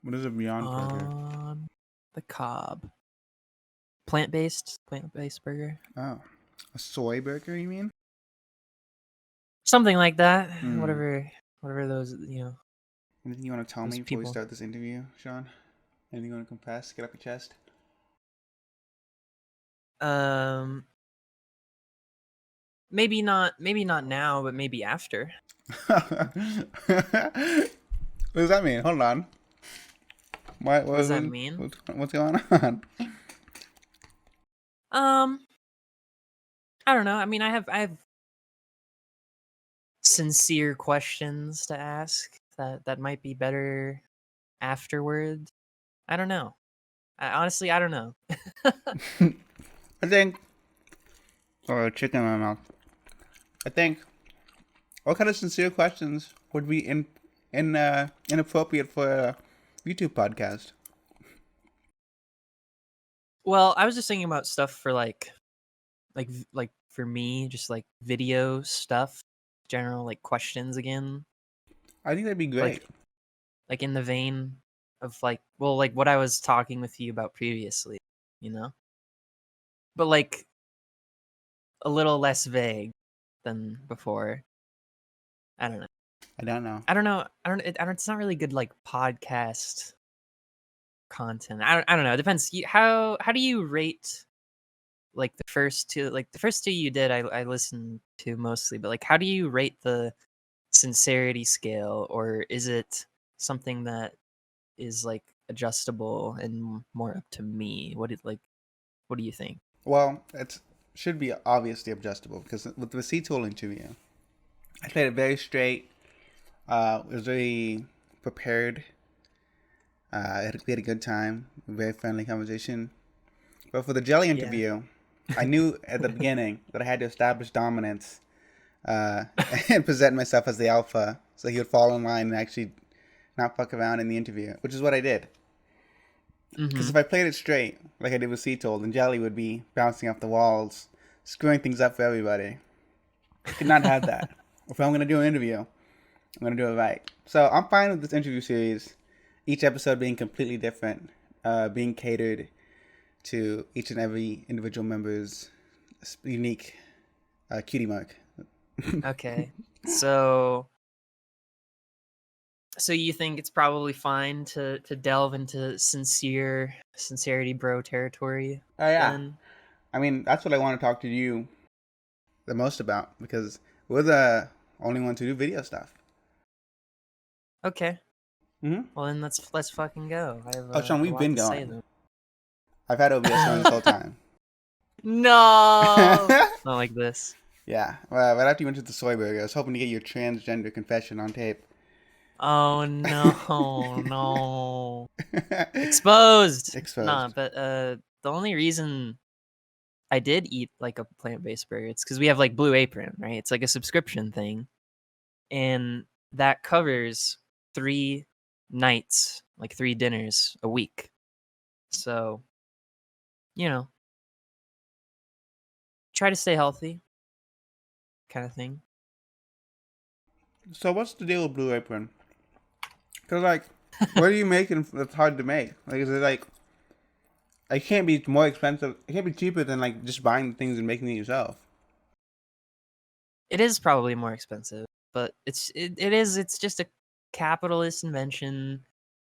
What is a Beyond Burger? On the cob. Plant-based burger. Oh, a soy burger, you mean? Something like that. Hmm. Whatever those, Anything you want to tell those me before we people. start this interview, Sean? Anything you want to confess? Get off your chest. Maybe not now, but maybe after. What does that mean? Hold on. What does that mean? What's going on? I don't know. I mean, I have sincere questions to ask that might be better afterwards. I don't know. Honestly, I don't know. I think, or chicken in my mouth. I think, what kind of sincere questions would be inappropriate for a YouTube podcast? Well, I was just thinking about stuff for like for me, just like video stuff, general like questions again, I think that'd be great. like in the vein of like what I was talking with you about previously, but like a little less vague than before. I don't know. I don't know. It's not really good like podcast content. I don't know. It depends. How do you rate like the first two? Like the first two you did, I listened to mostly, but like how do you rate the sincerity scale, or is it something that is like adjustable and more up to me? What do you think? Well, it should be obviously adjustable because with the C-tool interview, I played it very straight. Was very prepared. We had a good time, very friendly conversation. But for the jelly interview, I knew at the beginning that I had to establish dominance and present myself as the alpha, so he would fall in line and actually not fuck around in the interview, which is what I did. Because if I played it straight, like I did with C-Told, then Jelly would be bouncing off the walls, screwing things up for everybody. I could not have that. If I'm going to do an interview, I'm going to do it right. So I'm fine with this interview series, each episode being completely different, being catered to each and every individual member's unique cutie mark. Okay. So you think it's probably fine to delve into sincerity bro territory? Oh, yeah. Then? I mean, that's what I want to talk to you the most about, because we're the only ones who do video stuff. Okay. Well, then let's fucking go. I have, Sean, we've been to say, going. though. I've had OBS on this whole time. No, not like this. Yeah. Well, right after you went to the soy burger, I was hoping to get your transgender confession on tape. Oh no, no. Exposed. Nah, but the only reason I did eat like a plant-based burger, it's because we have like Blue Apron, right? It's like a subscription thing, and that covers 3 nights, like 3 dinners a week. So, try to stay healthy, kind of thing. So what's the deal with Blue Apron? Because, like, what are you making that's hard to make? Like, is it like, it can't be more expensive, it can't be cheaper than, like, just buying things and making it yourself. It is probably more expensive, but it's just a capitalist invention.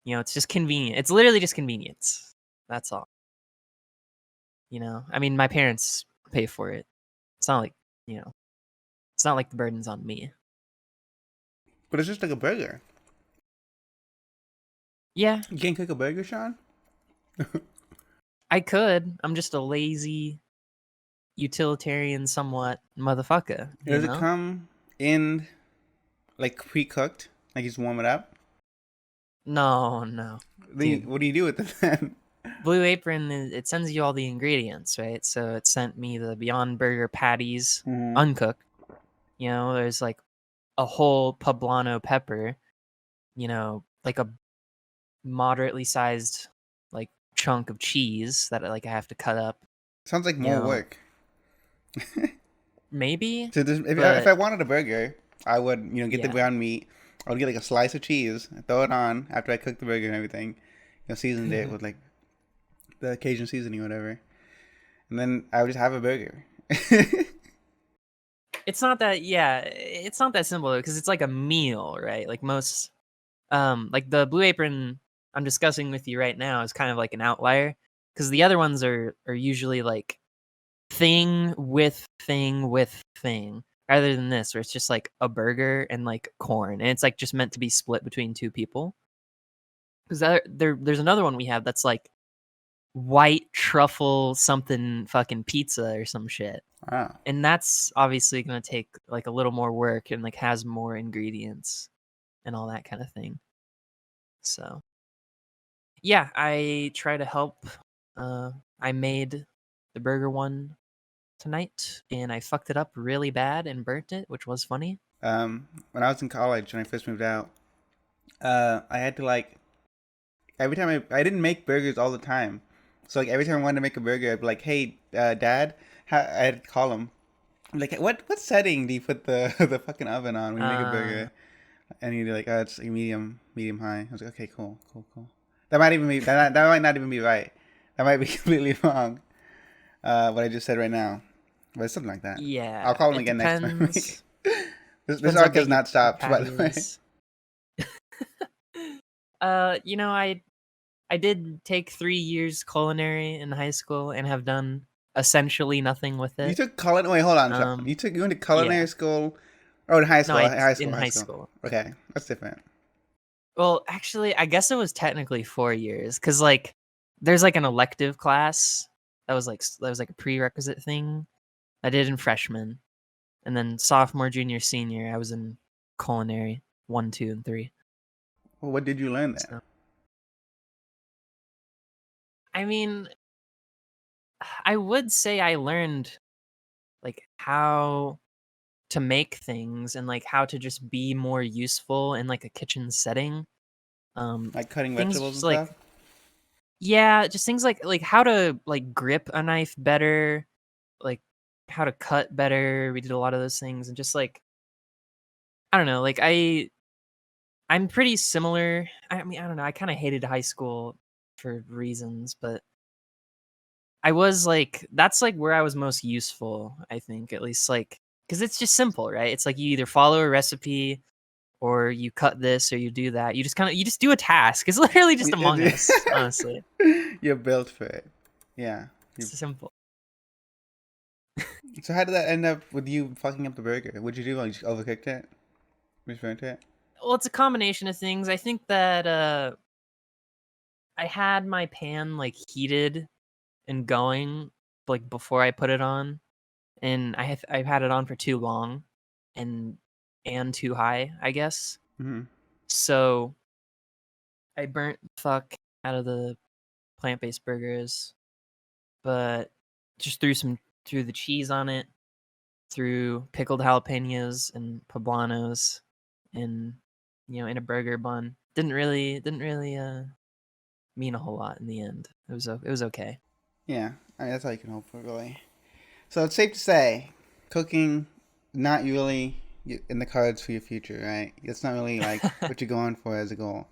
It's just convenient. It's literally just convenience. That's all. I mean, my parents pay for it. It's not like, it's not like the burden's on me. But it's just like a burger. Yeah. You can't cook a burger, Sean? I could. I'm just a lazy, utilitarian, somewhat motherfucker. Does it come in, like, pre-cooked? Like, you just warm it up? No. What do you do with it then? Blue Apron, it sends you all the ingredients, right? So it sent me the Beyond Burger patties, uncooked. There's like a whole poblano pepper, like a moderately sized like chunk of cheese that like I have to cut up. Sounds like more work. Maybe. So if I wanted a burger, I would, get the ground meat. I would get like a slice of cheese, throw it on after I cooked the burger and everything. Seasoned it with like the Cajun seasoning or whatever, and then I would just have a burger. It's not that, yeah, it's not that simple because it's like a meal, right? Like most, like the Blue Apron I'm discussing with you right now is kind of like an outlier because the other ones are usually like thing with thing, rather than this where it's just like a burger and like corn, and it's like just meant to be split between two people. Because there's another one we have that's like white truffle something fucking pizza or some shit. Wow. And that's obviously going to take like a little more work and like has more ingredients and all that kind of thing. So, yeah, I try to help. I made the burger one tonight and I fucked it up really bad and burnt it, which was funny. When I was in college when I first moved out, I had to like every time I didn't make burgers all the time, so like every time I wanted to make a burger, I'd be like, "Hey, Dad," I'd call him. I'm like, what setting do you put the the fucking oven on when you make a Uh, burger? And he'd be like, "Oh, it's medium high." I was like, "Okay, cool. That might even be that might not even be right. That might be completely wrong. What I just said right now, but it's something like that. I'll yeah, call him it again next time week. depends. This Depends how arc has big not your stopped, by patty the way. is. You know, I did take 3 years culinary in high school and have done essentially nothing with You it. took culinary. Wait, hold on, Sean. Um, You went to yeah. culinary school, or in high No, school? I High in school, high high school. school. Okay, that's different. Well, actually, I guess it was technically 4 years because like there's like an elective class that was like a prerequisite thing I did in freshman, and then sophomore, junior, senior, I was in culinary 1, 2, and 3. Well, what did you learn there? So I mean, I would say I learned like how to make things and like how to just be more useful in like a kitchen setting. Um, Like cutting things vegetables just and stuff. like yeah, just things like how to like grip a knife better, like how to cut better. We did a lot of those things and just like I don't know, like I'm pretty similar. I mean, I don't know. I kind of hated high school for reasons, but I was like that's like where I was most useful, I think, at least like cuz it's just simple, right? It's like you either follow a recipe or you cut this or you do that. You just do a task. It's literally just Among Us, honestly. You're built for it. Yeah. It's simple. So how did that end up with you fucking up the burger? What'd you do? You just overcooked it? Just burnt it? Well, it's a combination of things. I think that I had my pan like heated and going like before I put it on, and I've had it on for too long, and too high, I guess. Mm-hmm. So I burnt the fuck out of the plant-based burgers, but just threw the cheese on it, threw pickled jalapenos and poblanos, in in a burger bun. Didn't really mean a whole lot in the end. It was okay. Yeah. I mean, that's all you can hope for, really. So it's safe to say, cooking not really in the cards for your future, right? It's not really like what you're going for as a goal.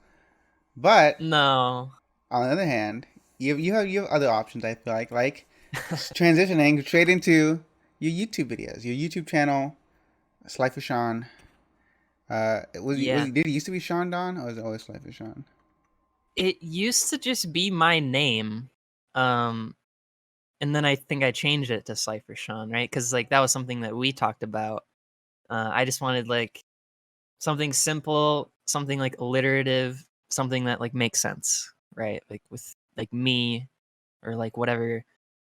But No. on the other hand, you have other options. I feel like transitioning straight into your YouTube videos, your YouTube channel, SliferSean. Yeah. Did it used to be Sean Don, or was it always SliferSean? It used to just be my name. Um and then I think I changed it to Cypher Sean, right? Cuz like that was something that we talked about. I just wanted like something simple, something like alliterative, something that like makes sense, right? Like with like me or like whatever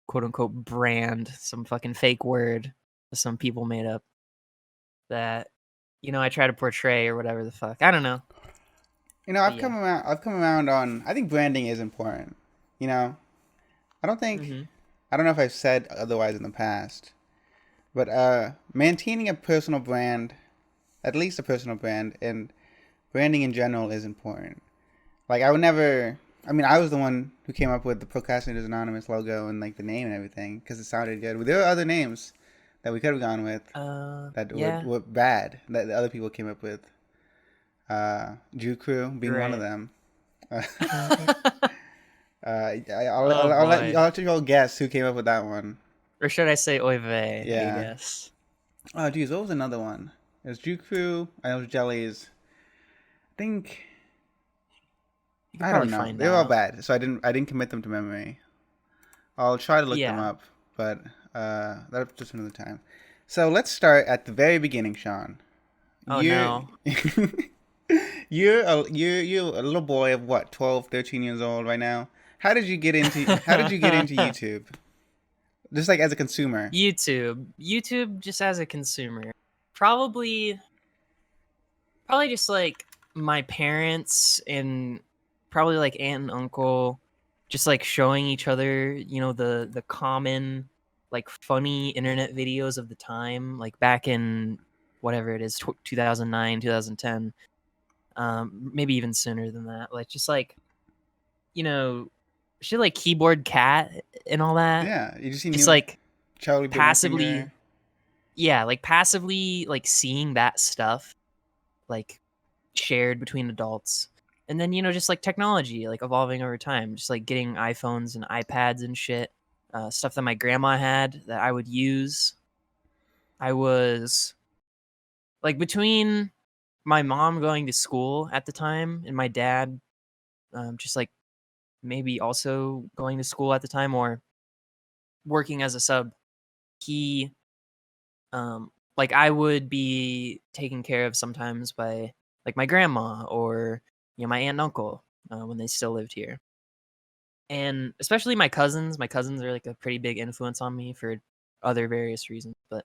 quote unquote brand, some fucking fake word that some people made up that I try to portray or whatever the fuck. I don't know. But yeah. I've come around on. I think branding is important. You know, I don't think. Mhm. I don't know if I've said otherwise in the past, but maintaining a personal brand, at least a personal brand, and branding in general is important. Like I would never. I mean, I was the one who came up with the Procrastinators Anonymous logo and like the name and everything because it sounded good. But there were other names that we could have gone with that Yeah. were bad that the other people came up with. Jew Crew being one of Right. them. Uh, Oh boy. I'll let you all guess who came up with that one. Or should I say oy vey, I Yeah. guess. Oh, geez, what was another one? There's Jew Crew. I know Jellies. I think You could I don't probably know. find They were all out. bad, so I didn't commit them to memory. I'll try to look them Yeah. up, but that's just another time. So let's start at the very beginning, Sean. Oh You're no. you're a little boy of what, 12, 13 years old right now. How did you get into YouTube? Just like as a consumer. YouTube just as a consumer. Probably just like my parents and probably like aunt and uncle just like showing each other, the common like funny internet videos of the time, like back in whatever it is, 2009, 2010, maybe even sooner than that. Like just like, you know, shit like Keyboard Cat and all that. Yeah, you just see Just new like Charlie Bit One passively, Finger. yeah, like passively like seeing that stuff like shared between adults. And then, just like technology, like evolving over time, just like getting iPhones and iPads and shit, stuff that my grandma had that I would use. I was like between my mom going to school at the time and my dad just like maybe also going to school at the time or working as a sub. He, like, I would be taken care of sometimes by like my grandma or my aunt and uncle when they still lived here. And especially my cousins. My cousins are like a pretty big influence on me for other various reasons. But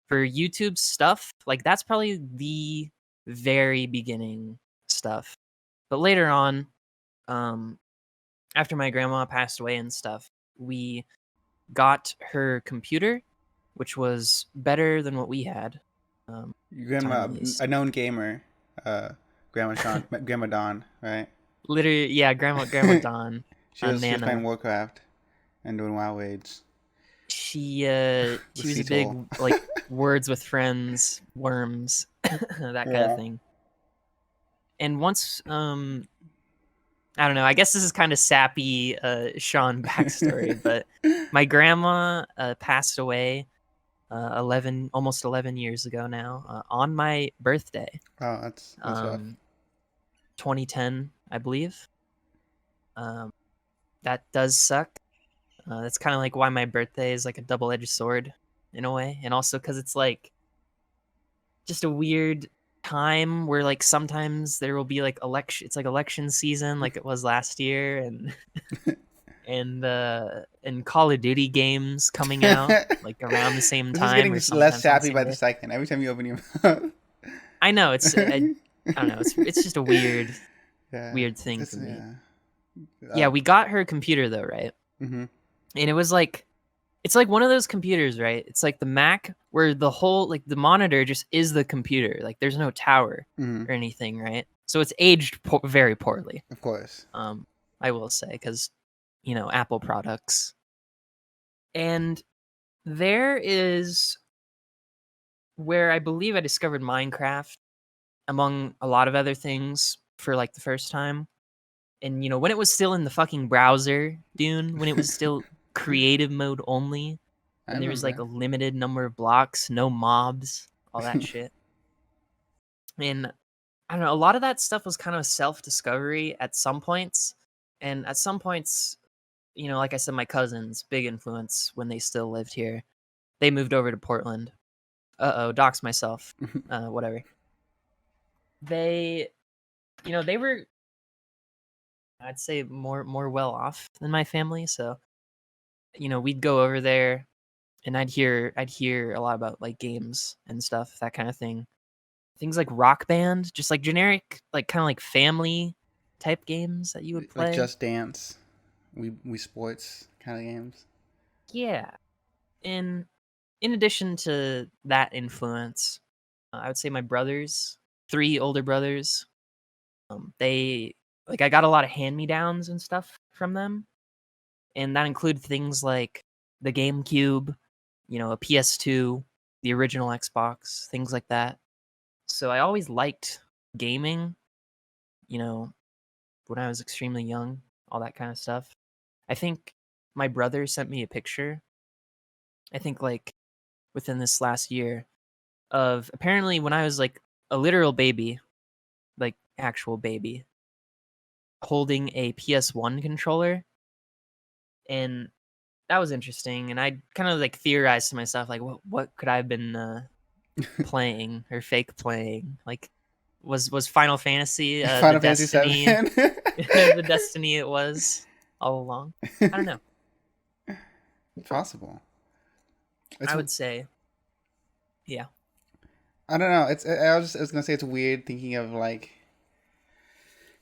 for YouTube stuff, like that's probably the very beginning stuff. But later on, um, after my grandma passed away and stuff, we got her computer, which was better than what we had. Your Time grandma, at least. a known gamer, Grandma Sean, Grandma Dawn, right? Literally, yeah, Grandma Dawn, She was playing Nana. Warcraft and doing WoW raids. She The was a big Seattle. like words with friends, worms, that kind of Yeah. thing. And once I don't know, I guess this is kind of sappy Sean backstory, but my grandma passed away 11 almost 11 years ago now on my birthday. Oh, that's rough. 2010, I believe. Um that does suck. That's kind of like why my birthday is like a double-edged sword in a way, and also cuz it's like just a weird time where like sometimes there will be like it's like election season like it was last year, and Call of Duty games coming out like around the same This is time getting or less sometimes on the sappy same by the day. second. Every time you open your mouth. I know I don't know, it's just a Yeah, weird thing it's for me. yeah. Yeah, we got her computer though, right? Mm-hmm. And it was like it's like one of those computers, right? It's like the Mac where the whole like the monitor just is the computer. Like there's no tower Mm-hmm. or anything, right? So it's aged very poorly. Of course. Um, I will say because Apple products. And there is where I believe I discovered Minecraft among a lot of other things for like the first time. And when it was still in the fucking browser, Dune, when it was still creative mode only, I and there was like remember. a limited number of blocks, no mobs, all that shit. And I don't know, a lot of that stuff was kind of self-discovery at some points. And at some points, like I said, my cousins, big influence when they still lived here. They moved over to Portland. Dox myself. Whatever. They, they were, I'd say more well off than my family. So, we'd go over there and I'd hear a lot about like games and stuff, that kind of thing. Things like Rock Band, just like generic, like kind of like family type games that you would Like play. Just Dance, we sports kind of games. Yeah. And in addition to that influence, I would say my brothers, three older brothers, they like I got a lot of hand me downs and stuff from them, and that included things like the GameCube, a PS2, the original Xbox, things like that. So I always liked gaming when I was extremely young, all that kind of stuff. I think my brother sent me a picture, I think like within this last year, of apparently when I was like a literal baby, like actual baby, holding a PS1 controller. And that was interesting. And I kind of like theorized to myself, like, what could I have been playing or fake playing? Like, was Final Fantasy the Final Fantasy destiny, 7. the destiny it was all along? I don't know. Possible. It's I would say, yeah. I don't know. I was gonna say it's weird thinking of like.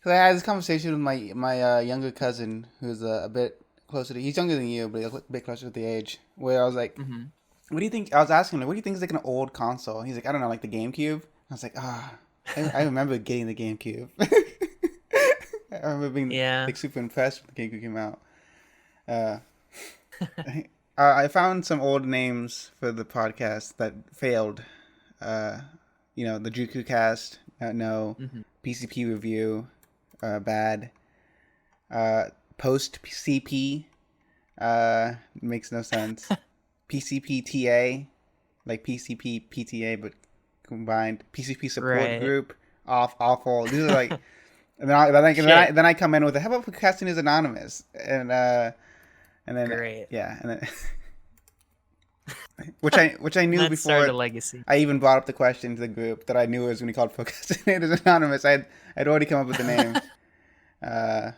Cause I had this conversation with my younger cousin who's a bit closer to. He's younger than you, but a bit closer to the age. Where I was like, Hmm. "What do you think?" I was asking him, like, "What do you think is like an old console?" He's like, "I don't know, like the GameCube." I was like, I remember getting the GameCube. I remember being Yeah. like super impressed when the GameCube came out. Uh, I found some old names for the podcast that failed. Uh, the Juku Cast, no. Hmm. PCP Review, bad. Post CP, makes no sense. PCPTA, like PCP PTA, but combined. PCP Support Right. Group, awful. These are like, and Shit. then I come in with, how about Procrastinators Anonymous? And then, Great. yeah, and then, which I knew That started a before legacy. I even brought up the question to the group that I knew it was going to be called Procrastinators Anonymous. I'd already come up with the name. Uh,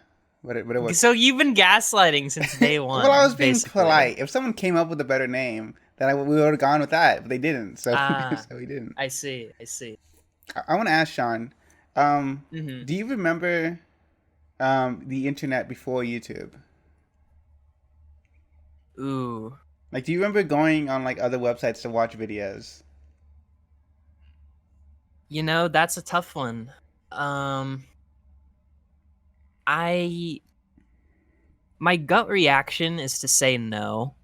but it was. So you've been gaslighting since day Well, I one, was being basically. polite. If someone came up with a better name, then we would have gone with that. But they didn't, so Ah, so we didn't. I see. I see. I want to ask Sean, um, Hmm. do you remember the internet before YouTube? Ooh. Like, do you remember going on like other websites to watch videos? That's a tough one. Um, I my gut reaction is to say no,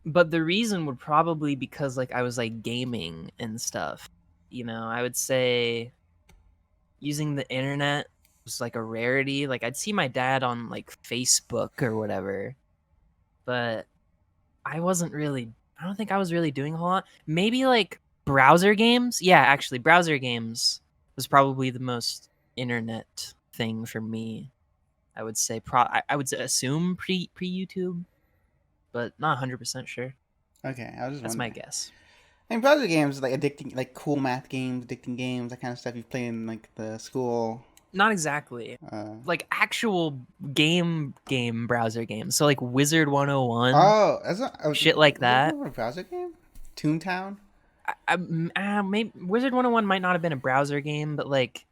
but the reason would probably because like I was like gaming and stuff. I would say using the internet was like a rarity. Like I'd see my dad on like Facebook or whatever, but I don't think I was really doing a whole lot. Maybe like browser games. Yeah, actually, browser games was probably the most internet thing for me. I would say I would assume pre YouTube, but not 100% sure. Okay, I was just That's my wondering. guess. I mean, browser games like addicting, like cool math games, addicting games, that kind of stuff you play in like the school. Not exactly. Uh, Like actual game browser games. So like Wizard 101, oh, that's not. shit like Was it that. more of a browser game? Toontown. Maybe Wizard 101 might not have been a browser game, but like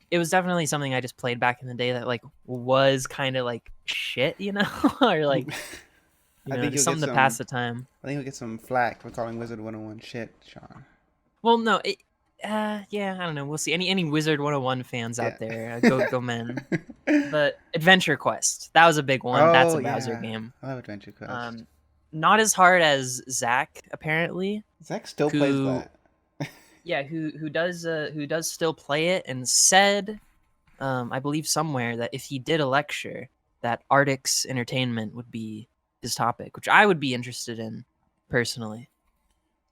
it was definitely something I just played back in the day that like was kind of like shit, or like I think just you'll get something to pass some. the time. I think you'll get some flack for calling Wizard 101 shit, Sean. Well, no, yeah, I don't know. We'll see. Any Wizard 101 fans Yeah. out there, go men. But Adventure Quest, that was a big one. That's Oh a browser yeah, game. I love Adventure Quest. Um, not as hard as Zach apparently, Zach still plays who that. yeah, who does still play it and said, I believe somewhere that if he did a lecture, that Arctic's entertainment would be his topic, which I would be interested in personally.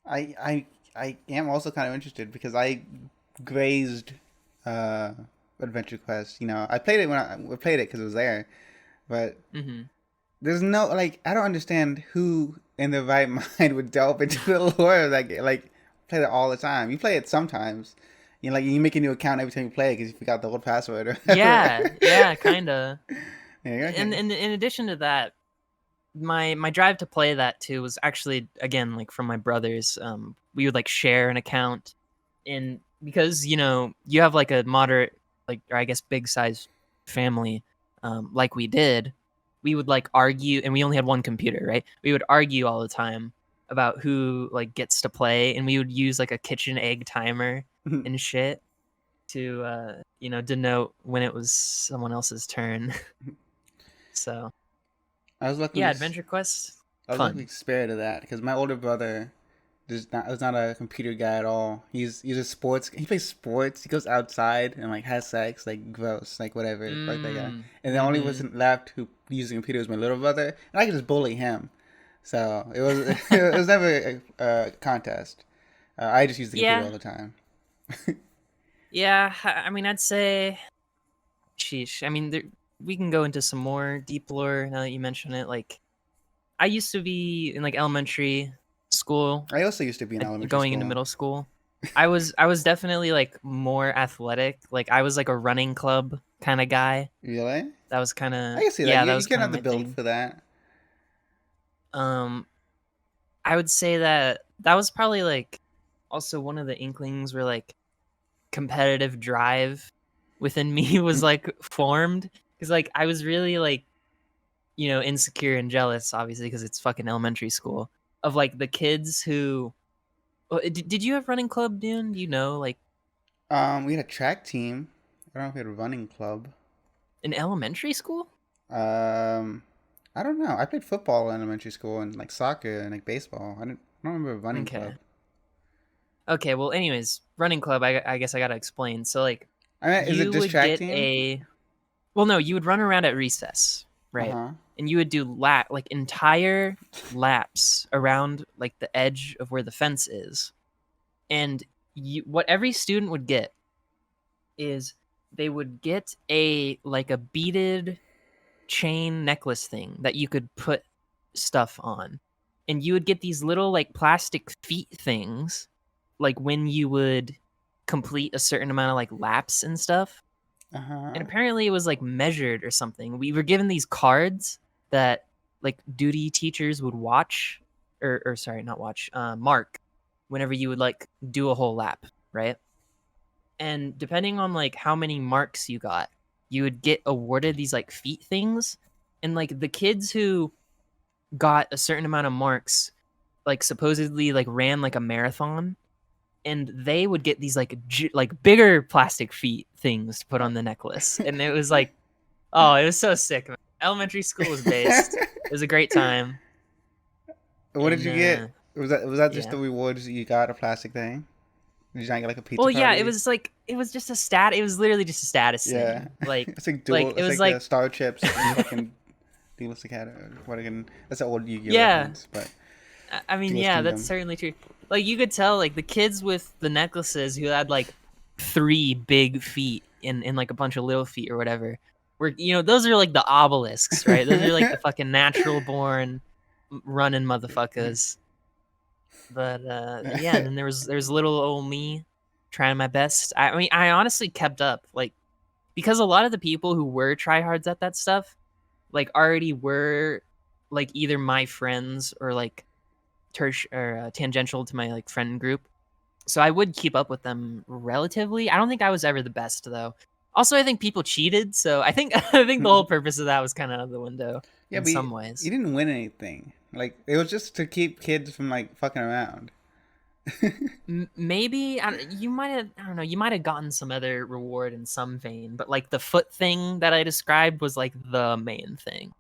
I I I am also kind of interested because I grazed uh, Adventure Quest. I played it I played it because it was there, but Hmm. there's no like I don't understand who in their right mind would delve into the lore of that game. Like play it all the time. You play it sometimes. Like you make a new account every time you play it because you forgot the old password or Yeah, whatever. yeah, kind of. Yeah, And okay. in addition to that, my drive to play that too was actually again like from my brothers. We would like share an account, and because you have like a moderate, like, or I guess big size family, like we did, we would like argue, and we only had one computer, right? We would argue all the time about who like gets to play, and we would use like a kitchen egg timer and shit to denote when it was someone else's turn. So I was yeah, luckily Adventure Quest, I was luckily fun. spared of that because my older brother, was not a computer guy at all. He's a sports. He plays sports. He goes outside and like has sex. Like gross. Like whatever. Fuck that guy. And the only Mm-hmm. person left who used a computer was my little brother, and I could just bully him. So it was it was never a contest. I just used the computer all Yeah. the time. Yeah. I mean, I'd say, sheesh. I mean, we can go into some more deep lore now that you mention it. Like, I used to be in like elementary school, I also used to be in elementary going into school. middle school. I was definitely like more athletic. Like, I was like a running club kind of guy. Really? That was kind I of, can see that. yeah, You that you was can't kind of have the my build thing. for that. Um, I would say that was probably like also one of the inklings where like competitive drive within me was like formed, because like I was really like, insecure and jealous, obviously, because it's fucking elementary school, of like the kids who. Oh, did you have running club, Dune? Do you know, like, We had a track team. I don't know if we had a running club. in elementary school? Um, I don't know. I played football in elementary school and like soccer and like baseball. I don't remember a running Okay. club. Okay. Well, anyways, running club. I guess I gotta explain. So like, I mean, is it you just would track get team? a. Well, no, you would run around at recess, Uh right? huh. And you would do like entire laps around like the edge of where the fence is. And what every student would get is they would get a beaded chain necklace thing that you could put stuff on. And you would get these little like plastic feet things like when you would complete a certain amount of like laps and stuff. Uh And huh. apparently it was like measured or something. We were given these cards that like duty teachers would watch, or sorry, not watch, mark whenever you would like do a whole lap, right? And depending on like how many marks you got, you would get awarded these like feet things. And like the kids who got a certain amount of marks, like supposedly like ran like a marathon, and they would get these like like bigger plastic feet things to put on the necklace. And it was like, oh, it was so sick, man. Elementary school was based. It was a great time. What did And you get? Was that just yeah. the rewards that you got? A plastic thing? Did you not get like a pizza Well, yeah, it party? was like it was just a it was literally just a status Yeah, thing. Like it's like like dual. it It's was like like, Star Chips and fucking Duelist Academy. What again? That's an old Yu-Gi-Oh yeah. reference, but I mean, Duelist yeah, that's Kingdom. certainly true. Like you could tell, like the kids with the necklaces who had like 3 big feet in like a bunch of little feet or whatever, were, those are like the obelisks, right? Those are like the fucking natural born running motherfuckers. But yeah, and then there was little old me trying my best. I mean, I honestly kept up, like, because a lot of the people who were tryhards at that stuff, like, already were like either my friends or like or tangential to my like friend group. So I would keep up with them relatively. I don't think I was ever the best though. Also, I think people cheated, so I think I think the whole purpose of that was kind of out the window Yeah, in but some you ways. didn't win anything. Like it was just to keep kids from like fucking around. Maybe you might have, I don't know, you might have gotten some other reward in some vein, but like the foot thing that I described was like the main thing,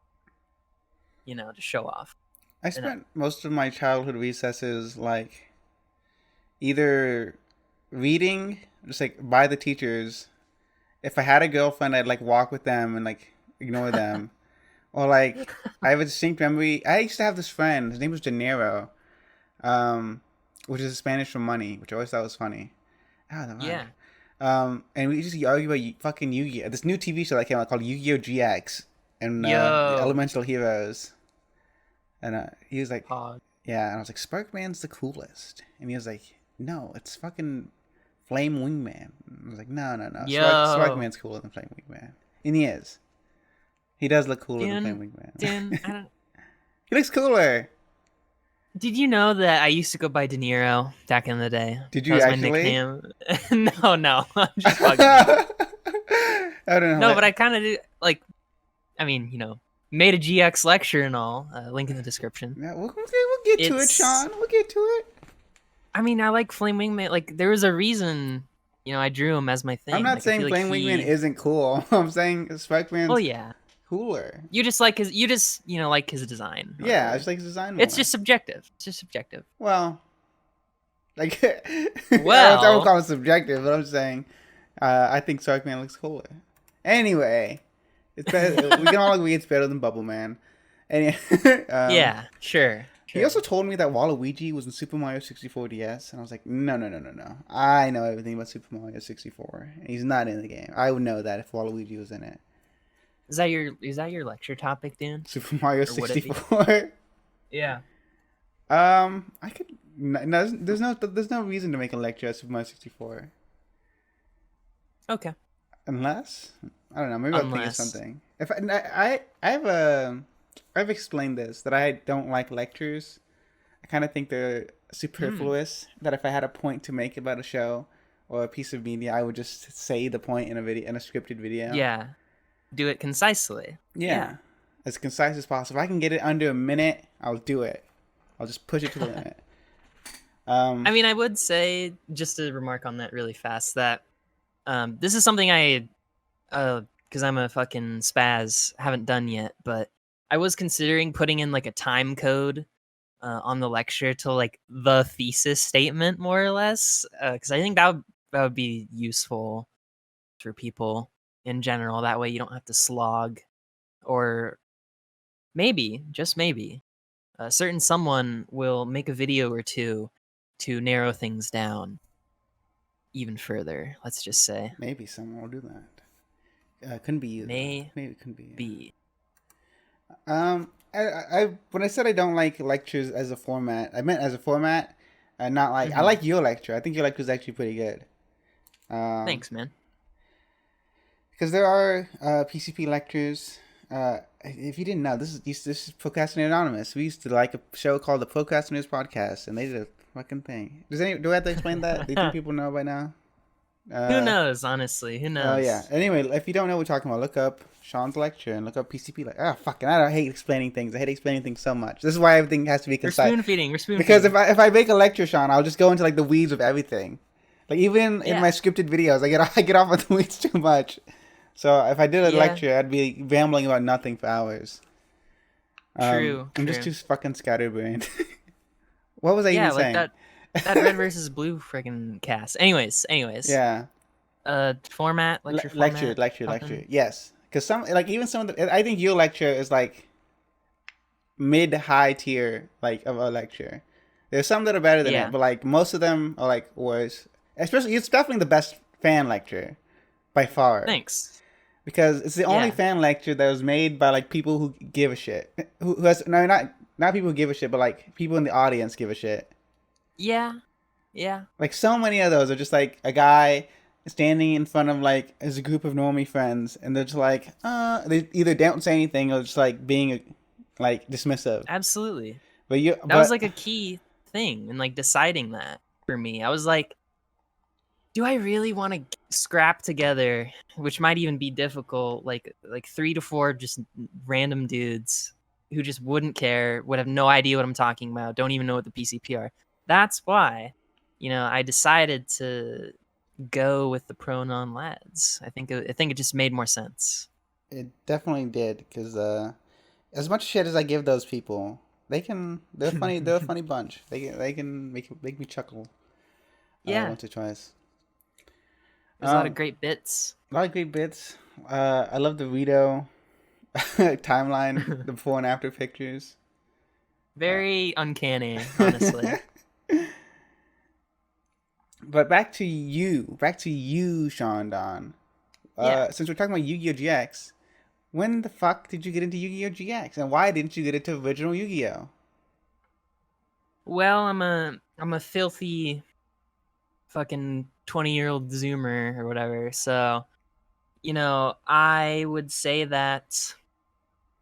to show off. I And spent most of my childhood recesses like either reading, just like by the teachers. If I had a girlfriend, I'd like walk with them and like ignore them. Or like I have a distinct memory. I used to have this friend. His name was De Niro, um, which is Spanish for money, which I always thought was funny. Oh, the yeah, man. And we just argue about fucking Yu-Gi-Oh. This new TV show that came out called Yu-Gi-Oh GX and yo, Elemental Heroes. And he was like, pog, yeah. And I was like, Sparkman's the coolest. And he was like, no, it's fucking Flame Wingman. And I was like, no, no, no. yo, Sparkman's cooler than Flame Wingman. And he is. He does look cooler than Flame Dune, Dune. I Wingman. don't. He looks cooler. Did you know that I used to go by De Niro back in the day? Did That you was my actually? nickname. No, no, I'm just bugging you. I don't know. No, but I kind of do. Like, I mean, made a GX lecture and all. Link in the description. Yeah, we'll get to it, It's. Sean. We'll get to it. I mean, I like Flame Wingman. Like, there was a reason. I drew him as my I'm thing. not Like, I saying feel like Flame Wingman he. isn't cool. I'm saying Well, Spikeman's yeah. cooler. You just like his. You just like his design. Not Yeah, I really. just like his design It's more. just subjective. It's just subjective. Well, Like, I won't Well, call it subjective, but I'm saying I think Sark Man looks cooler. Anyway, it's better. We can all agree it's better than Bubble Man. And yeah, sure, he also sure. told me that Waluigi was in Super Mario 64 DS, and I was like, no, no, no, no, no. I know everything about Super Mario 64. And he's not in the game. I would know that if Waluigi was in it. Is that your lecture topic, Dan? Super Mario Or would it be? 64. Yeah. I could. No, there's no reason to make a lecture at Super Mario 64, Okay. unless I don't know. Maybe I'll think of Unless. something. If I have a I've explained this that I don't like lectures. I kind of think they're Hmm. superfluous. That if I had a point to make about a show or a piece of media, I would just say the point in a video in a scripted video. Yeah. Do it concisely. Yeah. Yeah, as concise as possible. If I can get it under a minute, I'll do it. I'll just push it to the limit. I Um, mean, I would say, just to remark on that really fast, that this is something I, because I'm a fucking spaz, haven't done yet, but I was considering putting in like a time code on the lecture to like the thesis statement, more or less, because I think that would be useful for people in general. That way, you don't have to slog, or maybe, just maybe, a certain someone will make a video or two to narrow things down even further. Let's just say maybe someone will do that. Couldn't be you though. may Maybe it couldn't be you. be. I when I said I don't like lectures as a format, I meant as a format, and not like I Hmm. like your lecture. I think your lecture is actually pretty good. Thanks, man. Because there are PCP lectures. If you didn't know, this is Procrastinator Anonymous. We used to like a show called the Procrastinators Podcast, and they did a fucking thing. Do I have to explain that? Do you think people know by now? Who Uh, knows? Honestly, who oh yeah. knows? Anyway, if you don't know what we're talking about, look up Sean's lecture and look up PCP. Like, ah, fucking, I hate explaining things. I hate explaining things so much. This is why everything has to be We're concise. spoon feeding. We're spoon Because feeding. if I make a lecture, Sean, I'll just go into like the weeds of everything. Like even in my Yeah. scripted videos, I get off on the weeds too much. So if I did a Yeah. lecture, I'd be rambling about nothing for hours. True. I'm just True. too fucking scatterbrained. What was I even Yeah, like saying? that red versus blue friggin' cast. Anyways. Yeah, Format, lecture format, lecture. something. Yes, because some like even some of the I think your lecture is like mid high tier like of a lecture. There's some that are better than it, Yeah. but like most of them are like worse. Especially, it's definitely the best fan lecture by far Thanks. because it's the only Yeah. fan lecture that was made by like people who give a shit. Who has no not people who give a shit, but like people in the audience give a shit. Yeah. Yeah. Like so many of those are just like a guy standing in front of like as a group of normie friends, and they're just like, they either don't say anything or just like being like dismissive. Absolutely. That was But like a key thing in like deciding that for me. I was like, do I really want to scrap together, which might even be difficult, like 3 to 4 just random dudes who just wouldn't care, would have no idea what I'm talking about, don't even know what the PCP are. That's why, I decided to go with the pronon lads. I think it just made more sense. it definitely did because as much shit as I give those people, they're funny. They're a funny bunch. They can make me chuckle Yeah, once or twice. there's a lot of Um, great bits. a lot of great bits. I love the Rito timeline, the before and after pictures. Very uncanny, honestly. But back to you, Sean Don. Yeah. Since we're talking about Yu-Gi-Oh! GX, when the fuck did you get into Yu-Gi-Oh! GX, and why didn't you get into original Yu-Gi-Oh? Well, I'm a filthy fucking 20-year-old Zoomer or whatever. So, I would say that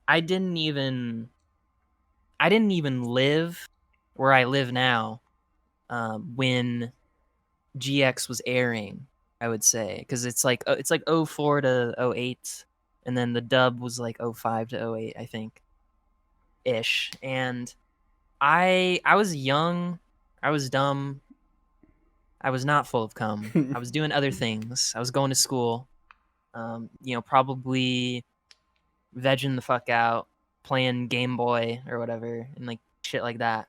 I didn't even I didn't even live where I live now when GX was airing. I would say because it's like '04 to '08, and then the dub was like '05 to '08, I think, ish. And I was young, I was dumb, I was not full of cum. I was doing other things. I was going to school. Probably vegging the fuck out, playing Game Boy or whatever, and like shit like that.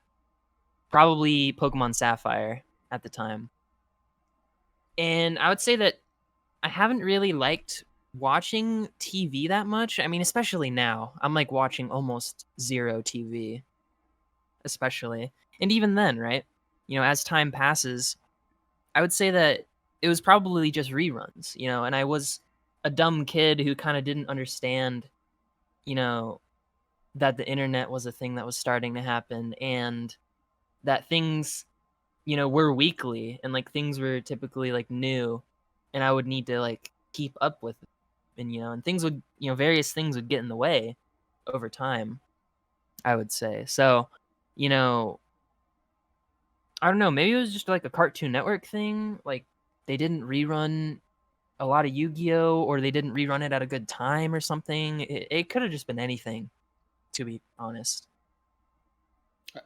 Probably Pokemon Sapphire at the time. And I would say that I haven't really liked watching TV that much. I mean, especially now. I'm like watching almost zero TV, especially. And even then, right? As time passes, I would say that it was probably just reruns, and I was a dumb kid who kind of didn't understand, you know, that the internet was a thing that was starting to happen and that things, were weekly and like things were typically like new and I would need to like keep up with it. And things would, various things would get in the way over time, I would say. So, you know, I don't know, maybe it was just like a Cartoon Network thing. Like they didn't rerun a lot of Yu-Gi-Oh, or they didn't rerun it at a good time or something. It could have just been anything, to be honest.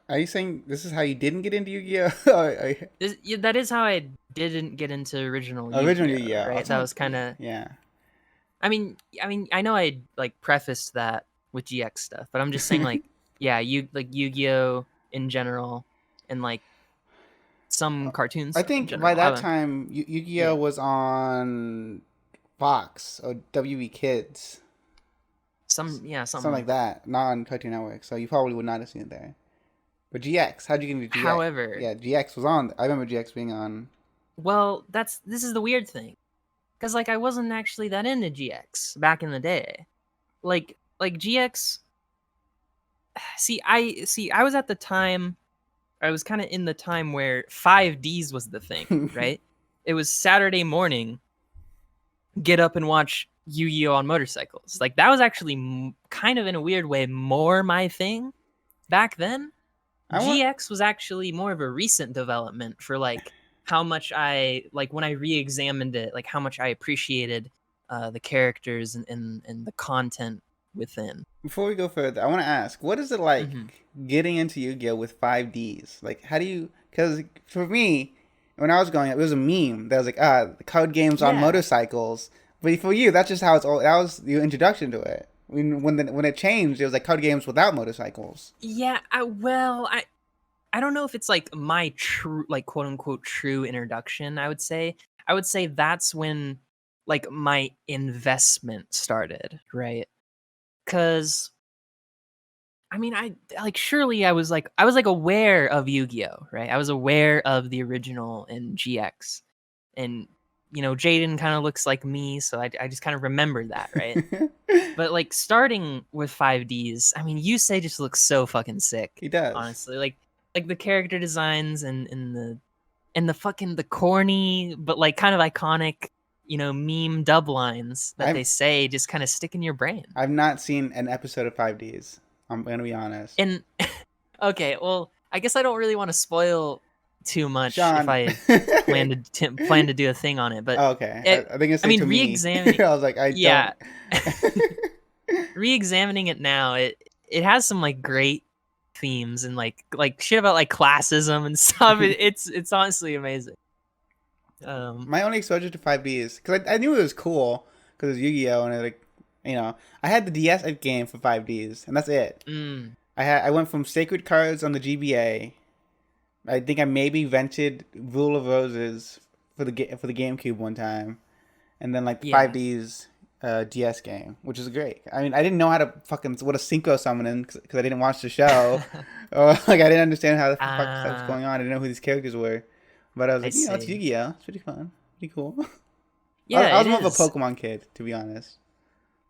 Are you saying this is how you didn't get into Yu-Gi-Oh? Yeah, that is how I didn't get into original Original Yu-Gi-Oh, Yu-Gi-Oh. right? That was kind of. Yeah. I mean, I know I like prefaced that with GX stuff, but I'm just saying, like, yeah, Yu-Gi-Oh in general, and like some cartoon I stuff in think by general. that time, Yu-Gi-Oh Yeah. was on Fox or WB Kids. Something Something like that. Not on Cartoon Network. So you probably would not have seen it there. But GX, how'd you get into GX? However, Yeah, GX was on. I remember GX being on. well, this is the weird thing, because like I wasn't actually that into GX back in the day. Like GX. I was at the time. I was kind of in the time where 5Ds was the thing, right? It was Saturday morning. Get up and watch Yu-Gi-Oh on motorcycles. Like that was actually kind of in a weird way more my thing back then. I want. GX was actually more of a recent development for like how much I like when I re-examined it, like how much I appreciated the characters and the content within. Before we go further, I want to ask, what is it like Mm-hmm. getting into Yu-Gi-Oh with 5Ds? Like, how do you? Because for me, when I was growing up, it was a meme that was like, card games on Yeah. motorcycles. But for you, that's just how it's all. That was your introduction to it. When it changed, it was like card games without motorcycles. Yeah, I don't know if it's like my true, like quote unquote true introduction. I would say that's when like my investment started, right? Because I mean, I like surely I was like aware of Yu-Gi-Oh, right? I was aware of the original in GX, and Jaden kind of looks like me, so I just kind of remember that, right? But like starting with 5Ds, I mean, Yusei just looks so fucking sick. He does. Honestly, like the character designs and the fucking the corny but like kind of iconic, meme dub lines that I've they say just kind of stick in your brain. I've not seen an episode of 5Ds. I'm gonna be honest. And okay, well, I guess I don't really want to spoil too much if Sean. I plan to do a thing on it, but Oh, okay. I think it's I mean, to me. re-examining. I was like, I Yeah, don't. re-examining it now, it has some like great themes and like shit about like classism and stuff. It's honestly amazing. My only exposure to 5D is because I knew it was cool because it was Yu-Gi-Oh and I had the DS game for 5Ds and that's it. Mm, I went from Sacred Cards on the GBA. I think I maybe rented Rule of Roses for the GameCube one time, and then like the yeah. 5Ds DS game, which is great. I mean, I didn't know how to fucking what a synchro summon in because I didn't watch the show, or like I didn't understand how the fuck stuff was going on. I didn't know who these characters were, but I was like, it's see. Yu-Gi-Oh. It's pretty fun, pretty cool. Yeah, I was it more of a is. Pokemon kid, to be honest.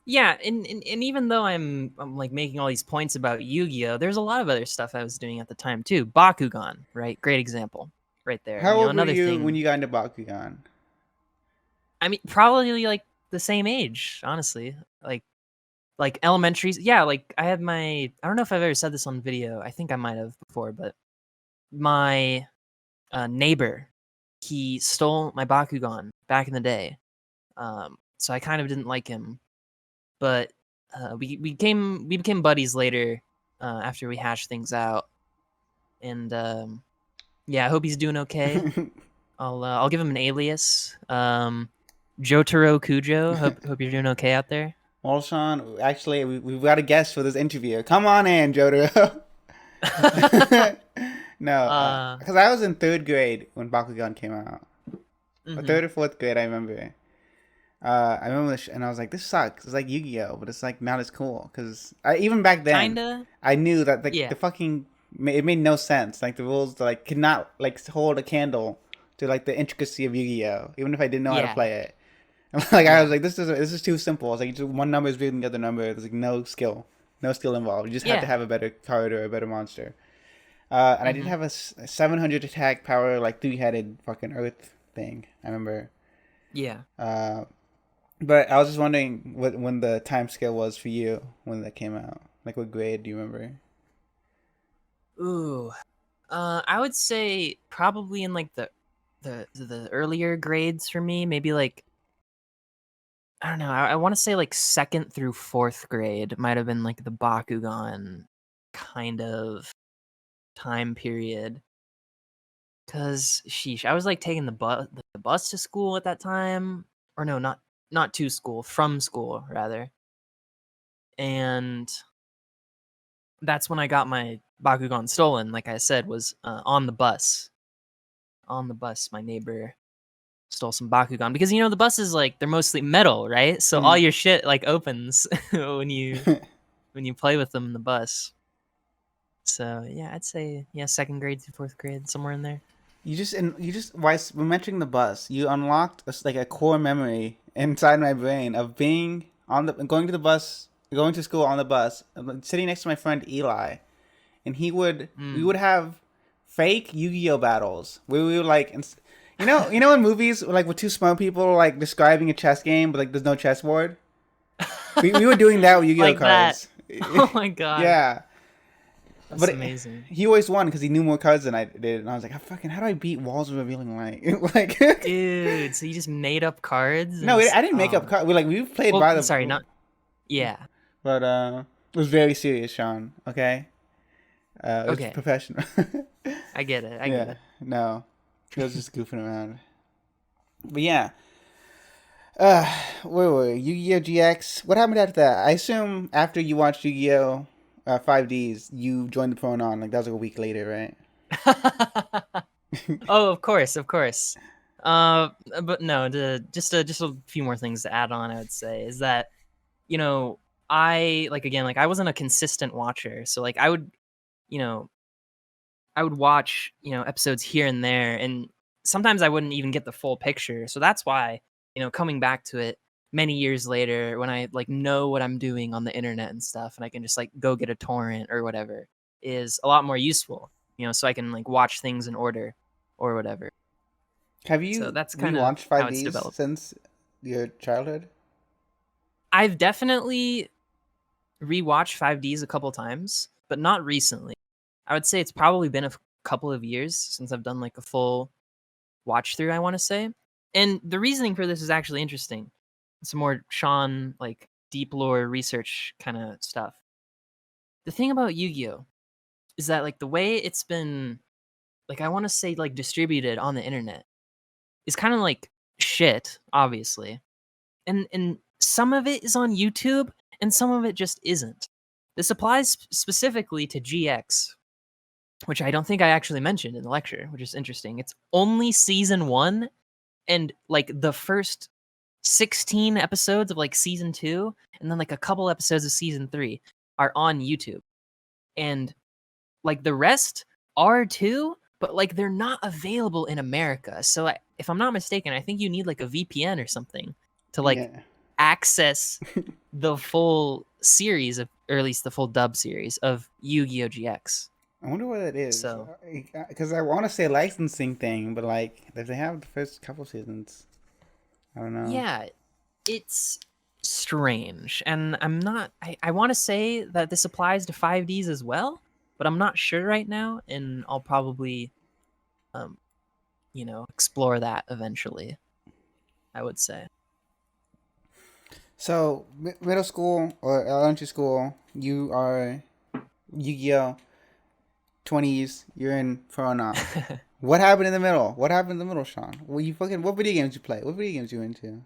Yeah, and even though I'm like making all these points about Yu-Gi-Oh, there's a lot of other stuff I was doing at the time too. Bakugan, right? Great example, right there. How old were Another you when thing. you got into Bakugan? I mean, probably like the same age, honestly. Like elementary. Yeah, like I had my. I don't know if I've ever said this on video. I think I might have before, but my neighbor, he stole my Bakugan back in the day. So I kind of didn't like him, but we became buddies later after we hashed things out. And yeah, I hope he's doing okay. I'll give him an alias. Jotaro Kujo. Hope you're doing okay out there. Well, Sean, actually, we've got a guest for this interview. Come on in, Jotaro. No, Uh, because I was in third grade when Bakugan came out. Or mhm. third or fourth grade, I remember. I remember this, and I was like, "This sucks." It's like Yu-Gi-Oh, but it's like not as cool. Because even back then, Kinda. I knew that Yeah. the fucking it made no sense. Like the rules like could not like hold a candle to like the intricacy of Yu-Gi-Oh. Even if I didn't know how to Yeah. play it. Like I was Yeah. like, this is too simple. It's like just one number is reading the other number. There's like no skill involved. You just have to Yeah. have a better card or a better monster. And I did Mhm. have a 700 attack power, like three-headed fucking Earth thing. I remember. Yeah. Uh, but I was just wondering what when the time scale was for you when that came out. Like what grade do you remember? Ooh. I would say probably in like the earlier grades for me, maybe like I don't know. I want to say like second through fourth grade might have been like the Bakugan kind of time period. Cause sheesh, I was like taking the bus to school at that time, or no, not to school, from school rather, and that's when I got my Bakugan stolen. Like I said, was on the bus. On the bus, my neighbor stole some Bakugan because the bus is like they're mostly metal, right? So all Mm. your shit like opens when you play with them in the bus. So yeah, I'd say yeah, second grade to fourth grade, somewhere in there. You just while we're mentioning the bus, you unlocked like a core memory inside my brain of being on the going to the bus, going to school on the bus, sitting next to my friend Eli, and we Mm. would have fake Yu-Gi-Oh battles where we would like you know in movies like with two smart people like describing a chess game but like there's no chessboard. We were doing that with Yu-Gi-Oh Like that. cards. Oh my god, Yeah, that's but amazing. he always won because he knew more cards than I did, and I was like, how do I beat Walls of Revealing Light? Like, Dude, so you just made up cards no, and I didn't make oh up my. cards. We played Well, by sorry, the, not yeah. but it was very serious, Sean. Okay, it was Okay, professional. I get it. I get Yeah, it. no, it was just goofing around. But yeah, where were we? Yu-Gi-Oh GX. What happened after that? I assume after you watched Yu-Gi-Oh 5Ds, you joined the Pro-Non. Like that was like a week later, right? Oh, of course, of course. But no, just a few more things to add on. I would say is that you know I like again like I wasn't a consistent watcher, so like you know I would watch episodes here and there, and sometimes I wouldn't even get the full picture. So that's why coming back to it many years later when I like know what I'm doing on the internet and stuff, and I can just like go get a torrent or whatever is a lot more useful. So I can like watch things in order or whatever. Have So you that's kind of rewatched how it's 5Ds developed. since your childhood? I've definitely rewatched 5Ds a couple times, but not recently. I would say it's probably been a couple of years since I've done like a full watch through, I want to say. And the reasoning for this is actually interesting. It's more Sean, like deep lore research kind of stuff. The thing about Yu Gi Oh! Is that like the way it's been, like, I want to say, like distributed on the internet is kind of like shit, obviously. And some of it is on YouTube and some of it just isn't. This applies specifically to GX, which I don't think I actually mentioned in the lecture, which is interesting. It's only season 1 and like the first 16 episodes of like season 2 and then like a couple episodes of season 3 are on YouTube. And like the rest are too, but like they're not available in America. So if I'm not mistaken, I think you need like a VPN or something to like Yeah. access the full series of, or at least the full dub series of Yu-Gi-Oh! GX. I wonder what it is. So Because I want to say licensing thing, but like, if they have the first couple seasons, I don't know. yeah, it's strange. And I want to say that this applies to 5Ds as well, but I'm not sure right now, and I'll probably um, explore that eventually, I would say. So, middle school or elementary school, you are Yu-Gi-Oh! 20s, you're in Pro-Non. What happened in the middle? What happened in the middle, Sean? What video games you play? What video games you into?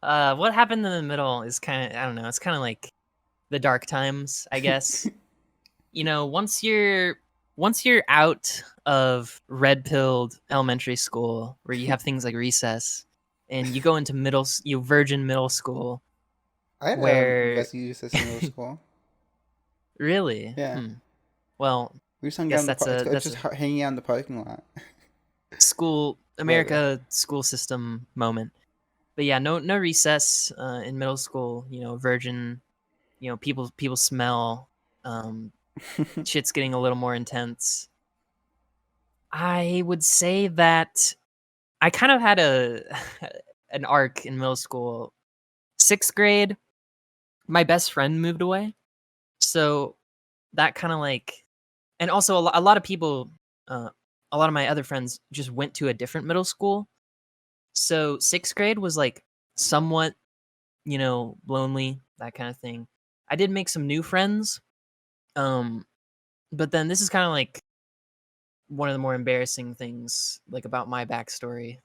What happened in the middle is kind of, I don't know, it's kind of like the dark times, I guess. Once you're once you're out of red-pilled elementary school, where you have things like recess, and you go into virgin middle school, I had a where rescue assist in middle school. really, Yeah, well, we just hung out guess in the that's park. a It's that's just a hanging out in the parking lot. Literally. America school system moment. But yeah, no recess in middle school. Virgin. People smell. Um, Shit's getting a little more intense. I would say that I kind of had a an arc in middle school. 6th grade, my best friend moved away, so that kind of like, and also a lot of people, uh, a lot of my other friends just went to a different middle school. So 6th grade was like somewhat, lonely, that kind of thing. I did make some new friends, um, but then this is kind of like one of the more embarrassing things, like about my backstory.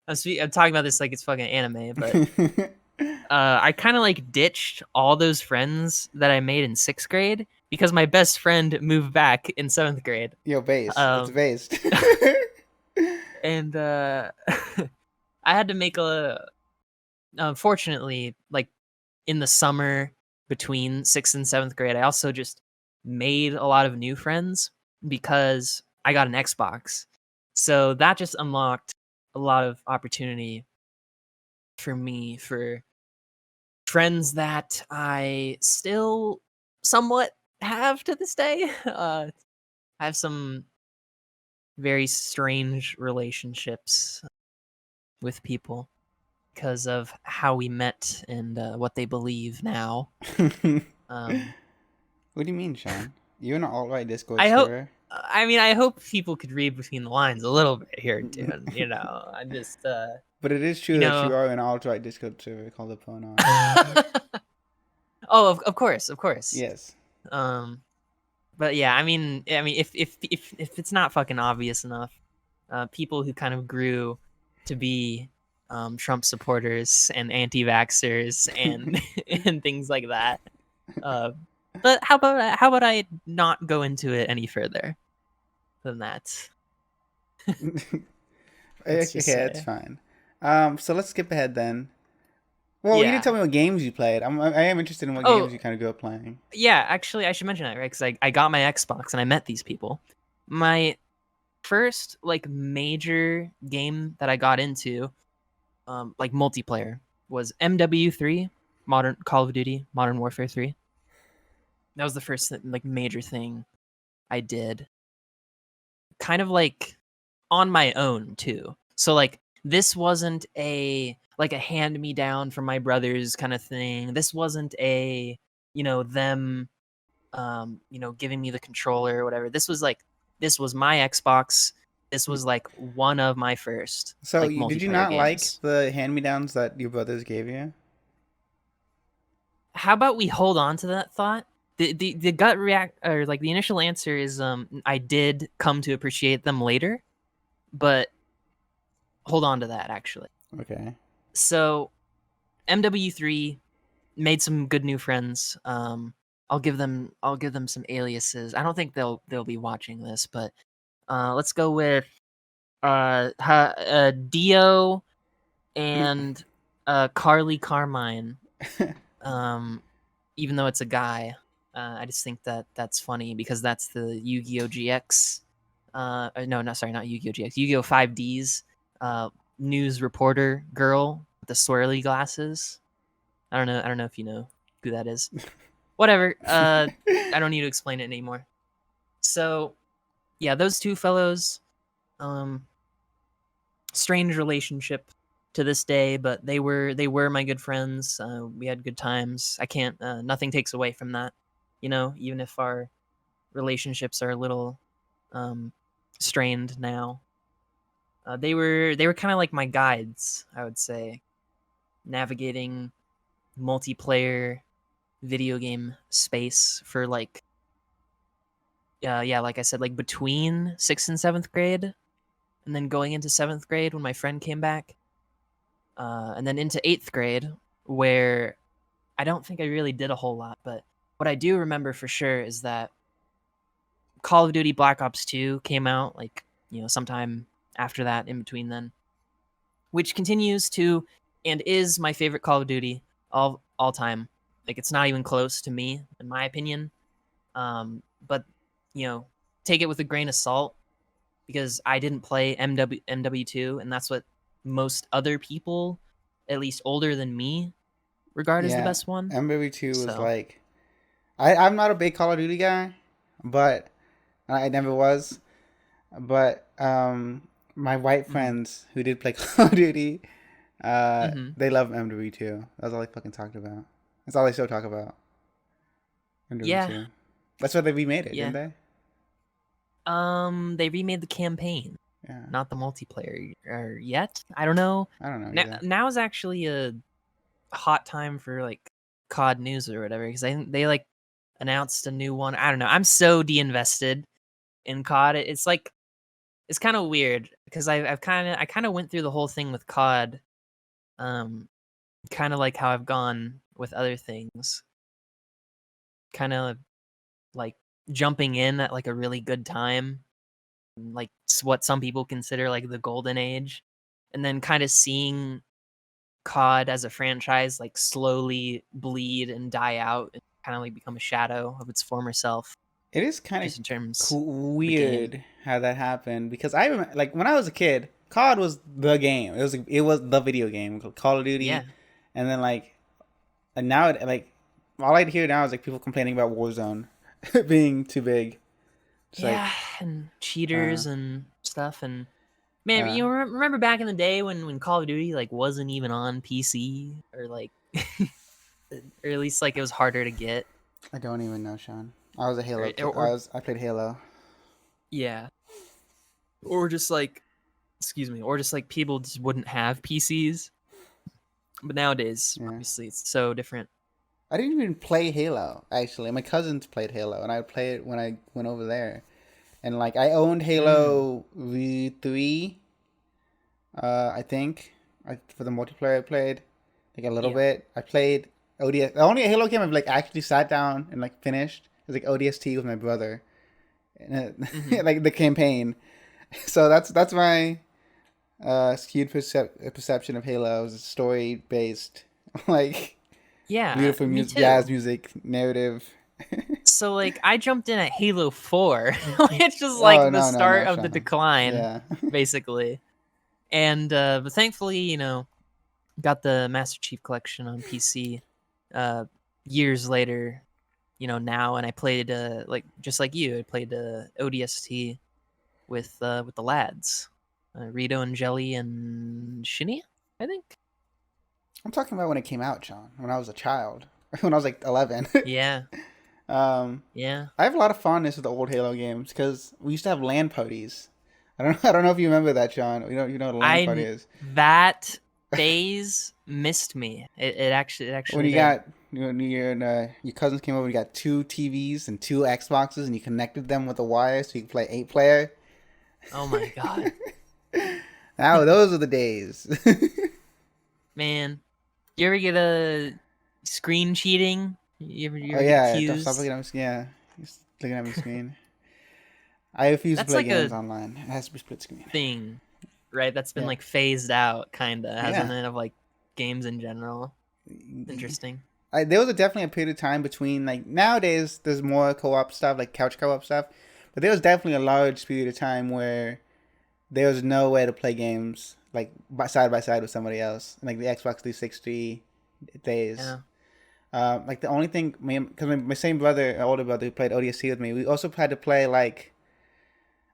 I'm talking about this like it's fucking anime, but I kind of like ditched all those friends that I made in 6th grade because my best friend moved back in 7th grade. Yo, based. It's Um, based. and I had to make unfortunately, like in the summer between 6th and 7th grade, I also just made a lot of new friends because I got an Xbox. So that just unlocked a lot of opportunity for me for friends that I still somewhat have to this day. I have some very strange relationships with people because of how we met and what they believe now. Um, What do you mean, Sean? You're in an alt-right Discord I hope. server. I mean, I hope people could read between the lines a little bit here, dude. I just, But it is you true that you know. are in an alt-right Discord server called the Ponon. Oh, of course, of course. Yes. Um, but yeah, I mean, if it's not fucking obvious enough, people who kind of grew to be Trump supporters and anti-vaxxers and and things like that. Uh, but how about I not go into it any further than that? Let's Okay, just that's say, fine. So let's skip ahead then. Well, you didn't yeah. tell me what games you played. I am interested in what games Oh, you kind of grew up playing. yeah. Actually, I should mention that, right? Because I got my Xbox and I met these people. My first like major game that I got into, like multiplayer, was MW3, Modern Call of Duty, Modern Warfare 3. That was the first like major thing I did, kind of like on my own too. So like this wasn't a hand me down from my brothers kind of thing. This wasn't a them giving me the controller or whatever. This was my Xbox. This was like one of my first So, like did you multiplayer not like games. the hand-me-downs that your brothers gave you? How about we hold on to that thought? The gut react, or like the initial answer is I did come to appreciate them later, but hold on to that actually. Okay. So MW3 made some good new friends. I'll give them some aliases. I don't think they'll be watching this, but let's go with Dio and Carly Carmine. Um, Even though it's a guy, I just think that that's funny because that's the Yu-Gi-Oh GX. No, not sorry, not Yu-Gi-Oh GX. Yu-Gi-Oh 5D's news reporter girl with the swirly glasses. I don't know. I don't know if you know who that is. Whatever. I don't need to explain it anymore. So yeah, those two fellows. Um, Strange relationship to this day, but they were my good friends. We had good times. I can't. Nothing takes away from that. Even if our relationships are a little um, strained now. They were kind of like my guides, I would say, navigating multiplayer video game space for like yeah, like I said, like between 6th and 7th grade, and then going into 7th grade when my friend came back, and then into 8th grade, where I don't think I really did a whole lot. But what I do remember for sure is that Call of Duty Black Ops 2 came out, like, sometime after that, in between then, which continues to and is my favorite Call of Duty all time. Like, it's not even close to me, in my opinion. But take it with a grain of salt, because I didn't play MW2, and that's what most other people, at least older than me, regard as the Yeah, best one. MW2 was So, like, I'm not a big Call of Duty guy, but I never was. But my white friends who did play Call of Duty, mhm. they love MW2. That's all they fucking talked about. That's all they still talk about. Yeah, MW2. That's why they remade it, didn't yeah. they? They remade the campaign, Yeah. not the multiplayer yet. I don't know. I don't know Now, either. now is actually a hot time for like COD news or whatever, because I think they like announced a new one. I don't know. I'm so de-invested in COD. It's like it's kind of weird because I kind of went through the whole thing with COD, um, kind of like how I've gone with other things, kind of like jumping in at like a really good time, like what some people consider like the golden age, and then kind of seeing COD as a franchise like slowly bleed and die out and kind of like become a shadow of its former self, It is kind just in of terms of the game. weird how that happened because I remember, like when I was a kid, COD was the game. It was the video game, Call of Yeah. Duty, and then and now like all I hear now is like people complaining about Warzone being too big. It's Yeah, like, and uh, cheaters and stuff. And man, uh, remember back in the day when Call of Duty like wasn't even on PC, or like or at least like it was harder to get. I don't even know, Sean. I was a Halo. Or I played Halo. yeah, or just like, excuse me, or just like people just wouldn't have PCs. But nowadays, Yeah. obviously, it's so different. I didn't even play Halo actually. My cousins played Halo, and I would play it when I went over there. And like I owned Mm, Halo V3. I think for the multiplayer I played like a little yeah. bit. I played ODS. The only Halo game I've like actually sat down and like finished is like ODST with my brother, and Hmm. like the campaign. So that's my skewed perception of Halo. Is story based, like Yeah, beautiful me music, jazz too. music, narrative. So like I jumped in at Halo 4, which is Oh like the no no no, start of the Sean. decline, Yeah. basically. And but thankfully, got the Master Chief Collection on PC uh years later, now, and I played like just like you, I played ODST with the lads. Rito and Jelly and Shinny, I think. I'm talking about when it came out, Sean. When I was a child, when I was like 11. Yeah. um, Yeah. I have a lot of fondness with the old Halo games because we used to have LAN parties. I don't know if you remember that, Sean. You know what a LAN party is. That phase missed me. It When actually you did. got when your cousins came over, you got two TVs and two Xboxes, and you connected them with a wire so you could play 8 player. Oh my god. Now those are the days. Man, you ever get a screen cheating? You Oh ever get yeah, don't stop accused? looking at my screen. Yeah, just looking at my screen. I refuse to That's play like games a online. It has to be split screen. thing, right? That's been Yeah, like phased out, kinda, hasn't yeah. it? Of like games in general. Interesting. There was definitely a period of time between like nowadays there's more co-op stuff like couch co-op stuff, but there was definitely a large period of time where there was no way to play games like side by side with somebody else, like the Xbox 360 days. Yeah. Like the only thing, because my same brother, older brother who played ODST with me, we also had to play like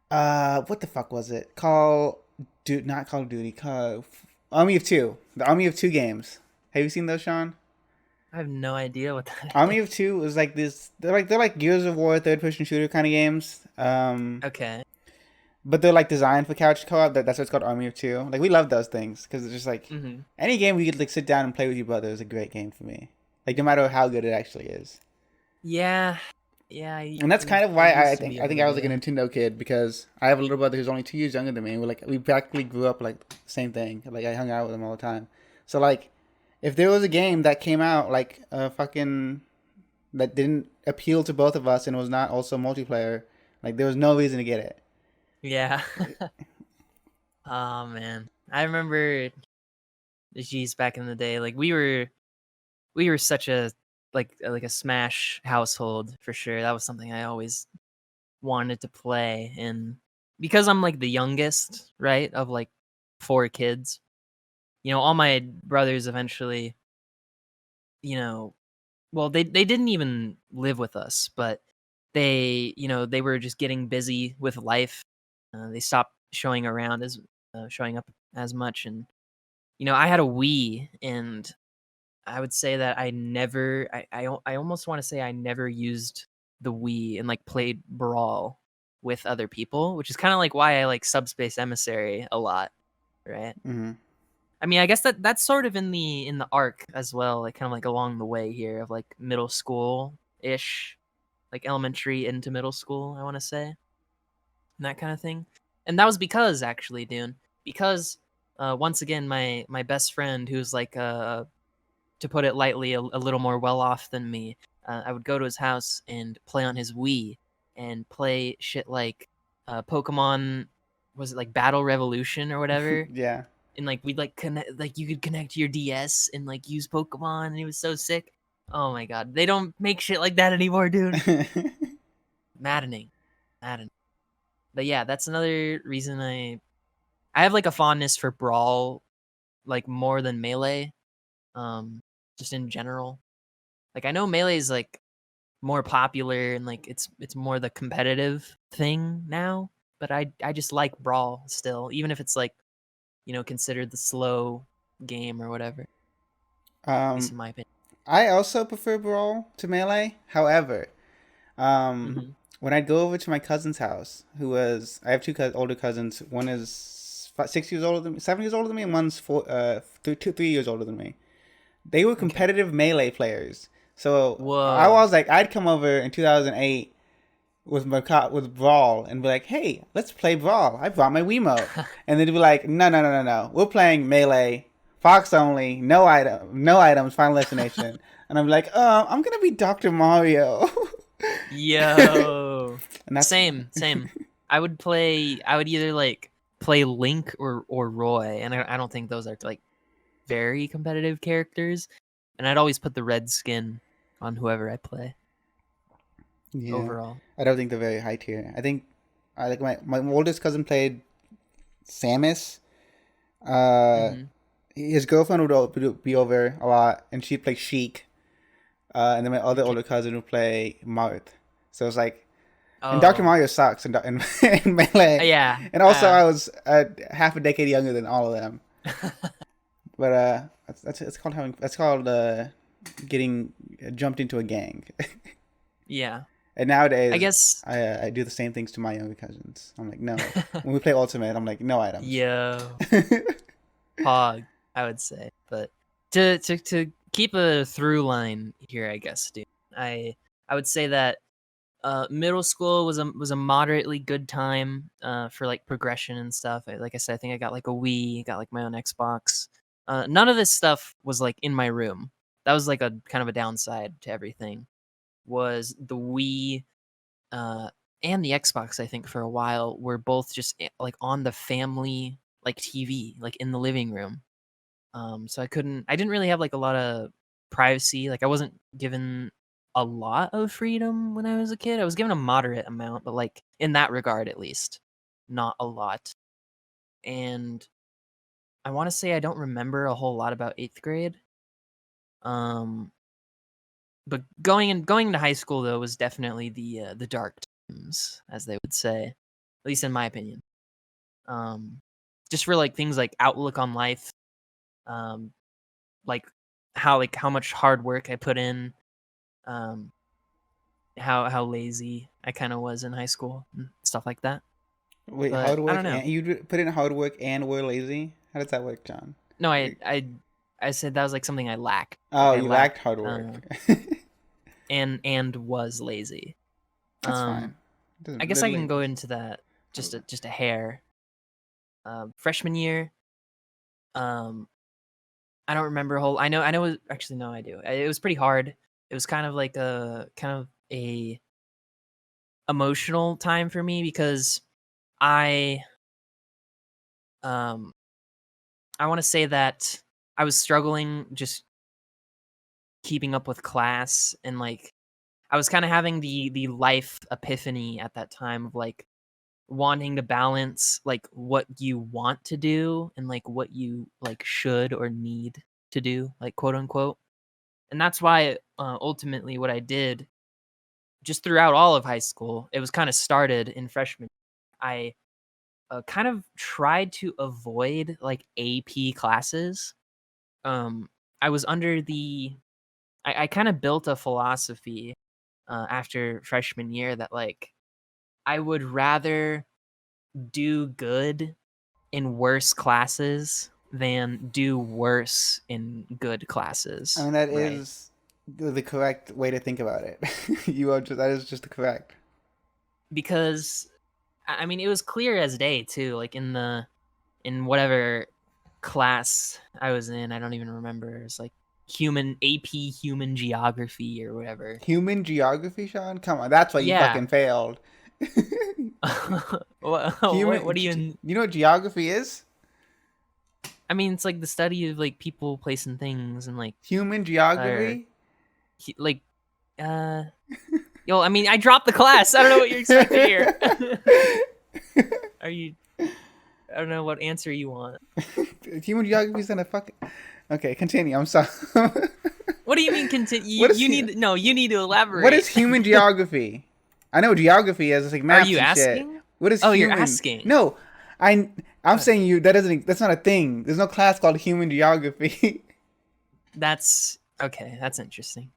what the fuck was it? Not Call of Duty, Call Army of Two, the Army of Two games. Have you seen those, Sean? I have no idea what that is. Army of Two is like this. They're like Gears of War third person shooter kind of games. Okay. But they're like designed for couch co-op. That's why it's called Army of Two. Like we love those things because it's just like Mm-hmm. any game we could like sit down and play with your brother is a great game for me. Like no matter how good it actually is. Yeah. Yeah, And that's kind of I why I used to think be I able think to I do was like a that. Nintendo kid because I have a little brother who's only 2 years younger than me. And we practically grew up like the same thing. Like I hung out with him all the time. So like, if there was a game that came out that didn't appeal to both of us and was not also multiplayer, Like there was no reason to get it. Yeah. Oh man, I remember. Geez, back in the day, like we were such a like a Smash household for sure. That was something I always wanted to play, and because I'm like the youngest, right, of like four kids, all my brothers eventually, you know, well, they didn't even live with us, but they were just getting busy with life. They stopped showing up as much, and I had a Wii, and I would say that I almost want to say I never used the Wii and like played Brawl with other people, which is kind of like why I like Subspace Emissary a lot, right? Hmm. I mean, I guess that's sort of in the arc as well, like kind of like along the way here of like middle school ish, like elementary into middle school, I want to say, and that kind of thing. And that was because actually, Dune, because once again, my best friend who's like to put it lightly, a little more well off than me. I would go to his house and play on his Wii and play shit like Pokemon. Was it like Battle Revolution or whatever? Yeah. And like we'd like connect, like you could connect to your DS and like use Pokemon, and it was so sick. Oh my god, they don't make shit like that anymore, dude. Maddening, maddening. But yeah, that's another reason I have like a fondness for Brawl, like more than Melee. Um, just in general. Like I know Melee is like more popular and like it's more the competitive thing now, but I just like Brawl still, even if it's like, considered the slow game or whatever, at least um, in my opinion. I also prefer Brawl to Melee. However, um, Hmm. when I'd go over to my cousin's house, I have two older cousins. One is 6 years older than me, 7 years older than me, and one's 3 years older than me. They were Okay. competitive Melee players. So I Whoa. was like, I'd come over in 2008 with Brawl and be like, "Hey, let's play Brawl. I brought my Wiimote," and they'd be like, "No, no, no, no, no. We're playing Melee, Fox only, no items, Final Destination." And I'm like, I'm gonna be Dr. Mario." Yo. And that's Same. I would either like play Link or Roy, and I don't think those are like very competitive characters. And I'd always put the red skin on whoever I play yeah. overall. I don't think they're very high tier. I think I like my oldest cousin played Samus. Uh, Hmm. his girlfriend would be over a lot, and she'd play Sheik. And then my other Okay. older cousin would play Marth. So it's like, and Dr. Oh, Mario sucks in Melee. yeah. And also, I was half a decade younger than all of them. But it's called getting jumped into a gang. Yeah. And I nowadays, guess. I do the same things to my younger cousins. I'm like, no. When we play Ultimate, I'm like, no items. Yo, Pog, I would say. But to keep a through line here, I guess, dude. I would say that middle school was a moderately good time for like progression and stuff. Like I said, I think I got like a Wii, got like my own Xbox. None of this stuff was like in my room. That was like a kind of a downside to everything. Was the Wii uh, and the Xbox, I think, for a while were both just like on the family like TV, like in the living room. So I didn't really have like a lot of privacy. Like I wasn't given a lot of freedom when I was a kid. I was given a moderate amount, but like in that regard, at least, not a lot. And I want to say I don't remember a whole lot about eighth grade. Um, but going into high school though was definitely the dark times, as they would say, at least in my opinion. Um, just for like things like outlook on life, um, like how much hard work I put in, um, how lazy I kind of was in high school and stuff like that. Wait, But hard I work don't know. and put in hard work and were lazy? How does that work, John? No, I said that was like something I lack. Like Oh, I you lacked lack hard work. and was lazy. That's Um, fine. I guess I can go into that just a hair. Freshman year, um, I don't remember a whole. I know. Actually, no, I do. It was pretty hard. It was kind of like a emotional time for me because I I want to say that I was struggling just keeping up with class, and like I was kind of having the life epiphany at that time of like wanting to balance like what you want to do and like what you like should or need to do, like quote unquote. And that's why ultimately what I did just throughout all of high school, it was kind of started in freshman. I kind of tried to avoid like AP classes. Um, I was under the I kind of built a philosophy after freshman year that like I would rather do good in worse classes than do worse in good I classes, mean, that right? is the correct way to think about it. That is just correct. Because I mean, it was clear as day too. Like in whatever class I was in, I don't even remember. It's like human AP human geography or whatever. Human geography, Sean? Come on, that's why you Yeah. fucking failed. What do you? You know what geography is? I mean, it's like the study of like people, place, and things, and like Human or geography? like uh. Yo, I mean, I dropped the class. I don't know what you expect to hear. Are you? I don't know what answer you want. Human geography is not a fucking. Okay, continue. I'm sorry. What do you mean continue? what is You need no. You need to what is elaborate. human geography? I know geography is, it's like Are maps you and shit. asking? What is Oh, you're human? asking. No, I'm Uh, saying you that's not a thing. There's no class called human geography. that's okay. That's interesting.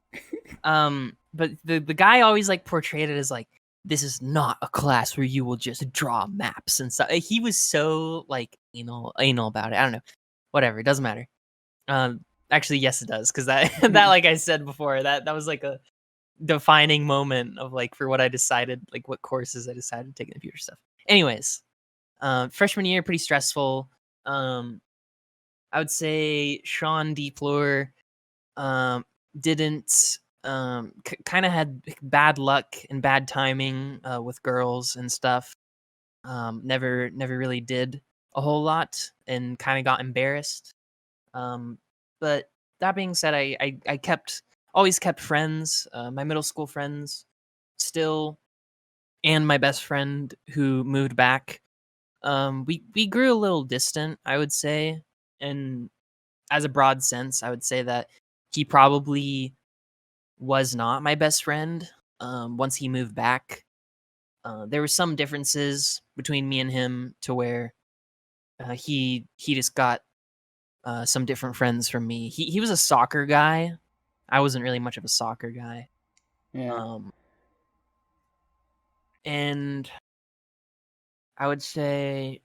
But the guy always like portrayed it as like this is not a class where you will just draw maps and stuff. He was so like anal about it. I don't know. Whatever. It doesn't matter. Actually, yes, it does because that that like I said before that was like a defining moment of like for what I decided, like what courses I decided to take in computer stuff. Anyways, freshman year pretty stressful. Um, I would say Sean DeFleur um, didn't kind of had bad luck and bad timing with girls and stuff. Never really did a whole lot and kind of got embarrassed. But that being said, I kept always kept friends, my middle school friends still, and my best friend who moved back. We grew a little distant, I would say, and as a broad sense, I would say that he probably was not my best friend. Once he moved back, there were some differences between me and him to where he just got some different friends from me. He was a soccer guy. I wasn't really much of a soccer guy. Yeah. Um, and I would say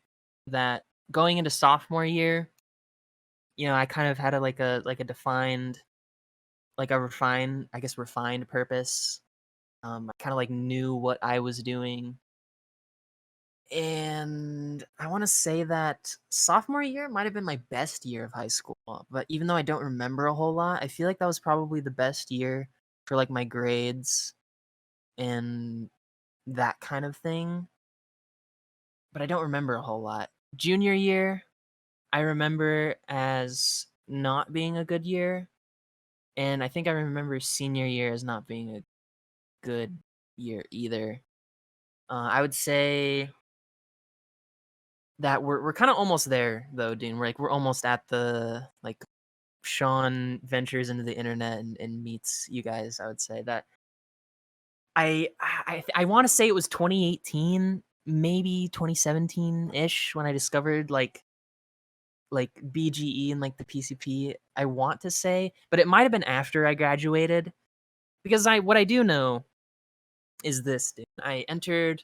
that going into sophomore year, I kind of had a defined, like a refined, I guess refined purpose. I kind of like knew what I was doing. And I want to say that sophomore year might have been my best year of high school. But even though I don't remember a whole lot, I feel like that was probably the best year for like my grades and that kind of thing. But I don't remember a whole lot. Junior year, I remember as not being a good year. And I think I remember senior year as not being a good year either. I would say that we're kind of almost there though, Dean. We're almost at the like Sean ventures into the internet and meets you guys. I would say that I want to say it was 2018, maybe 2017 ish when I discovered like BGE and like the PCP. I want to say, but it might have been after I graduated because what I do know is this, dude. I entered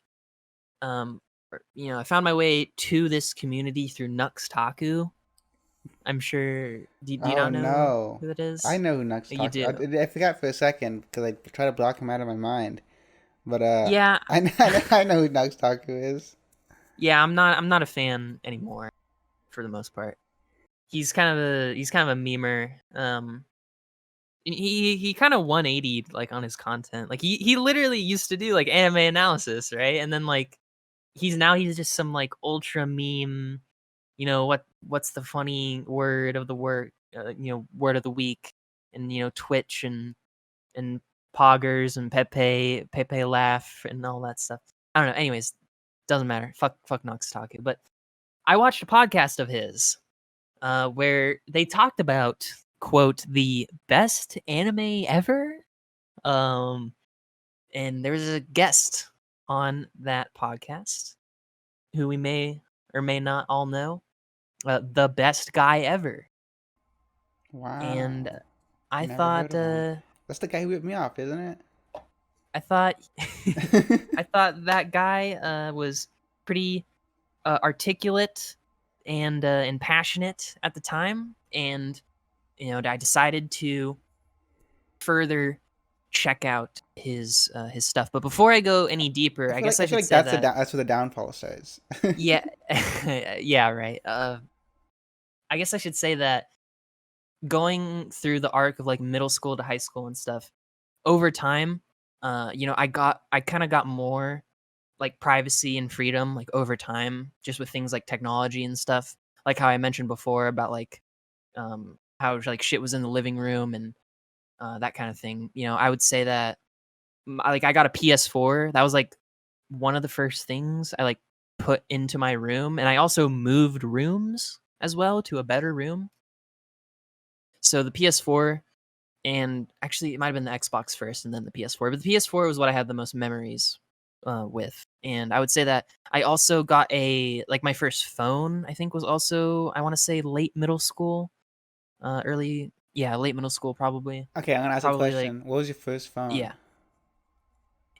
I found my way to this community through Nux Taku. I'm sure. Do you Oh not know no. who that I is? know who Nux You talks. do. I forgot for a second because I tried to block him out of my mind. But Yeah, I know who Nux Taku is. yeah. I'm not a fan anymore for the most part. He's kind of a memer. he kind of 180'd like on his content. Like he literally used to do like anime analysis, right? And then like he's just some like ultra meme, what's the funny word of the word of the week, and Twitch and poggers and Pepe laugh and all that stuff. I don't know. Anyways, doesn't matter. Fuck Nox talking. But I watched a podcast of his where they talked about, quote, the best anime ever. And there was a guest on that podcast who we may or may not all know, the best guy ever. And Wow. I Never heard thought, of him. That's the guy who whipped me off, isn't it? I thought, I thought that guy was pretty articulate and passionate at the time, and I decided to further check out his stuff. But before I go any deeper, I guess I I feel should like say that's that that's where the downfall starts. yeah, yeah, right. I guess I should say that going through the arc of like middle school to high school and stuff over time, I kind of got more like privacy and freedom like over time, just with things like technology and stuff, like how I mentioned before about like how like shit was in the living room and that kind of thing. I would say that I got a PS4. That was like one of the first things I like put into my room, and I also moved rooms as well to a better room. So the PS4, and actually it might have been the Xbox first and then the PS4, but the PS4 was what I had the most memories with. And I would say that I also got my first phone, I think was also, I want to say late middle school, late middle school probably. Okay, I'm gonna ask a Probably like, question. What was your first phone? yeah.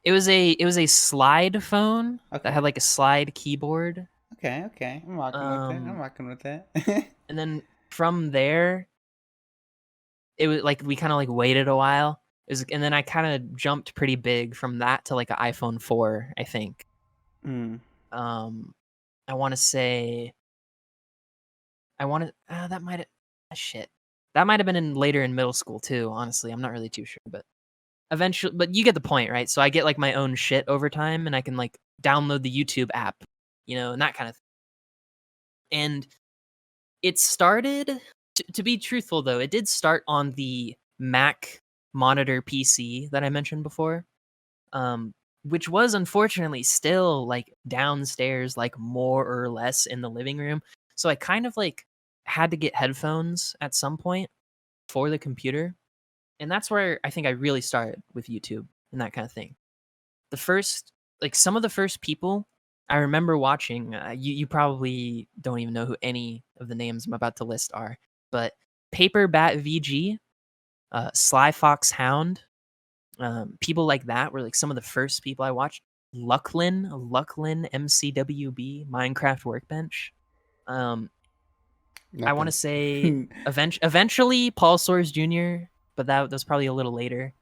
It was a slide phone that Okay. had like a slide keyboard. Okay. I'm rocking with it. I'm Um rocking with it. and then from there it was like we kind of like waited a while. And then I kind of jumped pretty big from that to like an iPhone 4, I think. Mm. Um, I want to say, I want to, that might have, shit. That might have been later in middle school too, honestly. I'm not really too sure, but eventually, but you get the point, right? So I get like my own shit over time and I can like download the YouTube app, and that kind of thing. And it started, to be truthful though, it did start on the Mac monitor PC that I mentioned before, um, which was unfortunately still like downstairs, like more or less in the living room. So I kind of like had to get headphones at some point for the computer. And that's where I think I really started with YouTube and that kind of thing. The first, like some of the first people I remember watching, you probably don't even know who any of the names I'm about to list are, but Paper Bat VG, Sly Fox Hound, people like that were like some of the first people I watched. Lucklin MCWB, Minecraft Workbench. I want to Nothing. say eventually Paul Soares Jr., but that was probably a little later.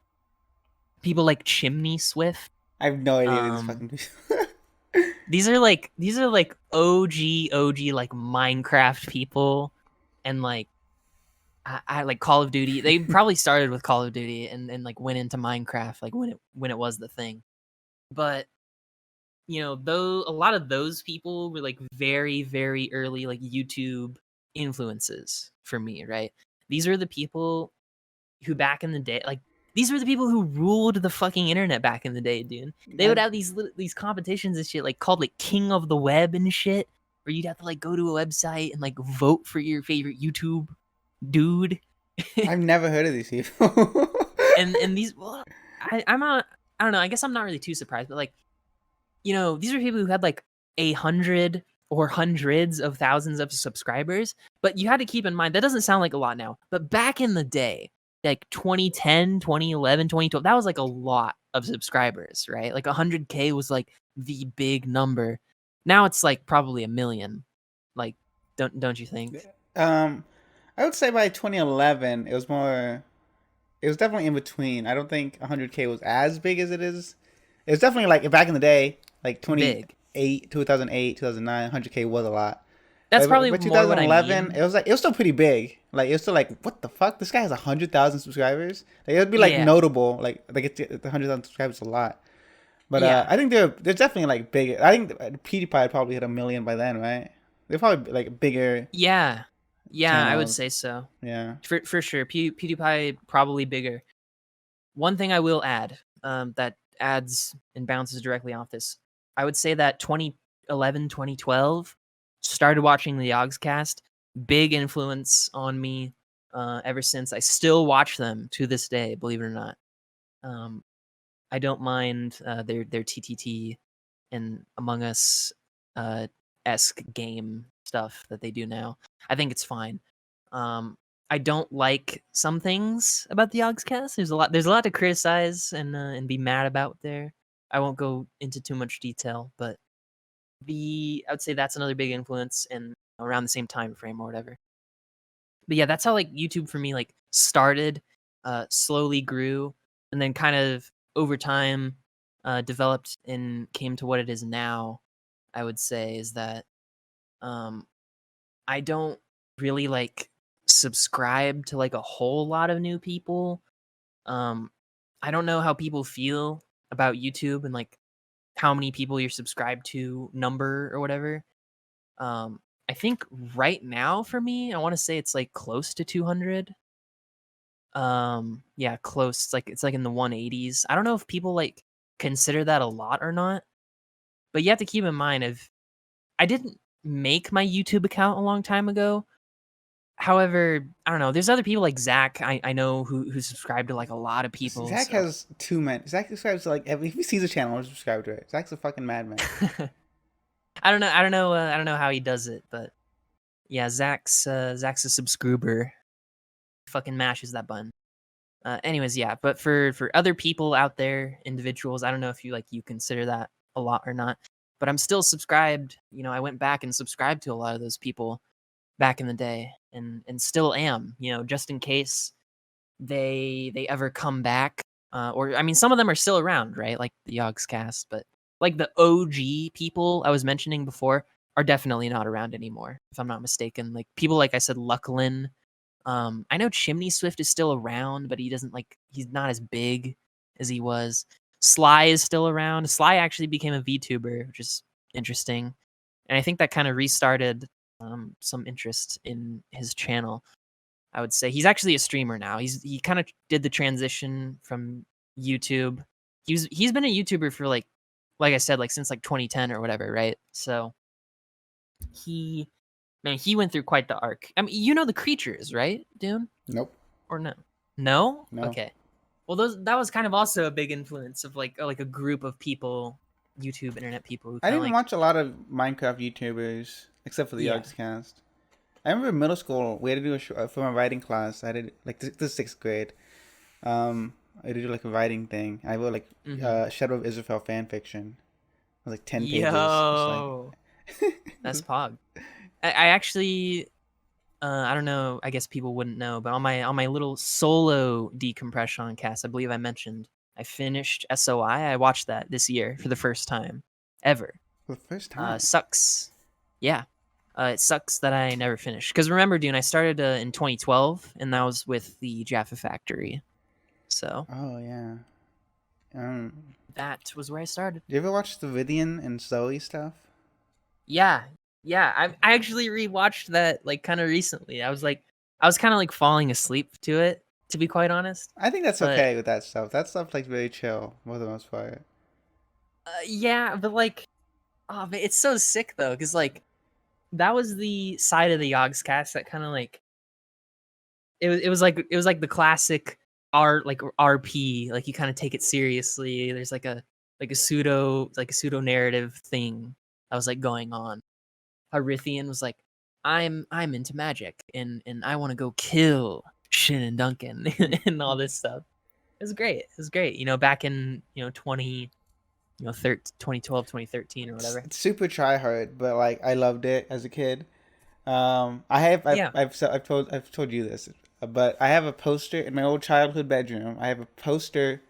People like Chimney Swift. I have no idea who this Um, fucking. these are like OG like Minecraft people, and like I like Call of Duty. They probably started with Call of Duty and like went into Minecraft like when it was the thing. But though a lot of those people were like very, very early like YouTube influences for me, right? These are the people who back in the day, like these were the people who ruled the fucking internet back in the day, dude. They would have these competitions and shit like called like King of the Web and shit, where you'd have to like go to a website and like vote for your favorite YouTube dude. I've never heard of these people. and these, well, I'm not, I don't know, I guess I'm not really too surprised, but like, these are people who had like 100 or hundreds of thousands of subscribers. But you had to keep in mind, that doesn't sound like a lot now. But back in the day, like 2010, 2011, 2012, that was like a lot of subscribers, right? Like 100K was like the big number. Now it's like probably a million. Like, don't you think? um, I would say by 2011, it was more. It was definitely in between. I don't think 100K was as big as it is. It was definitely like back in the day, like Big. 2008, 2009, 100K was a lot. That's But probably by more what I 2011, mean. it was still pretty big. Like it's still like, what the fuck? This guy has 100,000 subscribers. Like it'd be like Yeah, notable. Like it's 100,000 subscribers is a lot. But yeah, I think they're definitely like big. I think PewDiePie probably hit 1 million by then, right? They're probably like bigger yeah, yeah. I would channels. say so. Yeah. For sure. PewDiePie probably bigger. One thing I will add, that adds and bounces directly off this, I would say that 2011, 2012, started watching the Yogscast. Big influence on me ever since. I still watch them to this day, believe it or not. Um, I don't mind their TTT and Among Us esque game stuff that they do now. I think it's fine. I don't like some things about the Yogscast. There's a lot to criticize and be mad about there. I won't go into too much detail, but I would say that's another big influence and around the same time frame or whatever. But yeah, that's how like YouTube for me like started, slowly grew, and then kind of over time developed and came to what it is now. I would say is that um, I don't really like subscribe to like a whole lot of new people. Um, I don't know how people feel about YouTube and like how many people you're subscribed to, number or whatever. I think right now for me, I want to say it's like close to 200. Yeah, close. It's like in the 180s. I don't know if people like consider that a lot or not, but you have to keep in mind if I didn't make my YouTube account a long time ago. However, I don't know. There's other people like Zach I know who subscribe to like a lot of people. Zach So has too many. Zach subscribes to like if he sees a channel, he'll subscribe to it. Zach's a fucking madman. I don't know. I don't know. I don't know how he does it, but yeah, Zach's a subscriber. Fucking mashes that button. Anyways, yeah. But for other people out there, individuals, I don't know if you consider that a lot or not. But I'm still subscribed. I went back and subscribed to a lot of those people back in the day, and still am. Just in case they ever come back. Or I mean, some of them are still around, right? Like the Yogscast, but like the OG people I was mentioning before are definitely not around anymore, if I'm not mistaken. Like people like I said, Lucklin. I know Chimney Swift is still around, but he's not as big as he was. Sly is still around. Sly actually became a VTuber, which is interesting. And I think that kind of restarted some interest in his channel. I would say he's actually a streamer now. He kind of did the transition from YouTube. He's been a YouTuber for like I said, like since like 2010 or whatever, right? So he he went through quite the arc. I mean, the creatures, right, Dune? Nope. Or no? No? No. Okay. Well, that was kind of also a big influence of like a group of people, YouTube internet people who I kind of didn't like watch a lot of Minecraft YouTubers except for the yeah. Yogscast. I remember in middle school we had to do for my writing class. I did like this sixth grade. I had to do like a writing thing. I wrote like Mm-hmm. Shadow of Israel fan fiction. It was like 10 pages. It's like Yo, that's Pog. I actually I don't know. I guess people wouldn't know, but on my little solo decompression cast, I believe I mentioned I finished SOI. I watched that this year for the first time ever. for the first time. Sucks. Yeah. It sucks that I never finished. Because remember, Dune, I started in 2012, and that was with the Jaffa Factory. So Oh yeah. that was where I started. Do you ever watch the Vidian and Zoe stuff? Yeah, yeah. I actually rewatched that like kind of recently. I was kind of like falling asleep to it, to be quite honest. I think that's But okay with that stuff. That stuff like very chill for the most part. yeah, but like, oh, man, it's so sick though, because like that was the side of the Yogs cast that kind of like it was like the classic RP, like you kind of take it seriously. There's like a pseudo narrative thing that was like going on. Harithian was like, I'm into magic and I want to go kill Shin and Duncan and all this stuff. It was great. It was great. Back in 2012, 2013 or whatever. It's super try hard, but like I loved it as a kid. Yeah. I've told you this, but I have a poster in my old childhood bedroom. I have a poster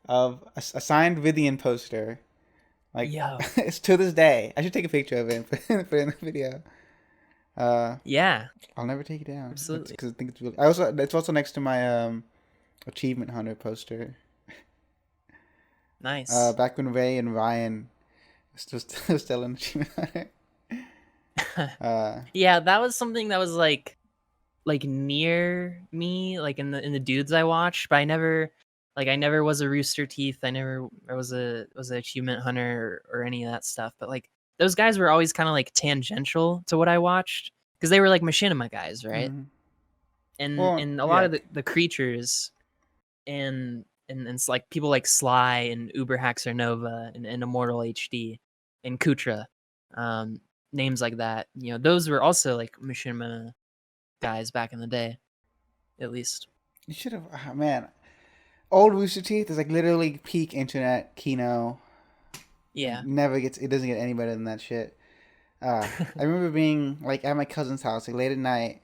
of a signed Vidian poster. Like Yo. it's to this day. I should take a picture of it and put it in the video. Yeah, I'll never take it down. It's absolutely. because I think it's really. I also it's also next to my achievement hunter poster. Nice. Back when Ray and Ryan still in achievement hunter. Uh, Yeah, that was something that was like near me, like in the dudes I watched, but I never was a Rooster Teeth. I was a achievement hunter or any of that stuff. But like those guys were always kind of like tangential to what I watched because they were like machinima guys, right? mhm. Well, And a lot yeah, of the creatures and it's like people like Sly and Uber Haxor Nova and Immortal HD and Kutra, um, names like that. You know, those were also like machinima guys back in the day, at least. you should have. Man, old Rooster Teeth is like literally peak internet Kino. Like Yeah. never gets. It doesn't get any better than that shit. I remember being like at my cousin's house like late at night,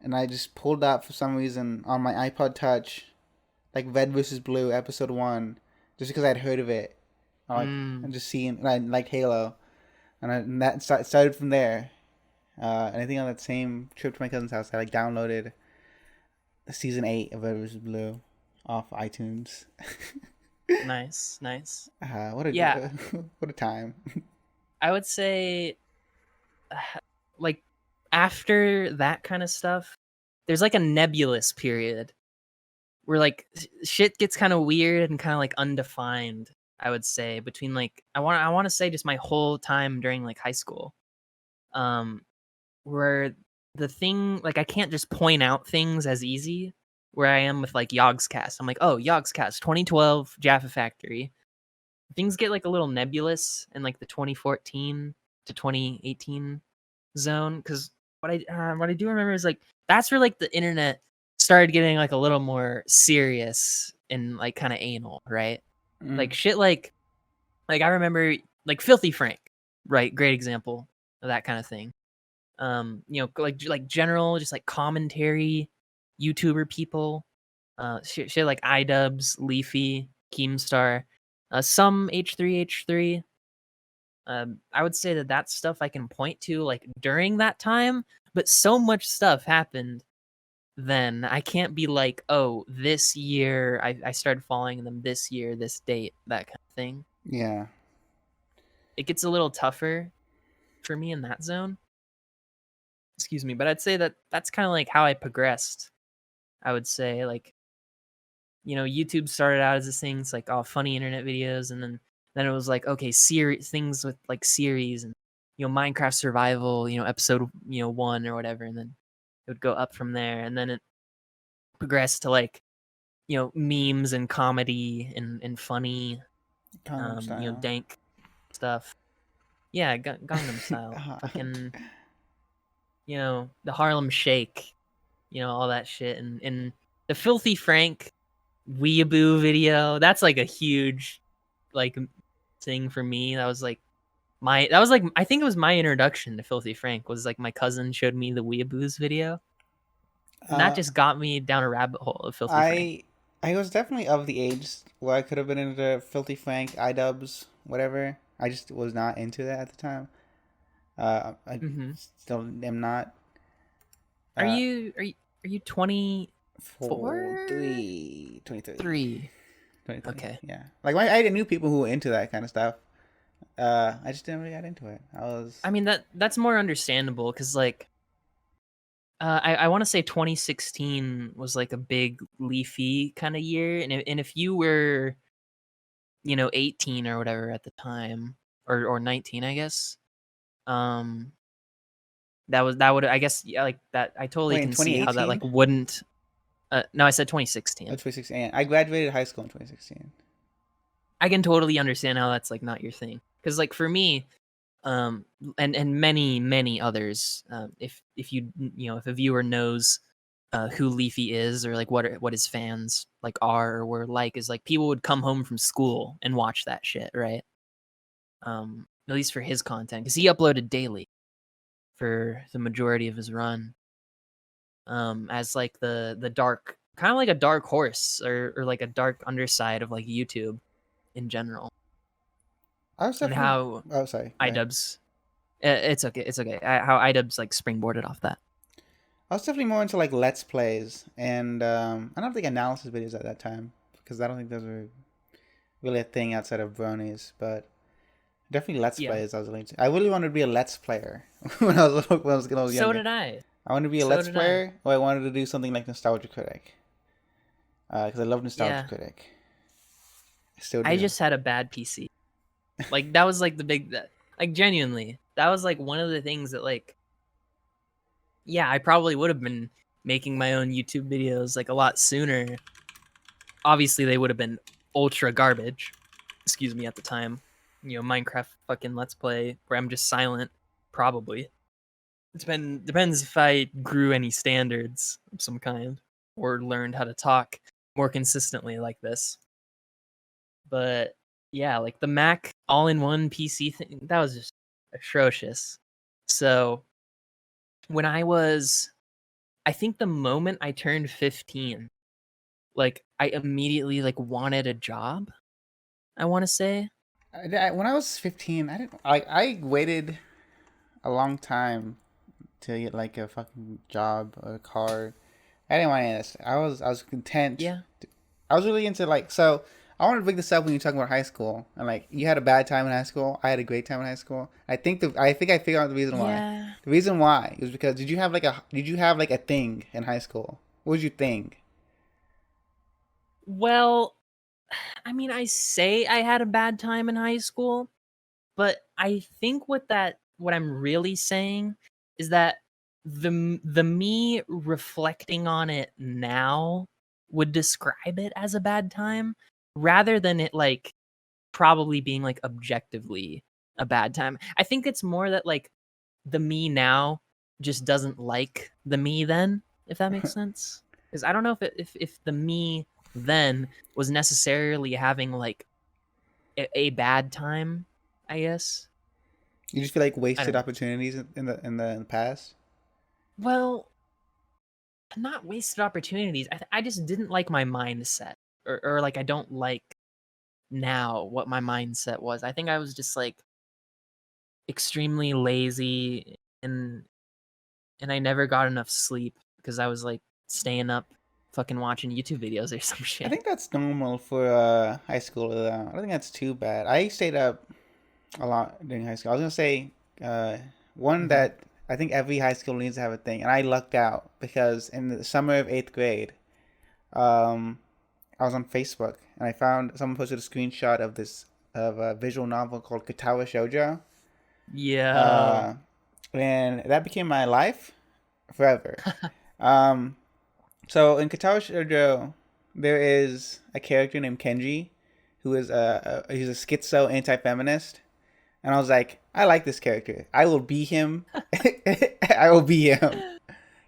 and I just pulled up for some reason on my iPod Touch, like Red versus Blue episode 1, just because I'd heard of it. I like Mm, and just seeing and I liked Halo, and that started from there. And I think on that same trip to my cousin's house, I like downloaded season 8 of Red vs. Blue off iTunes. nice, nice. What a Yeah, what a time. I would say, like, after that kind of stuff, there's like a nebulous period where like shit gets kind of weird and kind of like undefined. I would say between like I want to say just my whole time during like high school, um, where the thing like I can't just point out things as easy. Where I am with like Yogscast, I'm like, oh, Yogscast 2012 Jaffa Factory. Things get like a little nebulous in like the 2014 to 2018 zone because what I do remember is like that's where like the internet started getting like a little more serious and like kind of anal, right? Mm. Like shit like I remember like Filthy Frank, right? Great example of that kind of thing. You know, like general just like commentary YouTuber people, shit like iDubbbz, Leafy, Keemstar, some H3H3. I would say that that's stuff I can point to like during that time, but so much stuff happened then. I can't be like, oh, this year I started following them this year, this date, that kind of thing. Yeah. It gets a little tougher for me in that zone. Excuse me, but I'd say that that's kind of like how I progressed. I would say like you know YouTube started out as this thing, it's like oh funny internet videos, and then it was like okay series things with like series and you know Minecraft survival, you know episode 1 or whatever, and then it would go up from there, and then it progressed to like you know memes and comedy and funny Gangnam you know Style. dank stuff. Yeah, Gangnam Style, Uh, fucking you know the Harlem Shake, you know all that shit, and the Filthy Frank Weeaboo video. That's like a huge like thing for me. That was like I think it was my introduction to Filthy Frank was like my cousin showed me the Weeaboos video. And that uh, just got me down a rabbit hole of Filthy Frank. I I was definitely of the age where I could have been into Filthy Frank, iDubbbz, whatever. I just was not into that at the time. I Hmm. still am not. Are Uh, you are you are you 24? 23. 3. 23. Okay. Yeah. Like I knew people who were into that kind of stuff. I just didn't really get into it. I was. I mean that's more understandable cuz like I want to say 2016 was like a big leafy kind of year, and if you were you know 18 or whatever at the time or 19 I guess, um that would I guess yeah like that I totally Wait, in can see how that 2018? like wouldn't no I said Oh, 2016. 2016. I graduated high school in 2016. I can totally understand how that's like not your thing because like for me um and many others, if you know if a viewer knows who Leafy is or like what his fans like are or were like is like people would come home from school and watch that shit, right? At least for his content because he uploaded daily for the majority of his run, as like the dark kind of like a dark horse or like a dark underside of like YouTube in general, I was and definitely. how Oh, sorry. Go ahead. iDubbbz It's okay. It's okay. How iDubbbz like springboarded off that. I was definitely more into like let's plays and I don't think analysis videos at that time because I don't think those were really a thing outside of bronies, but definitely let's Yeah. plays. I was really into. I really wanted to be a let's player when I was little, when I was So younger. did I. I wanted to be a So let's did I. player, or I wanted to do something like Nostalgia Critic because I love Nostalgia Yeah. Critic. I still I do. just had a bad PC. Like that was like the big like genuinely. That was like one of the things that like yeah, I probably would have been making my own YouTube videos like a lot sooner. Obviously they would have been ultra garbage. Excuse me at the time. You know, Minecraft fucking let's play where I'm just silent probably. Depends if I grew any standards of some kind or learned how to talk more consistently like this. But yeah, like the Mac all-in-one PC thing, that was just atrocious. So when I think the moment I turned 15, like I immediately like wanted a job. I want to say, When I was 15, I didn't. I waited a long time to get like a fucking job or a car. I didn't want any of this. I was content. yeah, I was really into like so. I wanted to bring this up when you're talking about high school and like you had a bad time in high school. I had a great time in high school. I think I figured out the reason why. yeah. The reason why was because did you have like a thing in high school? What was your thing? Well, I mean, I say I had a bad time in high school, but I think what I'm really saying is that the me reflecting on it now would describe it as a bad time rather than it like probably being like objectively a bad time. I think it's more that like the me now just doesn't like the me then, if that makes sense. Because I don't know if the me then was necessarily having like a bad time, I guess. You just feel like I wasted don't know. opportunities in the past. Well, not wasted opportunities. I just didn't like my mindset, or like I don't like now what my mindset was. I think I was just like extremely lazy and I never got enough sleep because I was like staying up fucking watching YouTube videos or some I shit. think that's normal for high school. I don't think that's too bad. I stayed up a lot during high school. I was gonna say uh, one Mhm. that I think every high school needs to have a thing, and I lucked out because in the summer of eighth grade, um, I was on Facebook and I found someone posted a screenshot of a visual novel called Katawa Shoujo, Yeah. uh, and that became my life forever. Um, so in Katawa Shoujo, there is a character named Kenji, who is he's a schizo anti-feminist, and I was like, I like this character. I will be him. I will be him.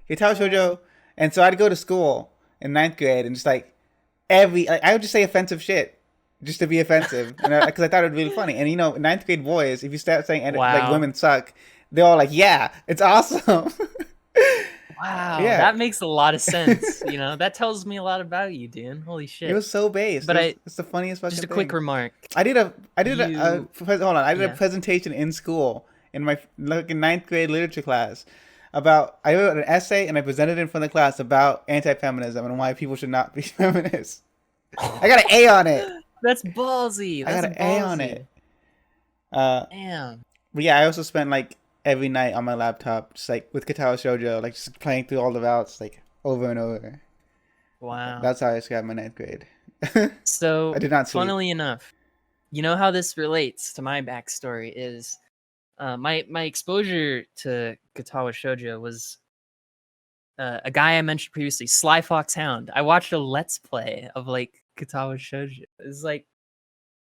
Katawa Uh, Shoujo, and so I'd go to school in ninth grade and just like I would just say offensive shit just to be offensive, and because I thought it was really funny. And you know, ninth grade boys, if you start saying like wow. women suck, they're all like, yeah, it's awesome. Wow, Yeah, that makes a lot of sense. You know, that tells me a lot about you, dude. Holy it shit. was so based. But It's the funniest just fucking a quick thing. remark. I did a You, hold on. I did a yeah. presentation in school in my like in ninth grade literature class about I wrote an essay and I presented it in front of the class about anti-feminism and why people should not be feminists. I got an A on it. That's ballsy. I got That's an A on ballsy. it. Uh, Damn. but yeah, I also spent like every night on my laptop, just like with Katao Shoujo, like just playing through all the routes like over and over. Wow. That's how I describe my ninth grade. I So, did not sleep. funnily enough, you know how this relates to my backstory is my exposure to Katawa Shoujo was a guy I mentioned previously, Sly Fox Hound. I watched a let's play of like Katawa Shoujo. It's like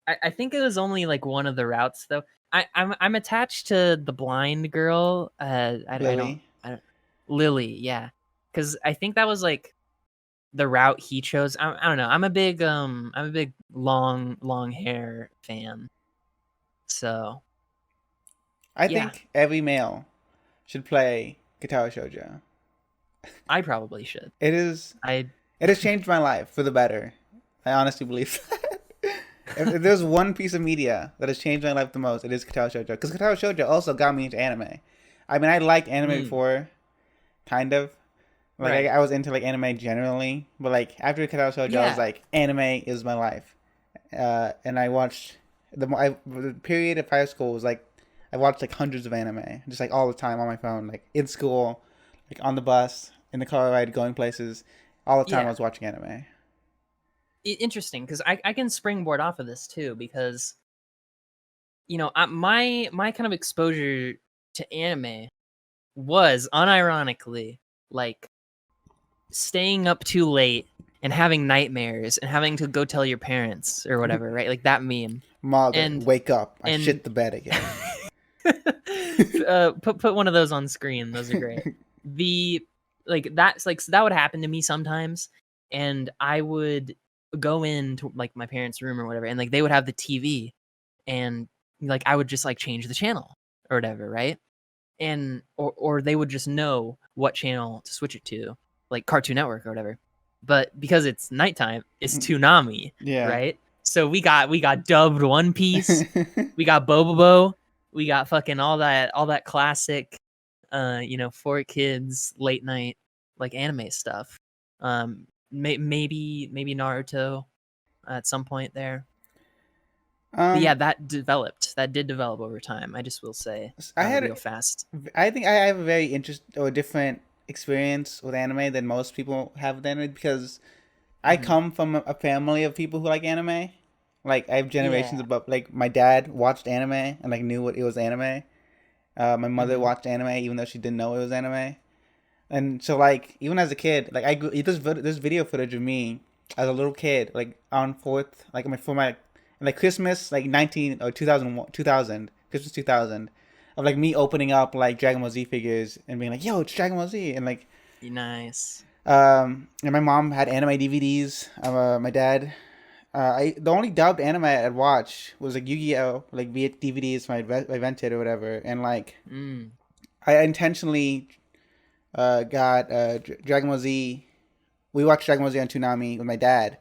I think it was only like one of the routes though. I'm attached to the blind girl. Lily. I don't Lily, yeah, because I think that was like the route he chose. I don't know. I'm a big long hair fan. So I yeah, think every male should play Katao Shoujo. I probably should. It is I it has changed my life for the better. I honestly believe that. If there's one piece of media that has changed my life the most, it is Katao Shoujo. Because Katao Shoujo also got me into anime. I mean, I liked anime Mm, before, kind of. Like right. I was into like anime generally, but like after Katao Shoujo, I was Yeah. like, anime is my life. And I watched the period of high school was like I watched like hundreds of anime, just like all the time on my phone, like in school, like on the bus, in the car ride, going places, all the time I Yeah. was watching anime. Interesting, because I can springboard off of this too, because my kind of exposure to anime was unironically like staying up too late and having nightmares and having to go tell your parents or whatever, right? Like that meme. Mother, And wake up! I and shit the bed again. put one of those on screen. Those are great. The like that's like so that would happen to me sometimes, and I would go into like my parents' room or whatever, and like they would have the TV, and like I would just like change the channel or whatever, right? And or they would just know what channel to switch it to, like Cartoon Network or whatever. But because it's nighttime, it's Toonami, Yeah. right? So we got dubbed One Piece, we got Bobobo, we got fucking all that classic, for kids late night like anime stuff. Maybe Naruto at some point there. But yeah, um, that did develop over time. I just will say, I real had fast. I think I have a very different experience with anime than most people have with anime because I Hmm. come from a family of people who like anime. Like I have generations Yeah. above. Like my dad watched anime and like knew what it was anime. My mother Hmm. watched anime even though she didn't know it was anime. And so like even as a kid, like there's video footage of me as a little kid, like on fourth, like for my like Christmas, like 19 or 2000 Christmas 2000, of like me opening up like Dragon Ball Z figures and being like, "Yo, it's Dragon Ball Z," and like Nice. and my mom had anime DVDs. My dad, the only dubbed anime I'd watch was like Yu-Gi-Oh, like via DVDs I rented or whatever, and like Mm. I intentionally got Dragon Ball Z. We watched Dragon Ball Z on Toonami with my dad,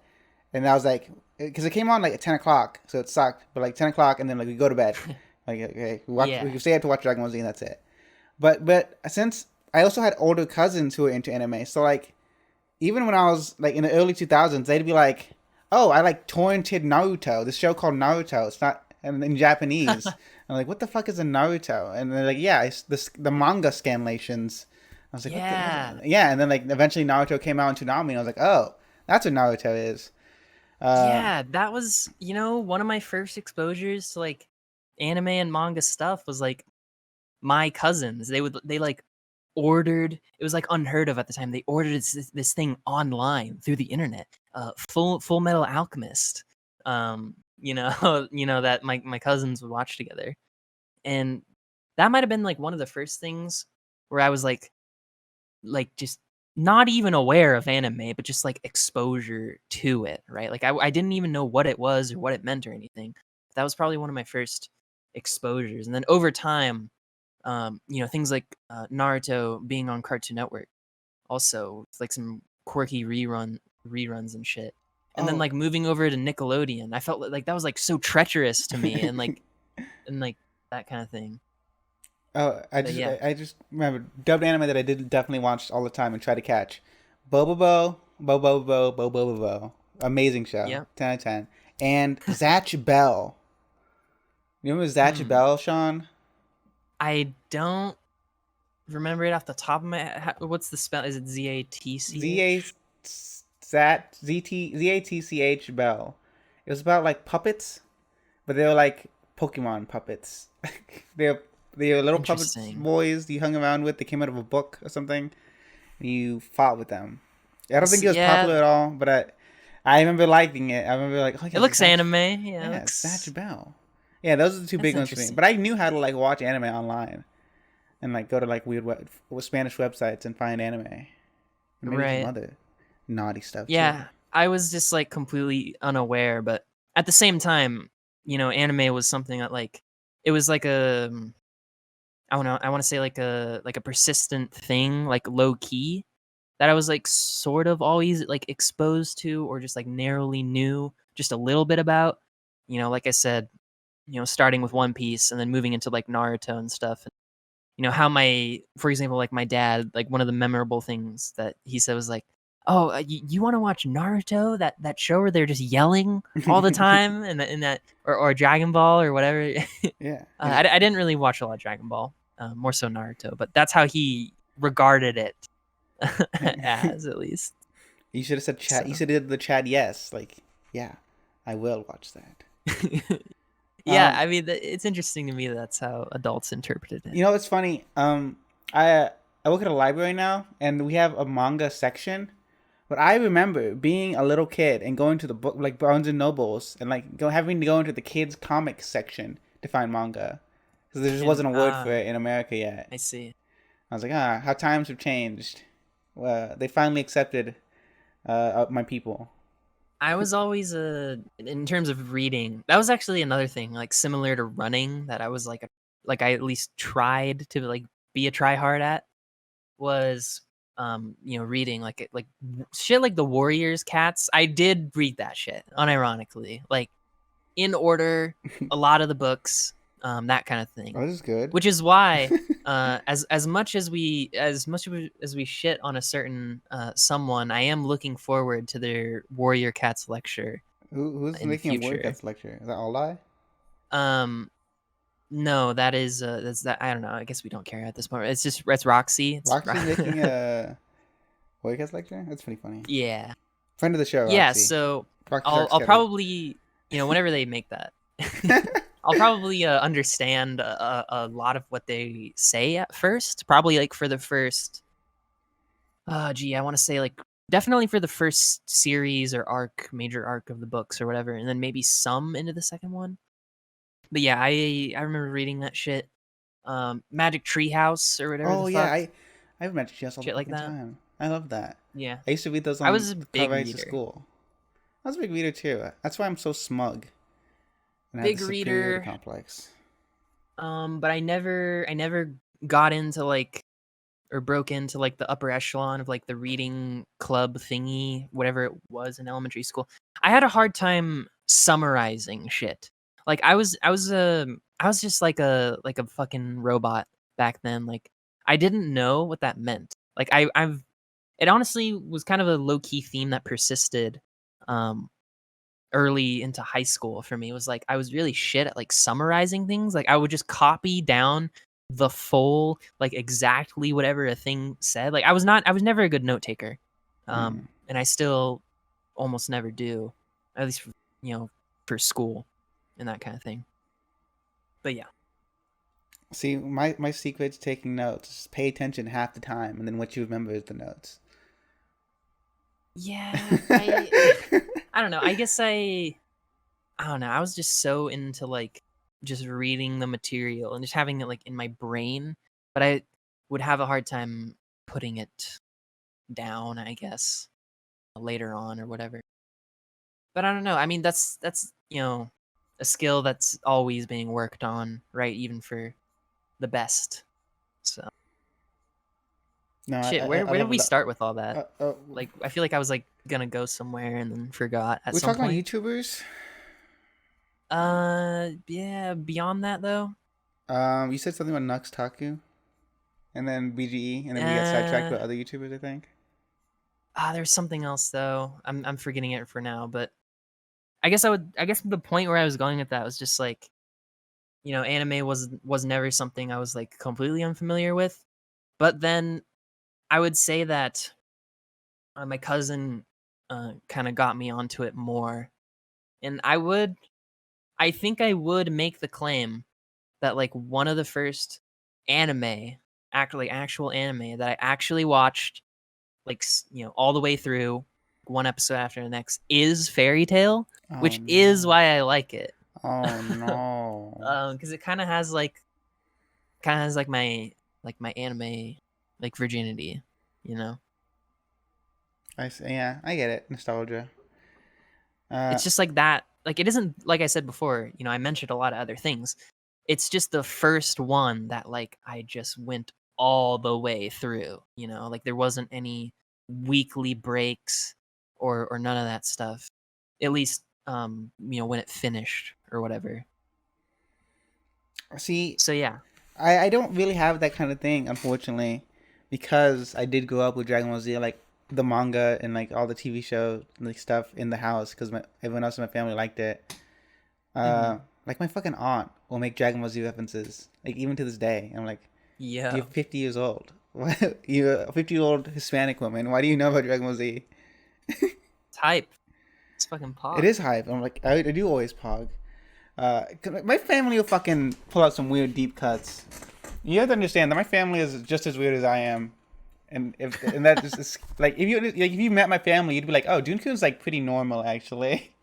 and I was like, because it came on like at 10 o'clock, so it sucked. But like 10 o'clock, and then like we go to bed. Like okay, we Yeah. stay up to watch Dragon Ball Z, and that's it. But since I also had older cousins who were into anime, so like even when I was like in the early 2000s, they'd be like, "Oh, I like torrented Naruto. This show called Naruto. It's not in Japanese." I'm like, "What the fuck is a Naruto?" And they're like, "Yeah, it's the manga scanlations." I was like, "What the Yeah. what?" Yeah, and then like eventually Naruto came out in Toonami, and I was like, "Oh, that's what Naruto is." Uh, Yeah, that was, one of my first exposures to like anime and manga stuff was like my cousins. They like ordered, it was like unheard of at the time. They ordered this thing online through the internet. Full Metal Alchemist. That my cousins would watch together. And that might have been like one of the first things where I was like just not even aware of anime, but just like exposure to it, right? Like I didn't even know what it was or what it meant or anything. That was probably one of my first exposures. And then over time, things like Naruto being on Cartoon Network, also with, like some quirky reruns and shit. And then oh, like moving over to Nickelodeon, I felt like that was like so treacherous to me, and like that kind of thing. oh, But yeah, I just remember dubbed anime that I did definitely watch all the time and try to catch. Bobobo, Bobobo, Bobobo. Amazing show. yeah. 10 out of 10. And Zatch Bell. You remember Zatch Hmm. Bell, Sean? I don't remember it off the top of my head. What's the spell? Is it Z A Zatch? Zat Z T Z A T C H Bell. It was about like puppets, but they were like Pokemon puppets. they're they were little puppets Interesting. boys you hung around with. They came out of a book or something. And you fought with them. I don't think it was Yeah, popular at all, but I remember liking it. I remember like, oh it yeah, looks anime. Yeah, it Yeah, it's looks. Zatch Bell. Yeah, those are the two That's big ones for me. interesting. But I knew how to like watch anime online and like go to like weird Spanish websites and find anime and maybe some Right. other naughty stuff too. Yeah, I was just like completely unaware, but at the same time, anime was something that like it was like I want to say like a persistent thing, like low key, that I was like sort of always like exposed to or just like narrowly knew just a little bit about. like I said, starting with One Piece and then moving into like Naruto and stuff. How for example, like my dad, like one of the memorable things that he said was like, "Oh, you want to watch Naruto? That show where they're just yelling all the time, and that or Dragon Ball or whatever." Yeah. I didn't really watch a lot of Dragon Ball, more so Naruto, but that's how he regarded it as, at least. You should have said chat. You So should have did the chat. Yes, like yeah, I will watch that. yeah, Um, I mean, it's interesting to me that that's how adults interpreted it. you know, it's funny. I work at a library now, and we have a manga section. But I remember being a little kid and going to the book like Barnes and Nobles and like having to go into the kids comics section to find manga because there just wasn't a word for it in America yet. I see. I was like, how times have changed. Well, they finally accepted my people. I was always in terms of reading. That was actually another thing, like similar to running, that I was like I at least tried to like be a try hard at, was reading like shit like the Warriors Cats. I did read that shit unironically, like in order, a lot of the books, that kind of thing. Oh, this is good. Which is why, as much as we shit on a certain someone, I am looking forward to their Warrior Cats lecture Who's in the making a future. WordCats lecture? Is that all lie? Um, no, that's that. I don't know. I guess we don't care at this point. It's Roxy. Roxy's making a WordCats lecture? That's pretty funny. Yeah, Friend of the show, yeah. Roxy. So Roxy I'll Sharks probably whenever they make that. I'll probably understand a lot of what they say at first. Probably like for the first, I want to say like definitely for the first series or major arc of the books or whatever, and then maybe some into the second one. But yeah, I remember reading that shit. Magic Treehouse or whatever the Oh yeah, fuck, I've met Chess all the shit like fucking that. time. I love that. Yeah, I used to read those I on was a the car big rides to reader. school. I was a big reader too. That's why I'm so smug and I have the Big superiority reader. complex. But I never got into like or broke into like the upper echelon of like the reading club thingy, whatever it was in elementary school. I had a hard time summarizing shit. Like I was just like a fucking robot back then. Like I didn't know what that meant. Like I've it honestly was kind of a low key theme that persisted um early into high school for me. It was like I was really shit at like summarizing things. Like I would just copy down the full like exactly whatever a thing said. Like I was never a good note taker. Hmm. And I still almost never do. At least for school and that kind of thing. But yeah. See, my secret's taking notes. Just pay attention half the time, and then what you remember is the notes. Yeah, I don't know. I guess I don't know. I was just so into like just reading the material and just having it like in my brain, but I would have a hard time putting it down, I guess, later on or whatever. But I don't know. I mean, that's a skill that's always being worked on, right? Even for the best. So, No, shit, I where did love we that. start with all that? Uh, uh, Like, I feel like I was like gonna go somewhere and then forgot at we're some talking about point. YouTubers. Yeah, beyond that though. You said something about Nux Taku, and then BGE, and then we got sidetracked Uh by other YouTubers. I think. there's something else though. I'm forgetting it for now, but I guess the point where I was going with that was just like, anime was never something I was like completely unfamiliar with. But then I would say that my cousin kind of got me onto it more. And I think I would make the claim that like one of the first anime, actually actual anime that I actually watched like all the way through one episode after the next is Fairy Tale, Oh which is no. why I like it. Oh no. Because it kind of has like my anime like virginity, you know. I see, yeah, I get it. Nostalgia. Uh, It's just like that. Like it isn't like I said before. I mentioned a lot of other things. It's just the first one that like I just went all the way through. Like there wasn't any weekly breaks or none of that stuff. At least when it finished or whatever. See, So yeah. I don't really have that kind of thing, unfortunately, because I did grow up with Dragon Ball Z, like the manga and like all the TV show like stuff in the house because everyone else in my family liked it. Mm-hmm. Like my fucking aunt will make Dragon Ball Z references, like even to this day. I'm like, Yeah. you're 50 years old. What? You're a 50-year-old Hispanic woman. Why do you know about Dragon Ball Z? It's hype. It's fucking It pog. is hype. I'm like, I do always pog. 'Cause my family will fucking pull out some weird deep cuts. You have to understand that my family is just as weird as I am, and that is like if you met my family, you'd be like, oh, Junkun's like pretty normal actually.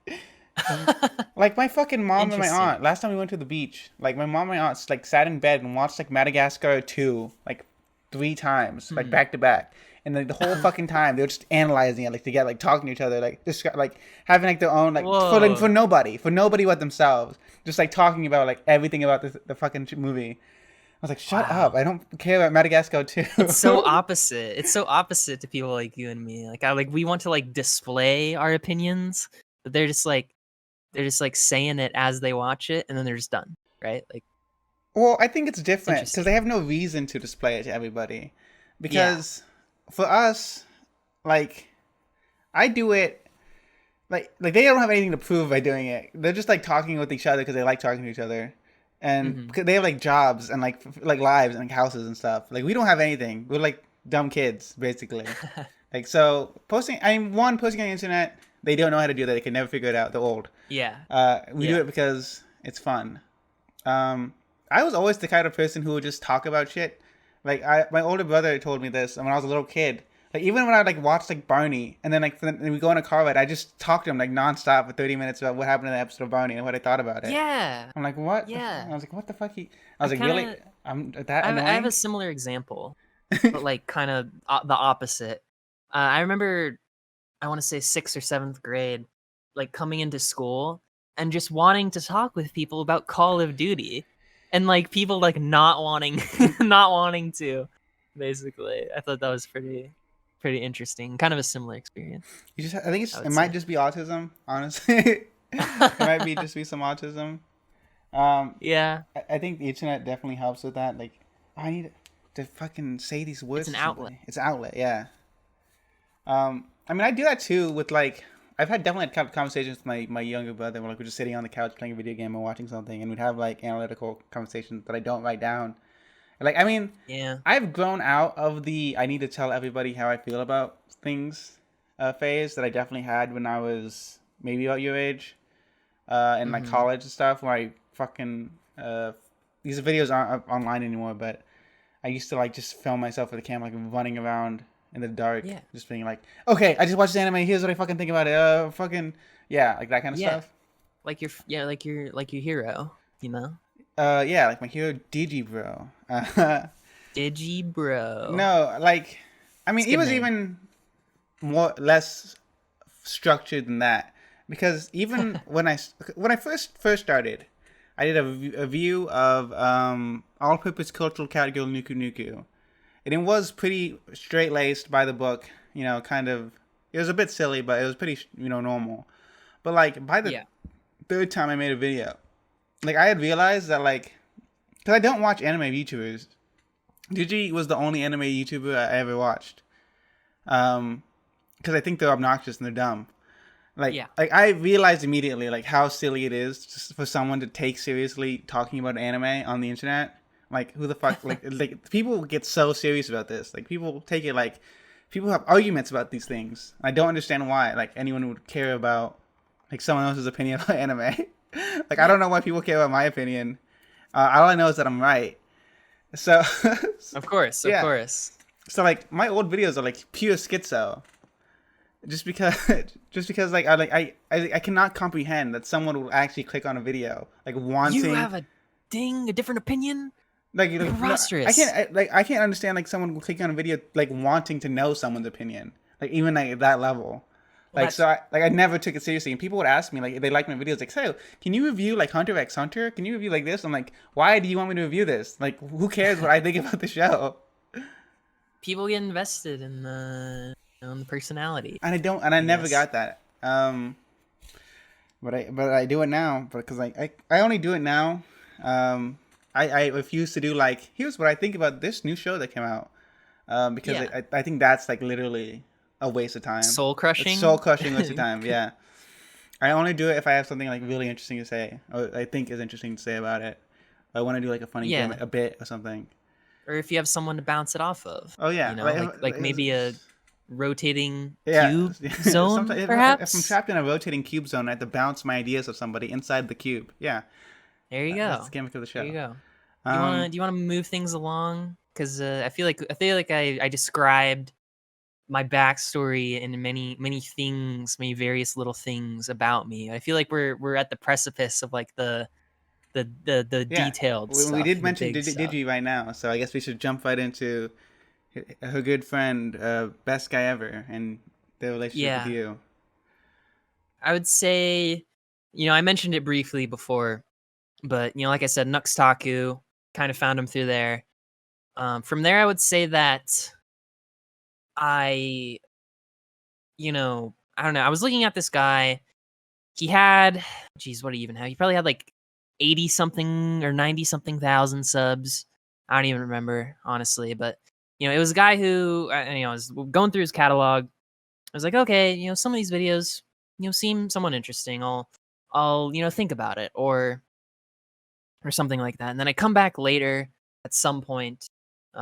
Like my fucking mom and my Interesting. aunt. Last time we went to the beach, like my mom and my aunt like sat in bed and watched like Madagascar 2 like 3 times, like Hmm. back to back. And like the whole fucking time they were just analyzing it, like together, like talking to each other, like just like having like their own like Whoa. for nobody but themselves, just like talking about like everything about the fucking movie. I was like, shut up! Wow. I don't care about Madagascar 2. It's so opposite. It's so opposite to people like you and me. Like we want to like display our opinions, but they're just like saying it as they watch it, and then they're just done, right? Like Well, I think it's it's different because interesting. they have no reason to display it to everybody. Yeah. Because for us, like, I do it like they don't have anything to prove by doing it. They're just like talking with each other because they like talking to each other, and Hmm. because they have like jobs and like lives and like houses and stuff. Like we don't have anything. We're like dumb kids basically. Like so posting on the internet. They don't know how to do that. They can never figure it out. They're old. Yeah. We do Yeah. it because it's fun. Um, I was always the kind of person who would just talk about shit. Like my older brother told me this when I was a little kid. Like even when I like watched like Barney, and then like then we go on a car ride, I just talked to him like nonstop for 30 minutes about what happened in the episode of Barney and what I thought about it. Yeah. I'm like, what? I Yeah. was like, what the fuck? I I was like, really? kind of I'm that I have a annoying? similar example, but like kind of the opposite. I remember I want to say 6th or 7th grade, like coming into school and just wanting to talk with people about Call of Duty, and like people like not wanting not wanting to. Basically, I thought that was pretty interesting. Kind of a similar experience, I think I it would might say. just be autism. Honestly, it might be just be some autism. Um, Yeah, I think the internet definitely helps with that. Like, I need to fucking say these it's words an to outlet. somebody. It's an outlet, yeah. I mean, I do that too with like, I've had definitely had conversations with my younger brother where like we're just sitting on the couch playing a video game or watching something, and we'd have like analytical conversations that I don't write down. Like, I mean, Yeah. I've grown out of the I need to tell everybody how I feel about things phase that I definitely had when I was maybe about your age in like Mm-hmm. college and stuff, where I fucking these videos aren't up online anymore, but I used to like just film myself with a camera, like running around in the dark, Yeah. just being like, okay, I just watched this anime. Here's what I fucking think about it. Fucking yeah, like that kind of Yeah. stuff. Like your hero. You know, Yeah, like my hero Digi, bro. Digi bro. No, like, I mean, It's a it good was name. even less structured than that because even when I first started, I did a review of all-purpose cultural category Nuku Nuku, and it was pretty straight laced by the book. You know, kind of. It was a bit silly, but it was pretty normal. But like by the Yeah. third time I made a video, like I had realized that like because I don't watch anime YouTubers. Digi was the only anime YouTuber I ever watched. Because I think they're obnoxious and they're dumb. Yeah. Like I realized immediately like how silly it is just for someone to take seriously talking about anime on the internet. Like who the fuck like people get so serious about this. Like people take it like people have arguments about these things. I don't understand why like anyone would care about like someone else's opinion about anime. Like I Yeah. don't know why people care about my opinion. All I know is that I'm right. So Of course. Of yeah. course. So like my old videos are like pure schizo. Just because just because like I cannot comprehend that someone will actually click on a video like You wanting have a different opinion? no, Preposterous. I can't understand like someone will click on a video like wanting to know someone's opinion, like even like at that level. Well, Like that's so I never took it seriously, and people would ask me like if they like my videos like, so can you review like Hunter x Hunter, can you review like this? I'm like, why do you want me to review this? Like who cares what I think about the show? people get invested in the personality, And I I never guess. got that. but I do it now because I only do it now. I refuse to do like, here's what I think about this new show that came out. Because Yeah. I think that's like literally a waste of time. Soul It's soul crushing. crushing waste of time. Yeah, I only do it if I have something like really interesting to say, or I think is interesting to say about it. I want to do like a funny Yeah. gimmick, a bit or something. Or if you have someone to bounce it off of, Oh yeah, like maybe a rotating yeah. cube zone, Sometimes if I'm perhaps. trapped in a rotating cube zone, I have to bounce my ideas of somebody inside the cube. Yeah, There you that's the go. gimmick of the There you show. go. Um, Do you wanna move things along? Because I feel like I described my backstory and many things, many various little things about me. I feel like we're at the precipice of like the yeah, detailed we stuff, did the mention big stuff. Digi right now, so I guess we should jump right into her good friend, best guy ever, and their relationship with Yeah, you. I would say, I mentioned it briefly before, but like I said, Nuxtaku kind of found him through there. From there, I would say that I, I don't know. I was looking at this guy. He had, geez, what do you even have? He probably had like 80 something or 90 something thousand subs. I don't even remember, honestly. But, it was a guy who, I was going through his catalog. I was like, okay, some of these videos, seem somewhat interesting. I'll, think about it or something like that. And then I come back later at some point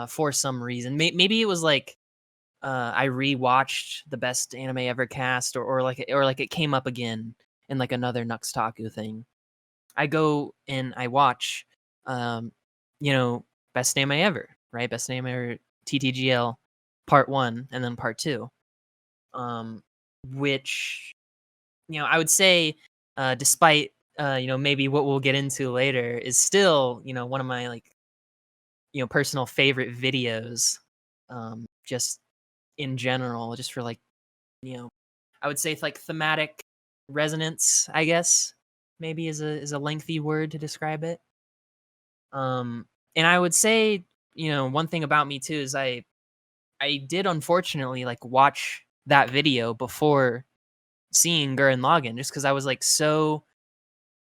for some reason. Maybe it was like I rewatched the best anime ever cast, or like it came up again in like another Nuxtaku thing. I go and I watch, um, best anime ever, right? Best anime ever TTGL part 1 and then part 2. Which I would say, despite maybe what we'll get into later, is still one of my like personal favorite videos. Just in general, just for like I would say it's like thematic resonance, I guess, maybe is a lengthy word to describe it. Um, and I would say, one thing about me too is I did unfortunately like watch that video before seeing Gurren Lagann just because I was like so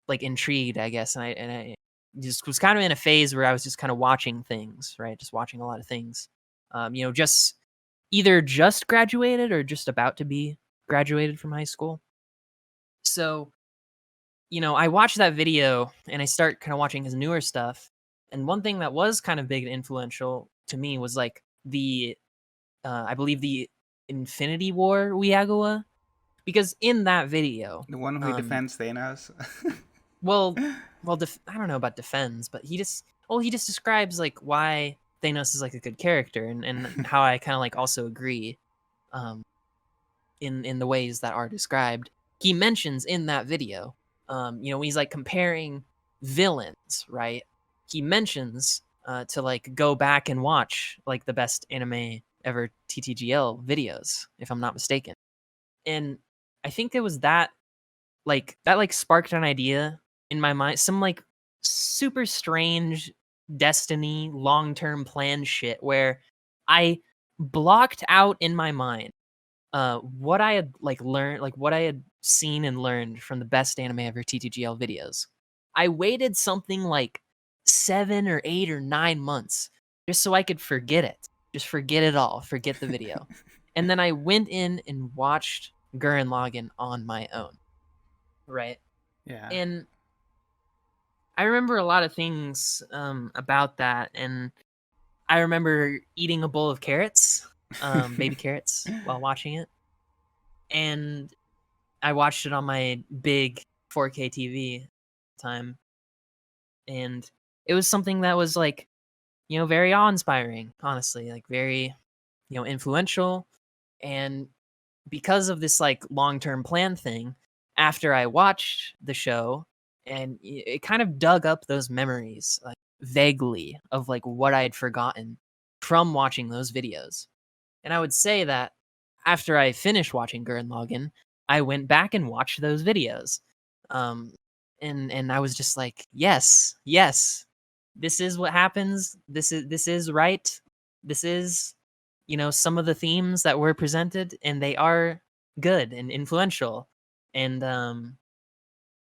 like intrigued, I guess, and I just was kind of in a phase where I was just kind of watching things, right? Just watching a lot of things. Just either just graduated or just about to be graduated from high school. So, I watched that video and I start kind of watching his newer stuff. And one thing that was kind of big and influential to me was like I believe the Infinity War Wiagawa, because in that video, The one who um, defends Thanos. well, I don't know about defends, but he just describes like why Thanos is like a good character, and how I kind of like also agree, um, in the ways that are described. He mentions in that video, when he's like comparing villains, right? He mentions to like go back and watch like the best anime ever TTGL videos, if I'm not mistaken. And I think it was that like sparked an idea in my mind, some like super strange destiny long-term plan shit where I blocked out in my mind what I had like learned, like what I had seen and learned from the best anime ever TTGL videos. I waited something like 7 or 8 or 9 months just so I could forget it. Just forget it all, forget the video. And then I went in and watched Gurren Lagann on my own, right? Yeah. And I remember a lot of things about that, and I remember eating a bowl of carrots, baby carrots, while watching it. And I watched it on my big 4K TV time, and it was something that was like, very awe-inspiring, honestly, like very, influential. And because of this like long-term plan thing, after I watched the show, and it kind of dug up those memories, like vaguely, of like what I had forgotten from watching those videos. And I would say that after I finished watching Gurren Lagann, I went back and watched those videos. Um, and I was just like, yes, yes, this is what happens. This is right. This is, some of the themes that were presented, and they are good and influential. And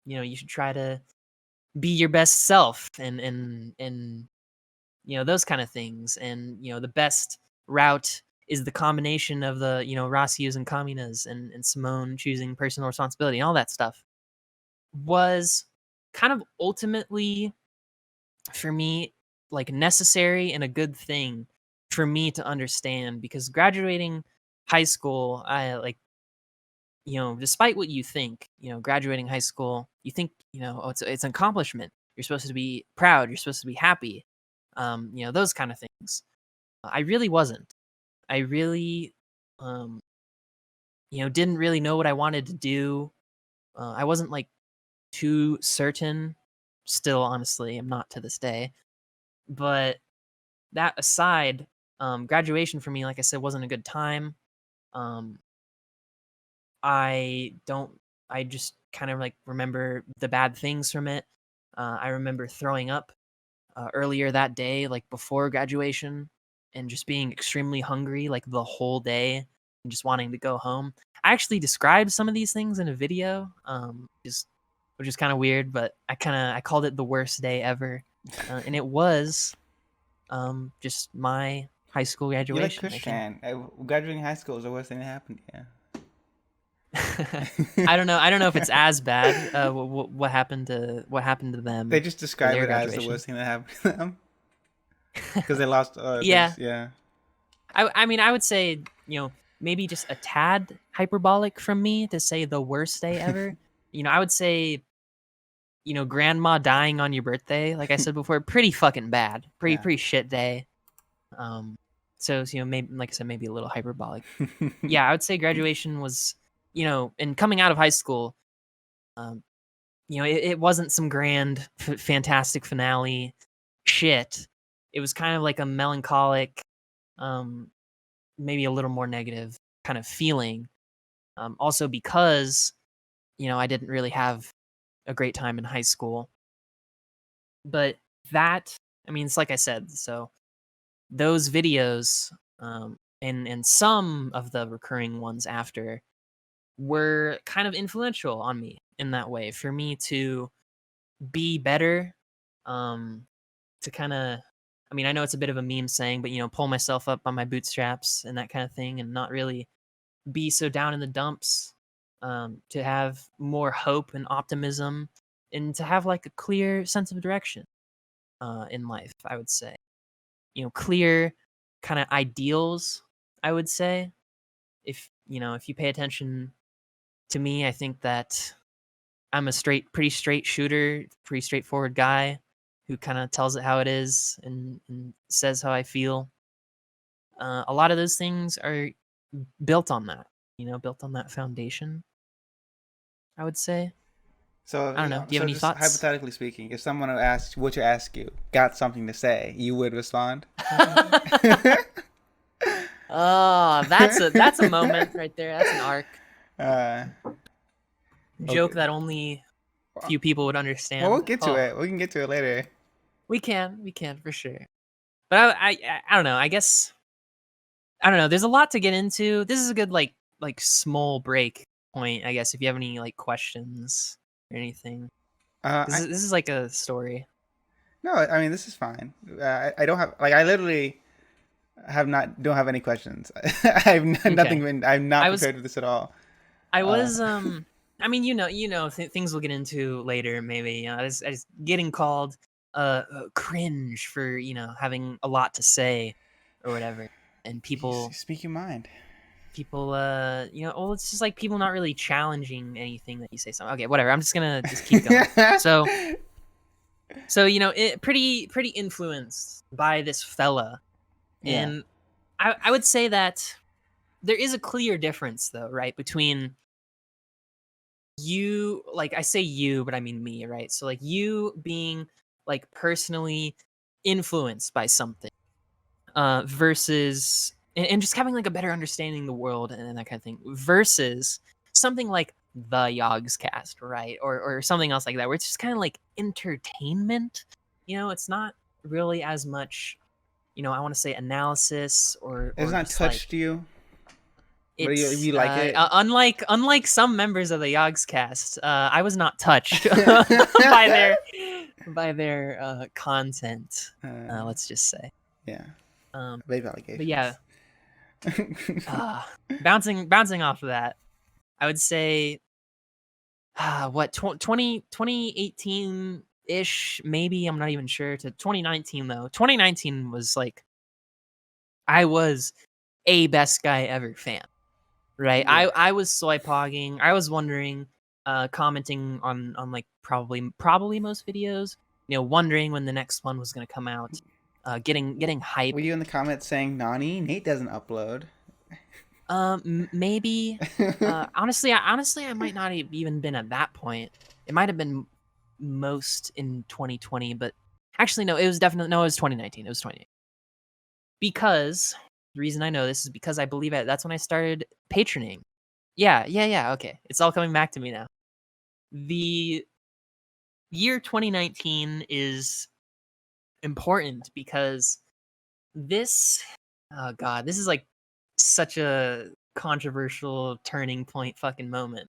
you should try to be your best self and those kind of things. And the best route is the combination of the Rossius and Kaminas and Simone choosing personal responsibility and all that stuff was kind of ultimately for me like necessary and a good thing for me to understand, because graduating high school, I like despite what you think, graduating high school, you think, oh, it's an accomplishment. You're supposed to be proud. You're supposed to be happy. Those kind of things. I really wasn't. I really, um, didn't really know what I wanted to do. I wasn't like too certain. Still, honestly, I'm not to this day. But that aside, graduation for me, like I said, wasn't a good time. Um, I don't. I just kind of like remember the bad things from it. I remember throwing up earlier that day, like before graduation, and just being extremely hungry like the whole day and just wanting to go home. I actually described some of these things in a video, which is kind of weird, but I called it the worst day ever, and it was just my high school You like graduation, Kush I think. fan. Graduating high school is the worst thing that happened to I don't you. know. I don't know if it's as bad. What happened to They them just for describe their it as the graduation? worst thing that happened to them because they lost. Yeah, Yeah. I mean, I would say, maybe just a tad hyperbolic from me to say the worst day ever. I would say, grandma dying on your birthday, like I said before, pretty fucking bad. Yeah. Pretty shit day. Um, so, maybe, like I said, maybe a little hyperbolic. Yeah, I would say graduation was, and coming out of high school, um, it wasn't some grand, fantastic finale shit. It was kind of like a melancholic, um, maybe a little more negative kind of feeling. Also because, I didn't really have a great time in high school. But that, I mean, it's like I said, so those videos, and some of the recurring ones after were kind of influential on me in that way for me to be better, um, to kind of, I mean, I know it's a bit of a meme saying, but, pull myself up on my bootstraps and that kind of thing and not really be so down in the dumps, to have more hope and optimism, and to have like a clear sense of direction in life, I would say. Clear kind of ideals, I would say. If you pay attention to me, I think that I'm a pretty straight shooter, pretty straightforward guy who kind of tells it how it is and says how I feel. A lot of those things are built on that, built on that foundation, I would say. So, I don't know. Do you have so any just thoughts? hypothetically speaking, if someone would you ask you, got something to say, you would respond. Oh, that's a moment right there. That's an arc. uh, Joke okay. that only few people would Well, we'll understand. get to Oh, it. We can get to it later. we can for sure. But I don't know. I don't know. There's a lot to get into. This is a good like small break point, I guess. If you have any like questions or anything, this I is like a story. No, I mean this is fine. I don't have I literally don't have any questions. I've nothing Okay. been. I'm not I was prepared for this at all. I Uh, was I mean, things we'll get into later maybe. I was getting called cringe for, having a lot to say or whatever. And you people speak your mind. people well, it's just like people not really challenging anything that you say. Something. Okay, whatever. I'm just going to just keep going. So, it pretty influenced by this fella. Yeah. And I would say that there is a clear difference though, right, between you, like I say you, but I mean me, right? So like you being like personally influenced by something, versus and just having like a better understanding of the world and that kind of thing, versus something like the Yogs cast, right? Or something else like that, where it's just kind of like entertainment. It's not really as much, I want to say analysis or It's not just like touched you. But It's you like it? unlike some members of the Yogscast, I was not touched by their content. Let's just say. Yeah, Um, vape but yeah, allegations. uh, bouncing off of that, I would say what 2018 ish, maybe. I'm not even sure, to 2019 though. 2019 was like I was a best guy ever fan, right? Yeah. I was soy pogging. I was wondering, commenting on like probably most videos, wondering when the next one was gonna come out, getting Were hype. you in the comments saying, Nani, Nate doesn't upload? Maybe. Honestly, I might not have even been at that point. It might have been most in 2020, but actually, no. It was definitely no. It was 2019. It was 2019. Because the reason I know this is because I believe that's when I started patroning. Yeah. Okay, it's all coming back to me now. The year 2019 is important because this, oh god, this is like such a controversial turning point fucking moment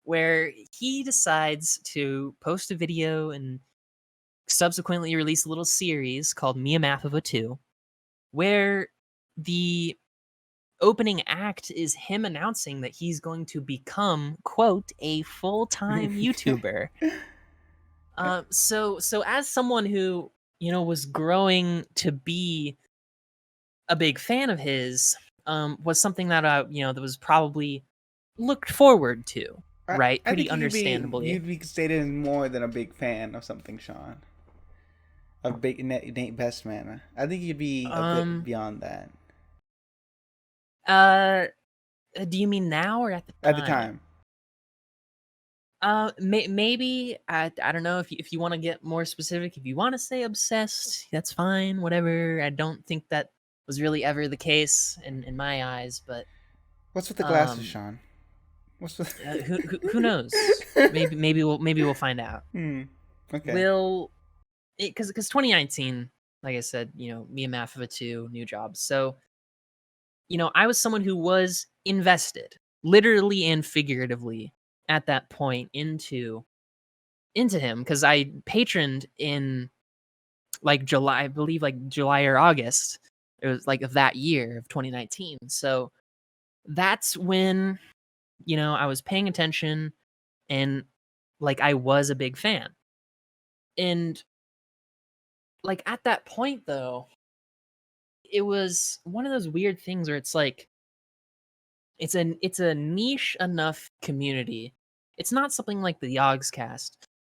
where he decides to post a video and subsequently release a little series called Me a Math of a 2, where the opening act is him announcing that he's going to become, quote, a full-time YouTuber. So as someone who, was growing to be a big fan of his, was something that that was probably looked forward to, right? I Pretty think understandably. you'd be stated as more than a big fan of something, Sean. Of big Nate Bestman. I think you'd be a bit Um, beyond that uh, do you mean now or at the at the time? time. Maybe I don't know if you want to get more specific. If you want to say obsessed, that's fine. Whatever. I don't think that was really ever the case in my eyes, but What's with the glasses, um, Sean? What's with? who knows? Maybe we'll find out. Hmm. Okay. Will it because 2019, like I said, me and Math of a 2, new job. So I was someone who was invested, literally and figuratively, at that point into him because I patroned in like July, I believe like July or August. It was like of that year of 2019. So that's when, I was paying attention and like I was a big fan. And like at that point though, it was one of those weird things where it's like it's a niche enough community. It's not something like the Yogscast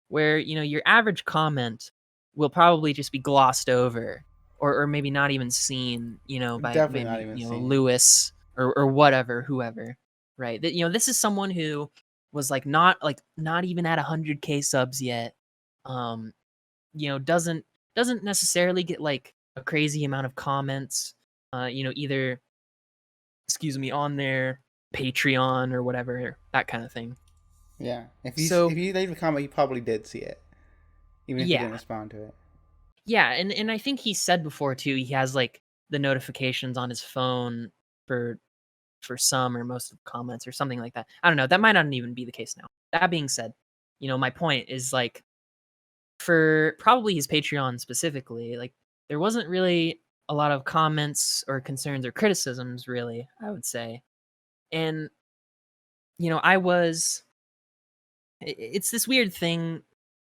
where, your average comment will probably just be glossed over or maybe not even seen, by Definitely not maybe, even seen. Lewis or whatever, whoever. Right. That this is someone who was not even at 100K subs yet. Um, doesn't necessarily get like a crazy amount of comments, either excuse me, on their Patreon or whatever, that kind of thing. Yeah. If So you leave a comment, you probably did see it, even if you yeah, didn't respond to it. yeah, and I think he said before too, he has like the notifications on his phone for some or most of the comments or something like that. I don't know. That might not even be the case now. That being said, my point is like for probably his Patreon specifically, like there wasn't really a lot of comments or concerns or criticisms really, I would say. And I was it's this weird thing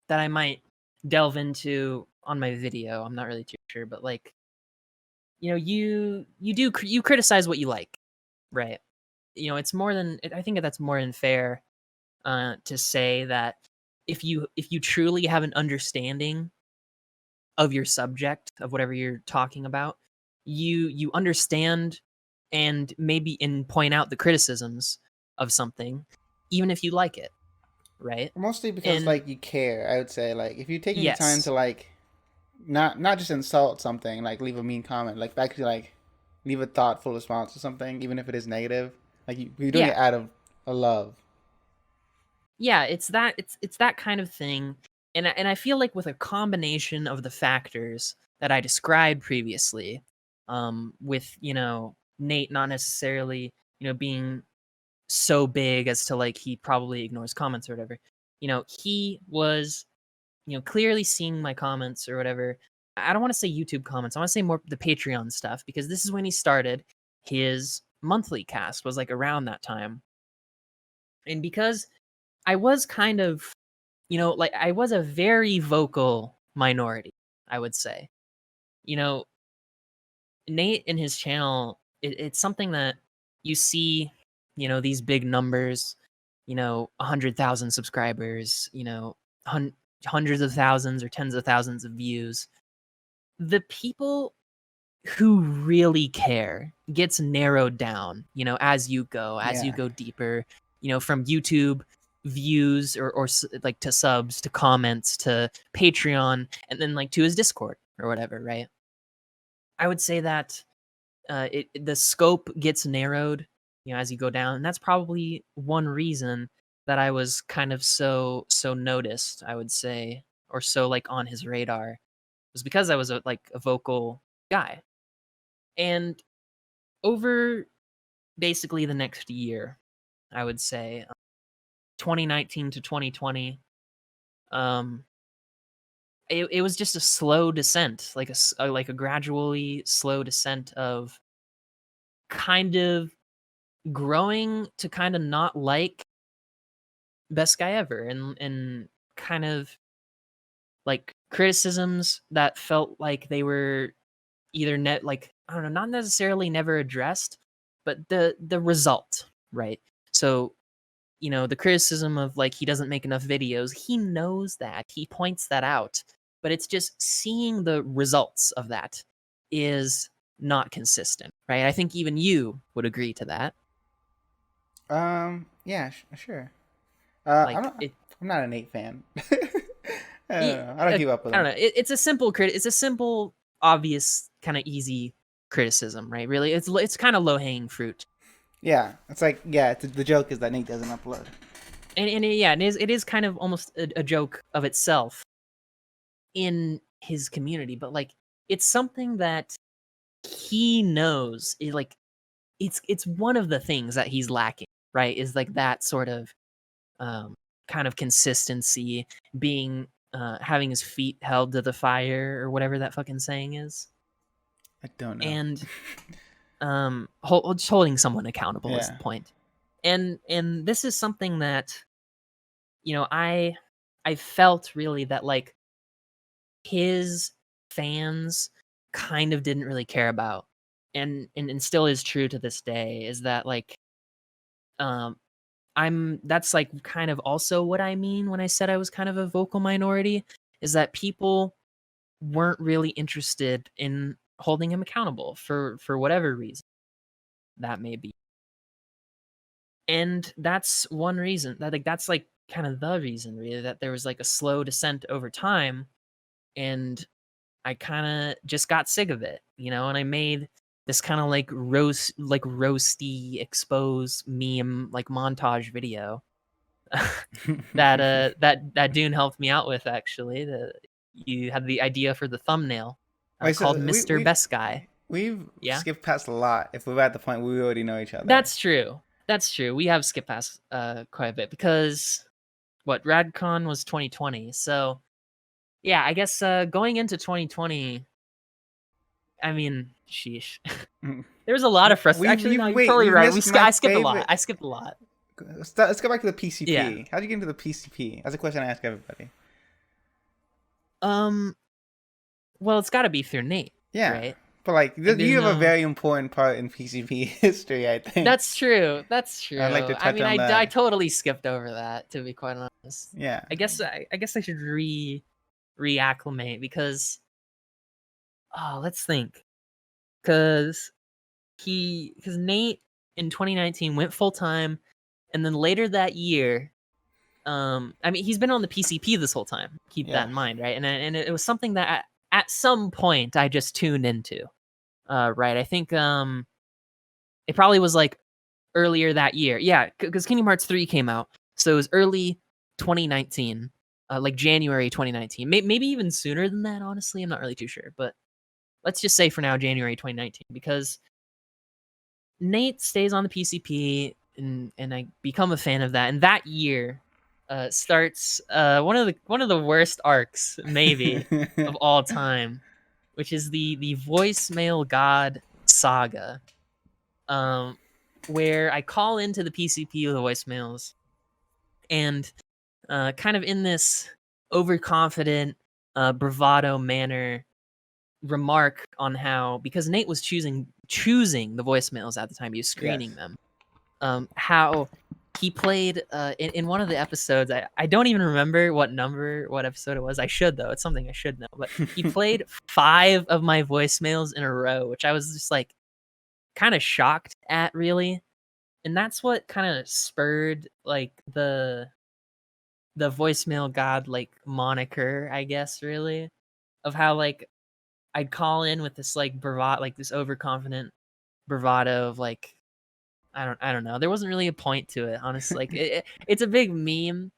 that I might delve into on my video. I'm not really too sure, but like, you criticize what you like, right? It's more than I think that's more than fair to say that if you truly have an understanding of your subject of whatever you're talking about, you understand and point out the criticisms of something, even if you like it, right? Mostly because And like you care. I would say like if you're taking the time to yes, like not just insult something, like leave a mean comment, like actually like leave a thoughtful response to something, even if it is negative. Like you're doing it yeah, out of a love. yeah, it's that kind of thing, and I feel like with a combination of the factors that I described previously, with Nate not necessarily being so big as to like he probably ignores comments or whatever. He was clearly seeing my comments or whatever. I don't want to say YouTube comments. I want to say more the Patreon stuff, because this is when he started his monthly cast, was like around that time. And because I was kind of, like I was a very vocal minority, I would say. You know, Nate and his channel, it's something that you see, these big numbers, 100,000 subscribers, hundreds of thousands or tens of thousands of views. The people who really care gets narrowed down, as you Yeah. go deeper, from YouTube views or like to subs to comments to Patreon and then like to his Discord or whatever, right? I would say that the scope gets narrowed, as you go down, and that's probably one reason that I was kind of so noticed, I would say, or so like on his radar, was because I was a vocal guy. And over basically the next year, I would say, 2019 to 2020, um, it was just a slow descent, like like a gradually slow descent of kind of growing to kind of not like best guy ever, and kind of like criticisms that felt like they were either net like I don't know, not necessarily never addressed, but the result, right? So, the criticism of like he doesn't make enough videos, he knows that. He points that out. But it's just seeing the results of that is not consistent, right? I think even you would agree to that. Yeah, sure. Like it I'm not an Nate fan. I don't I know. I don't keep up with I don't him. know. It's a simple it's a simple, obvious, kind of easy criticism, right? Really, it's kind of low hanging fruit, Yeah, it's like yeah. The joke is that Nate doesn't upload. yeah, it is kind of almost a joke of itself in his community, but like it's something that he knows is like it's one of the things that he's lacking, right? Is like that sort of um kind of consistency, being having his feet held to the fire or whatever that fucking saying is. I don't know. And just holding someone accountable is the Yeah. point. And this is something that I felt really that like his fans kind of didn't really care about, and still is true to this day, is that like um that's like kind of also what I mean when I said I was kind of a vocal minority, is that people weren't really interested in holding him accountable for whatever reason that may be. And that's one reason that like that's like kind of the reason really that there was like a slow descent over time. And I kind of just got sick of it, and I made this kind of like roasty expose meme like montage video that Dune helped me out with, actually. You had the idea for the thumbnail, Wait, called so Mr. Best Guy. we've Yeah, skipped past a lot. If we're at the point where we already know each other. that's true. That's true. We have skipped past quite a bit because what RadCon was 2020. So yeah, I guess going into 2020, I mean, sheesh. Mm. There was a lot of frustration. Actually, no, you're totally You've right. missed my I skipped a lot. favorite. I skipped a lot. Let's go back to the Yeah. PCP. How'd you get into the PCP? That's a question I ask everybody. Um. Well, it's got to be through Nate, Yeah, right? but like Like, there's you have a no. very important part in PCP history, I think. That's true. That's true. I'd like to I touch mean, on I that. totally skipped over that, to be quite honest. Yeah. I guess I should reacclimate because let's think. Cuz cuz Nate in 2019 went full time, and then later that year I mean, he's been on the PCP this whole time. Keep that Yeah. in mind, right? And it was something that at some point I just tuned into. Right. I think it probably was like earlier that year. Yeah, because Kingdom Hearts 3 came out. So it was early 2019, like January 2019. Maybe even sooner than that, honestly. I'm not really too sure. But let's just say for now, January 2019, because Nate stays on the PCP, and I become a fan of that. And that year starts one of the worst arcs maybe of all time, which is the voicemail god saga, where I call into the PCP with the voicemails, and kind of in this overconfident, bravado manner, remark on how, because Nate was choosing the voicemails at the time he was screening Yes. them, how he played in one of the episodes. I don't even remember what episode it was. I should though. It's something I should know. But he played 5 of my voicemails in a row, which I was just like kind of shocked at, really. And that's what kind of spurred like the voicemail god like moniker, I guess, really, of how like I'd call in with this like bravado, like this overconfident bravado of like I don't know. There wasn't really a point to it, honestly. Like it's a big meme,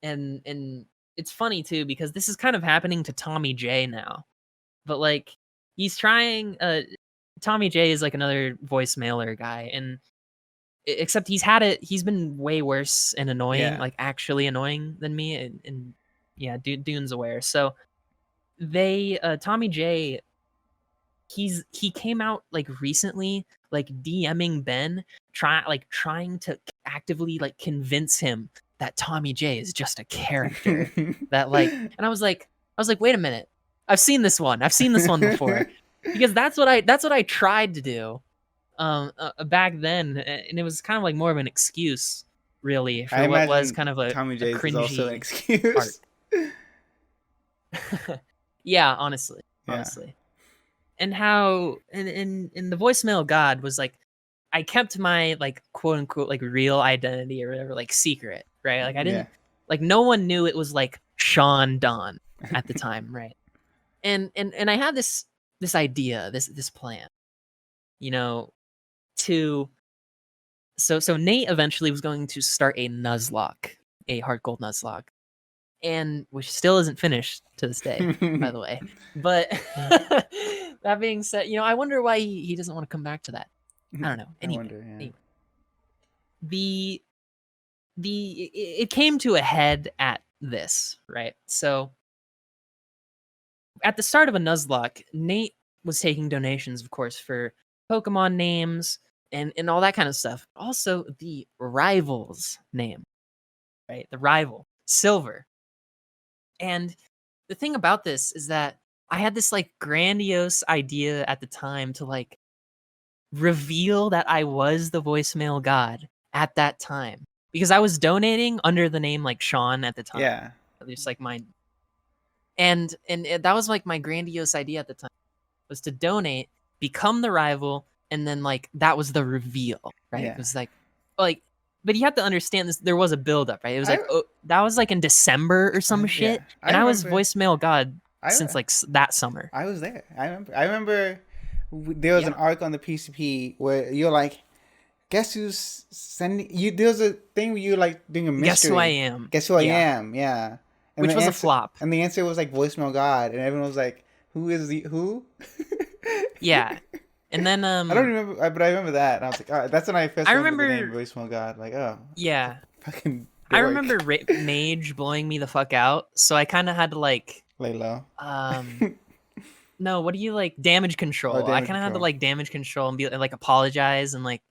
and it's funny too because this is kind of happening to Tommy J now. But like he's trying. Tommy J is like another voicemailer guy, and except he's been way worse and annoying, Yeah. like actually annoying than me, and yeah, Dune's aware. So they Tommy J, he came out like recently, like DMing Ben, trying to actively like convince him that Tommy J is just a character. That like, and I was like, wait a minute, I've seen this one before, because that's what I tried to do back then, and it was kind of like more of an excuse, really, I for what was imagine kind of Tommy a J's is also an cringy art. excuse. Yeah, honestly, Yeah. and how and the voicemail god was like, I kept my like quote unquote like real identity or whatever like secret, right? Like I Yeah. didn't, like no one knew it was like Sean Don at the time, right? And I had this idea, this plan, you know, to so Nate eventually was going to start a Nuzlocke, a Heart Gold Nuzlocke, and which still isn't finished to this day, by the way. But that being said, I wonder why he doesn't want to come back to that. I don't know. I Anyway, wonder, yeah. anyway, the it came to a head at this, right? So at the start of a Nuzlocke, Nate was taking donations, of course, for Pokemon names and all that kind of stuff. Also, the rival's name, right? The rival, Silver. And the thing about this is that I had this like grandiose idea at the time to like reveal that I was the voicemail god at that time, because I was donating under the name like Sean at the time. Yeah. Just like mine. And that was like my grandiose idea at the time, was to donate, become the rival, and then like that was the reveal, right? It Yeah. was like, but you have to understand this. There was a buildup, right? It was I like, oh, that was like in December or some yeah. shit, I and I was remember. voicemail god since I like that summer. I was there. I remember there was an Yeah. arc on the PCP where you're like, guess who's sending you? There was a thing where you were like doing a mystery. Guess who I am? Guess who I Yeah. am? Yeah. And Which the was a answer, flop. And the answer was like voicemail god, and everyone was like, "Who is the who?" Yeah. And then I don't remember, but I remember that, and I was like, "Oh, that's when I first I remember the name remember, voicemail god." Like, oh, yeah. fucking I dork. remember Mage blowing me the fuck out, so I kind of had to like Lay low. no, what do you like, damage Oh, control. I damage kind of had to control. like damage control and be like apologize and like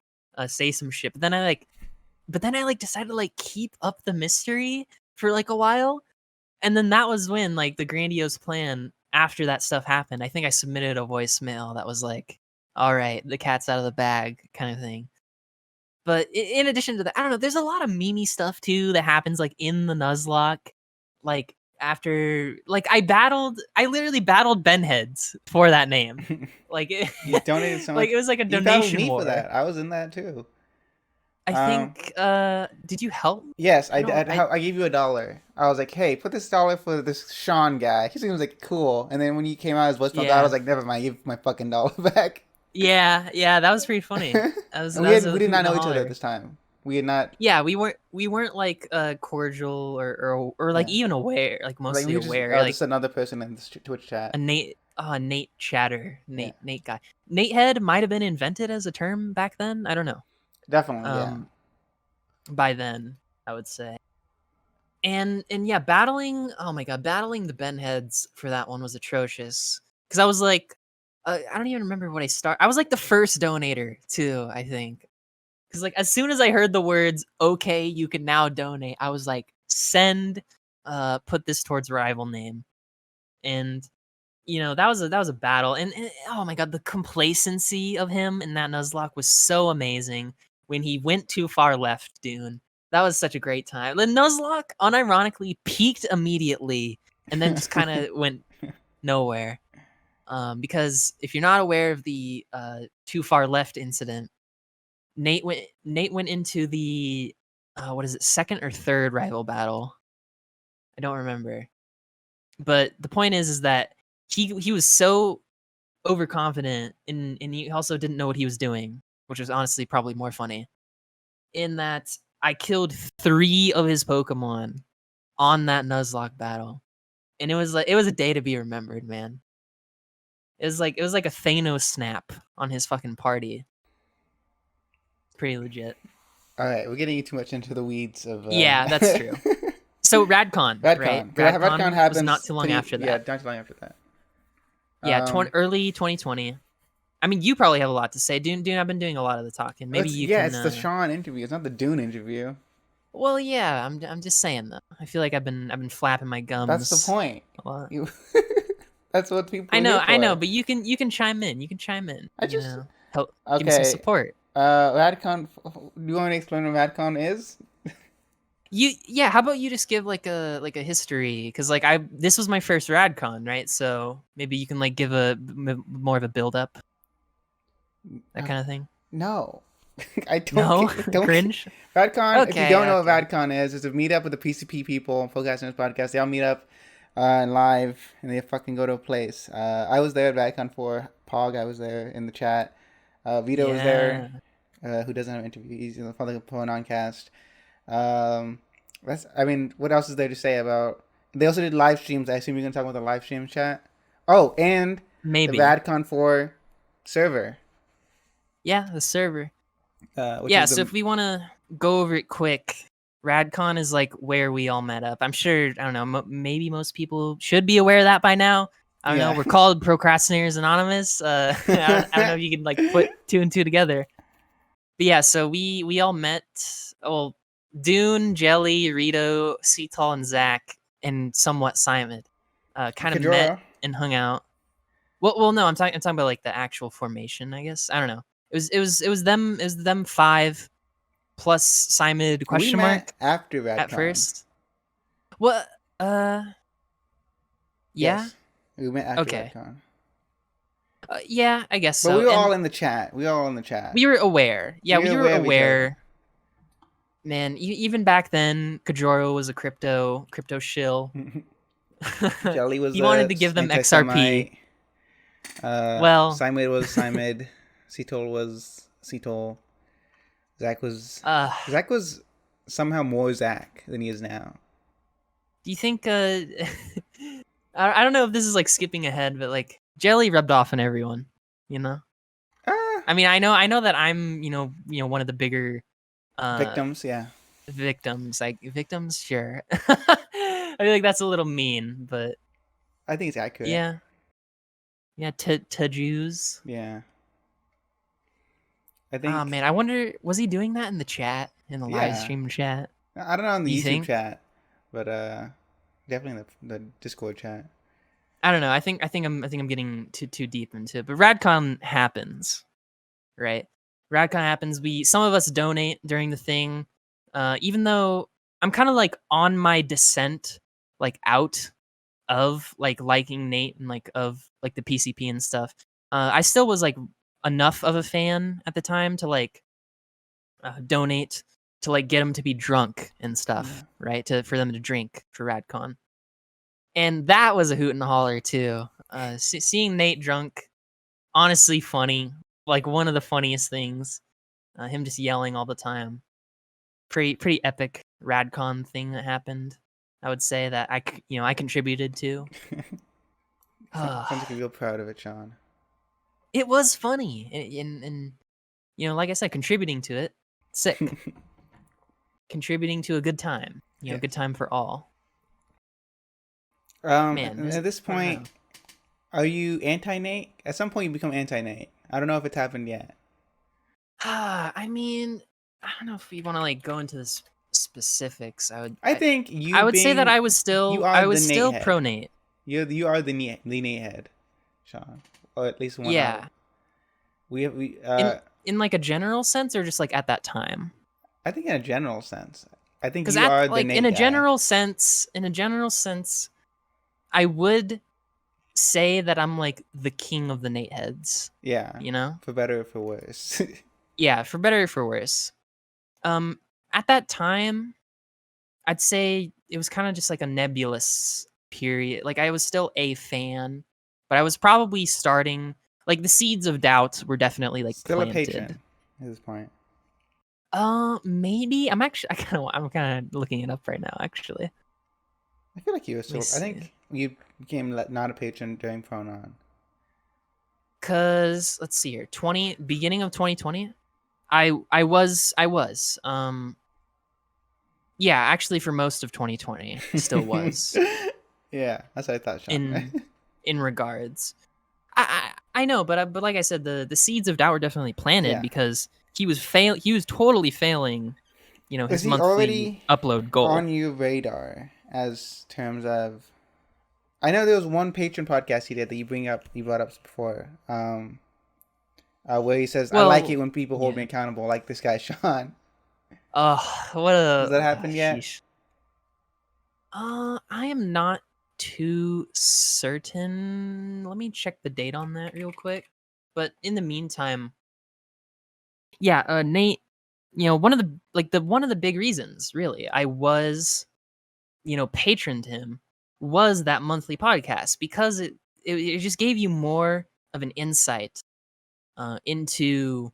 say some shit. But then I like decided to like keep up the mystery for like a while. And then that was when like the grandiose plan after that stuff happened. I think I submitted a voicemail that was like, all right, the cat's out of the bag kind of thing. But in addition to that, I don't know, there's a lot of memey stuff too that happens like in the Nuzlocke. Like after, like I literally battled Ben Heads for that name. Like You donated so like much. it was like a You battled donation me for war. that. I was in that too. I Um, think did you help? yes, I don't I I gave you $1. I was like, hey, put this dollar for this Sean guy. He seems like cool. And then when he came out as voicemail guy, I was Yeah. like, never mind, give my fucking dollar back. Yeah, that was pretty funny. And That was a we did hoot not and a know each other at holler. this time. We had not. Yeah, we weren't like cordial or like Yeah. even aware, like Like mostly we were just aware. Like just another person in the Twitch chat. a Nate Nate Chatter, Yeah, Nate guy. Nate head might have been invented as a term back then. I don't know. definitely. Yeah. By then, I would say. And yeah, battling. Oh my god, battling the Ben heads for that one was atrocious. Because I was like, I don't even remember what I start. I was like the first donator too. I think. Because like as soon as I heard the words "Okay, you can now donate," I was like, "Send, put this towards rival name," and that was a battle, and oh my god, the complacency of him in that Nuzlocke was so amazing when he went too far left, Dune. That was such a great time. The Nuzlocke unironically peaked immediately and then just kind of went nowhere. Because if you're not aware of the too far left incident, Nate went into the what is it, second or third rival battle? I don't remember. But the point is that he was so overconfident and he also didn't know what he was doing, which was honestly probably more funny. In that I killed 3 of his Pokemon on that Nuzlocke battle. And it was a day to be remembered, man. It was like a Thanos snap on his fucking party. Pretty legit. All right, we're getting too much into the weeds of. Yeah, that's true. So Radcon, right? Radcon. Radcon Radcon was not happens too long pretty. after that. Yeah, not too long after that. Yeah, early 2020. I mean, you probably have a lot to say. Dune, I've been doing a lot of the talking. Maybe you can. It's the Sean interview. It's not the Dune interview. Well, yeah, I'm just saying though. I feel like I've been flapping my That's the gums point. a lot. You. That's what people are here I know, for. but you can chime in. You can chime in. I just Help give me some okay. support. Radcon. Do you want to explain what Radcon is? Yeah. How about you just give like a history? Because like this was my first Radcon, right? So maybe you can like give more of a build up, that kind of thing. No, I don't. No, Don't. cringe. Radcon. If you Okay, don't know okay. what Radcon is, it's a meetup with the PCP people on Procrastinators podcast. They all meet up live and they fucking go to a place. I was there at Radcon for Pog. I was there in the chat. Vito was there. Yeah. Who doesn't have interviews? He's in the public cast. That's. I mean, what else is there to say about? They also did live streams. I assume you're gonna talk about the live stream chat. Oh, and the Maybe. Radcon 4 server. Yeah, the server. Which Yeah, is so the if we want to go over it quick, Radcon is like where we all met up. I'm sure, I don't know, maybe most people should be aware of that by now. I don't know. We're called Procrastinators Anonymous. I don't know if you can like put 2 and 2 together. But yeah, so we all met. Well, Dune, Jelly, Rito, Cetal, and Zach, and somewhat Simon, kind of met Kajora. and hung out. Well, no, I'm talking about like the actual formation. I guess I don't know. It was them 5 plus Simon We question met mark after at Radcon. first. What? Yeah. Yes, we met after Okay. Radcon. Yeah, I guess But so. we were And all in the chat. We were aware. Yeah, we were of each other. aware. Man, even back then, Kajoro was a crypto shill. Jelly was He wanted to give them XRP. Well, Simid was Simid. Cetol was Cetol. Zach was somehow more Zach than he is now. do you think? I don't know if this is like skipping ahead, but like Jelly rubbed off on everyone. You know. I mean, I know that I'm one of the bigger Victims, yeah. victims. Like victims, sure. I feel like that's a little mean, but I think it's accurate. yeah. Yeah, to Jews. Yeah. I think. Oh man, I wonder, was he doing that in the chat, in the live Yeah. stream chat? I don't know in the You YouTube think? chat, but definitely in the Discord chat. I don't know. I think I'm getting too deep into it. But Radcon happens, right? Radcon happens. Some of us donate during the thing, even though I'm kind of like on my descent, like out of like liking Nate and like of like the PCP and stuff. I still was like enough of a fan at the time to like donate to like get them to be drunk and stuff, right? For them to drink for Radcon, and that was a hoot and a holler too. Seeing Nate drunk, honestly funny, like one of the funniest things. Him just yelling all the time. Pretty epic Radcon thing that happened. I would say that I contributed to. Sounds like you're real proud of it, Sean. It was funny, and like I said, contributing to it, sick. Contributing to a good time, Yes. good time for all. Man, At this I don't know. point, are you anti-Nate? At some point, you become anti-Nate. I don't know if it's happened yet. I mean, I don't know if you want to like go into the specifics. I think I you would say that being I was you still are I the was Nate still head. pro Nate. You are the Nate head, Sean, or at least one Yeah. of. We In like a general sense, or just like at that time. I think in a general sense, I think Because you are the like Nate guy. in a general sense, I would say that I'm like the king of the Nate heads. Yeah, You know? for better or for worse. Yeah, for better or for worse. At that time, I'd say it was kind of just like a nebulous period. Like I was still a fan, but I was probably starting like the seeds of doubt were definitely like Still a planted. patron at this point. Maybe I'm kind of looking it up right now actually. I feel like you were Let me still. I see. think you became not a patron during Pronon. Cuz let's see here. Beginning of 2020, I was yeah, actually for most of 2020 I still was Yeah, that's what I thought, Sean. in regards. I know, but like I said, the seeds of doubt were definitely planted Yeah. because he was totally failing, Is his he monthly already upload goal. on your radar as terms of? I know there was one patron podcast he did that you brought up before, where he says, "I like it Well, when people hold me yeah. accountable," like this guy Sean. What Has a that happened yet? sheesh. I am not too certain. Let me check the date on that real quick. But in the meantime, yeah, Nate, one of the big reasons, really, I was, patroned him was that monthly podcast because it just gave you more of an insight into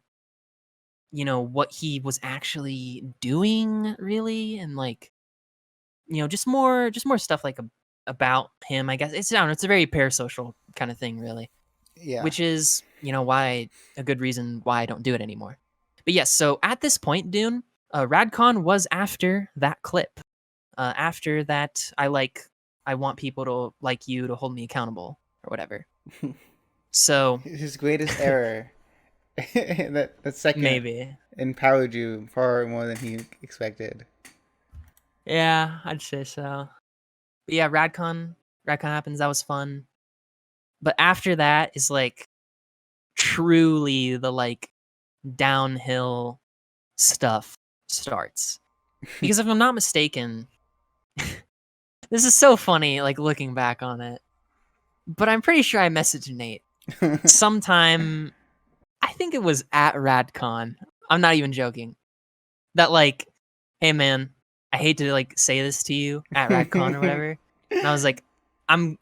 what he was actually doing really, and like just more stuff like about him. I guess it's I don't know, it's a very parasocial kind of thing really, Yeah. which is why a good reason why I don't do it anymore. But yes, so at this point, Dune, Radcon was after that clip. After that, I want people to like you to hold me accountable or whatever. So His greatest error. that second maybe, empowered you far more than he expected. yeah, I'd say so. But yeah, Radcon happens. That was fun. But after that is like truly the like downhill stuff starts. Because if I'm not mistaken, this is so funny, like looking back on it. But I'm pretty sure I messaged Nate sometime. I think it was at Radcon. I'm not even joking. That like, hey man, I hate to like say this to you at Radcon or whatever. And I was I'm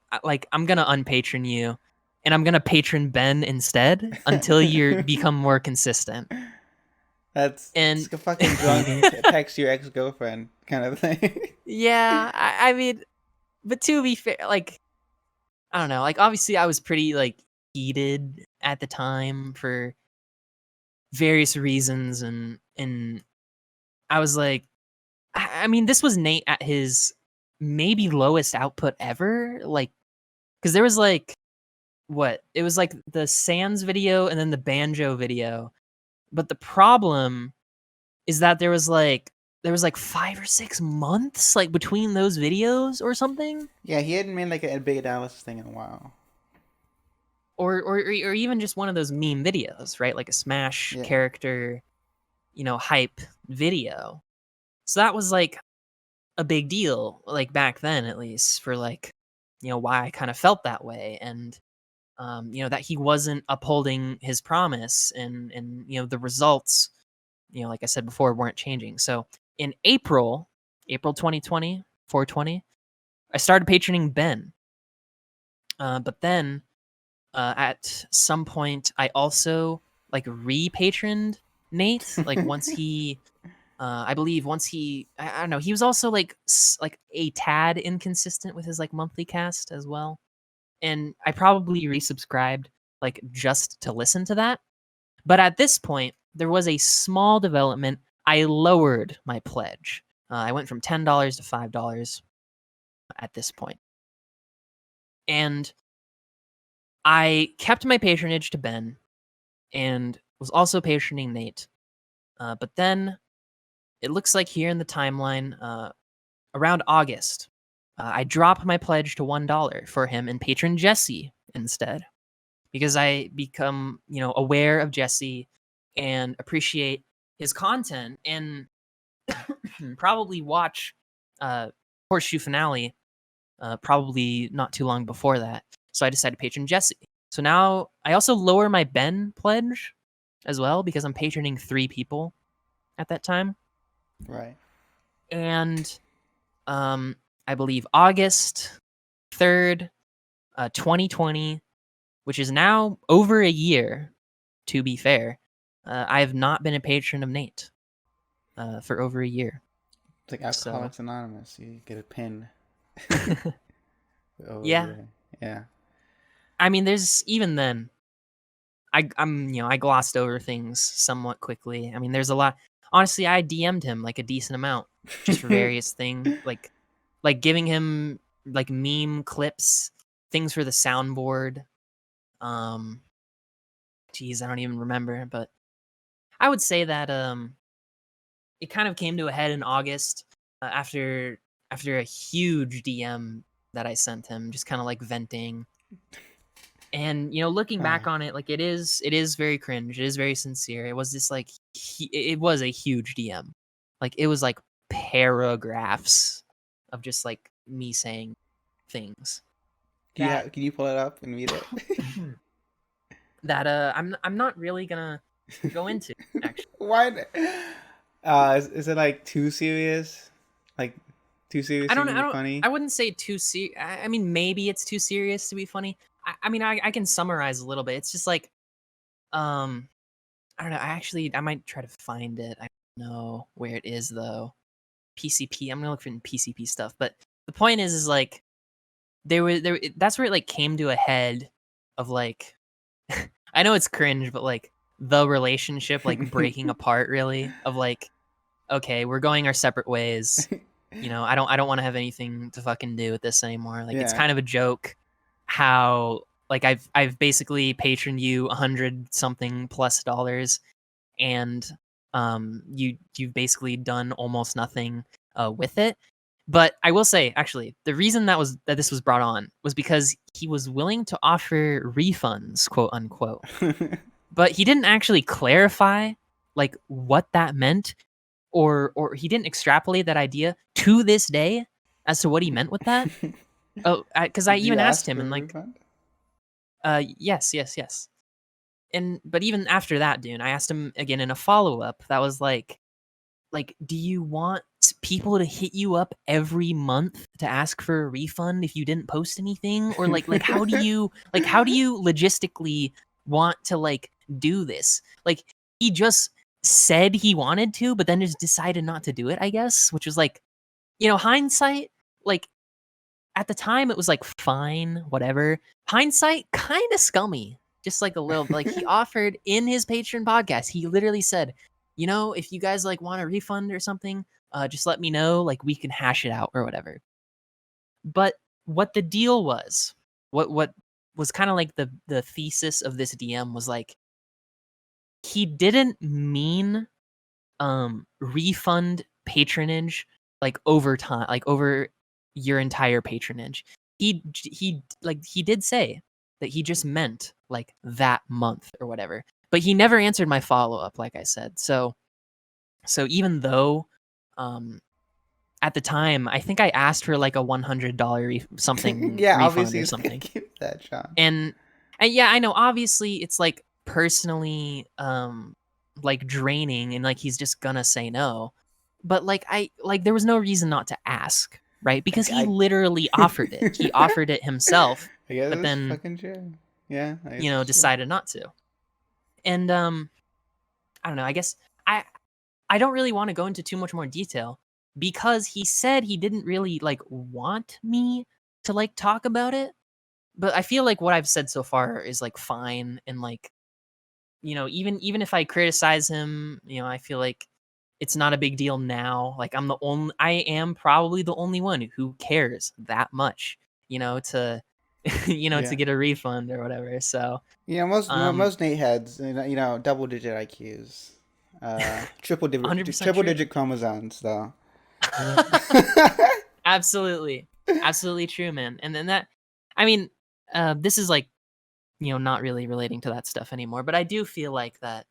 gonna unpatron you, and I'm gonna patron Ben instead until you become more consistent. It's And like a fucking drunk text your ex girlfriend kind of thing. yeah, I mean, but to be fair, like I don't know, like obviously I was pretty like heated at the time for various reasons, and I was like, I mean, this was Nate at his maybe lowest output ever, like because there was like what it was like the Sans video and then the banjo video, but the problem is that there was like 5 or 6 months like between those videos or something. Yeah, he hadn't made like a big analysis thing in a while. Or even just one of those meme videos, right? Like a Smash Yeah. character, hype video. So that was like a big deal, like back then at least, for like, why I kind of felt that way, and that he wasn't upholding his promise, and the results, like I said before, weren't changing. So in April 2020, 420, I started patroning Ben. But then at some point, I also like re-patroned Nate. Like once he, I believe once he, I don't know, he was also like like a tad inconsistent with his like monthly cast as well. and I probably resubscribed like just to listen to that. But at this point, there was a small development. I lowered my pledge. I went from $10 to $5 at this point. And I kept my patronage to Ben and was also patroning Nate. But then it looks like here in the timeline, around August, I dropped my pledge to $1 for him and patron Jesse instead, because I become, aware of Jesse and appreciate his content and probably watch Horseshoe Finale probably not too long before that. So I decided to patron Jesse. So now I also lower my Ben pledge as well because I'm patroning 3 people at that time. Right. And I believe August 3rd, 2020, which is now over a year, to be fair, I have not been a patron of Nate for over a year. It's like Alcoholics Anonymous. You get a pin. Yeah. Yeah. I mean, there's even then. I glossed over things somewhat quickly. I mean, there's a lot. Honestly, I DM'd him like a decent amount just for various things, like giving him like meme clips, things for the soundboard. Geez, I don't even remember, but I would say that it kind of came to a head in August after a huge DM that I sent him, just kind of like venting. And looking back on it, like it is very cringe. It is very sincere. It was just like it was a huge DM. Like it was like paragraphs of just like me saying things. Can you pull it up and read it? That I'm not really gonna go into actually. Why? Is it like too serious? Like too serious to be funny? I wouldn't say too serious. I mean, maybe it's too serious to be funny. I mean, I can summarize a little bit. It's just like, I don't know. I might try to find it. I don't know where it is though. PCP. I'm gonna look for PCP stuff. But the point is like, that's where it like came to a head of like, I know it's cringe, but like the relationship like breaking apart really of like, okay, we're going our separate ways. I don't want to have anything to fucking do with this anymore. Like it's kind of a joke how like I've basically patroned you $100 plus and you've basically done almost nothing with it. But I will say, actually, the reason that this was brought on was because he was willing to offer refunds, quote unquote. But he didn't actually clarify like what that meant, or he didn't extrapolate that idea to this day as to what he meant with that. Oh, because I even asked him and like, yes. But even after that, dude, I asked him again in a follow up. That was like, do you want people to hit you up every month to ask for a refund if you didn't post anything, or like how do you logistically want to like do this? Like he just said he wanted to, but then just decided not to do it, I guess, which was like, hindsight, like at the time it was like fine, whatever. Hindsight, kind of scummy, just like a little. Like he offered in his Patreon podcast, he literally said, if you guys like want a refund or something, just let me know. Like we can hash it out or whatever. But what the deal was, what was kind of like the thesis of this DM was like, he didn't mean refund patronage like over time, like over your entire patronage. He did say that he just meant like that month or whatever, but he never answered my follow-up, like I said. So even though at the time I think I asked for like a $100 something refund or something. Keep that, Sean. And yeah, I know obviously it's like personally like draining, and like he's just gonna say no. But like there was no reason not to ask, right? Because he literally offered it. He offered it himself, but then fucking true. Yeah, decided not to. And I don't know. I guess I don't really want to go into too much more detail because he said he didn't really like want me to like talk about it. but I feel like what I've said so far is like fine, and like, even if I criticize him, I feel like it's not a big deal now. Like I am probably the only one who cares that much, to to Yeah. get a refund or whatever. So, Most um most Nate heads, double digit IQs, triple 100% true. digit chromosomes, though. Absolutely. Absolutely true, man. And then I mean, this is like, not really relating to that stuff anymore, but I do feel like that,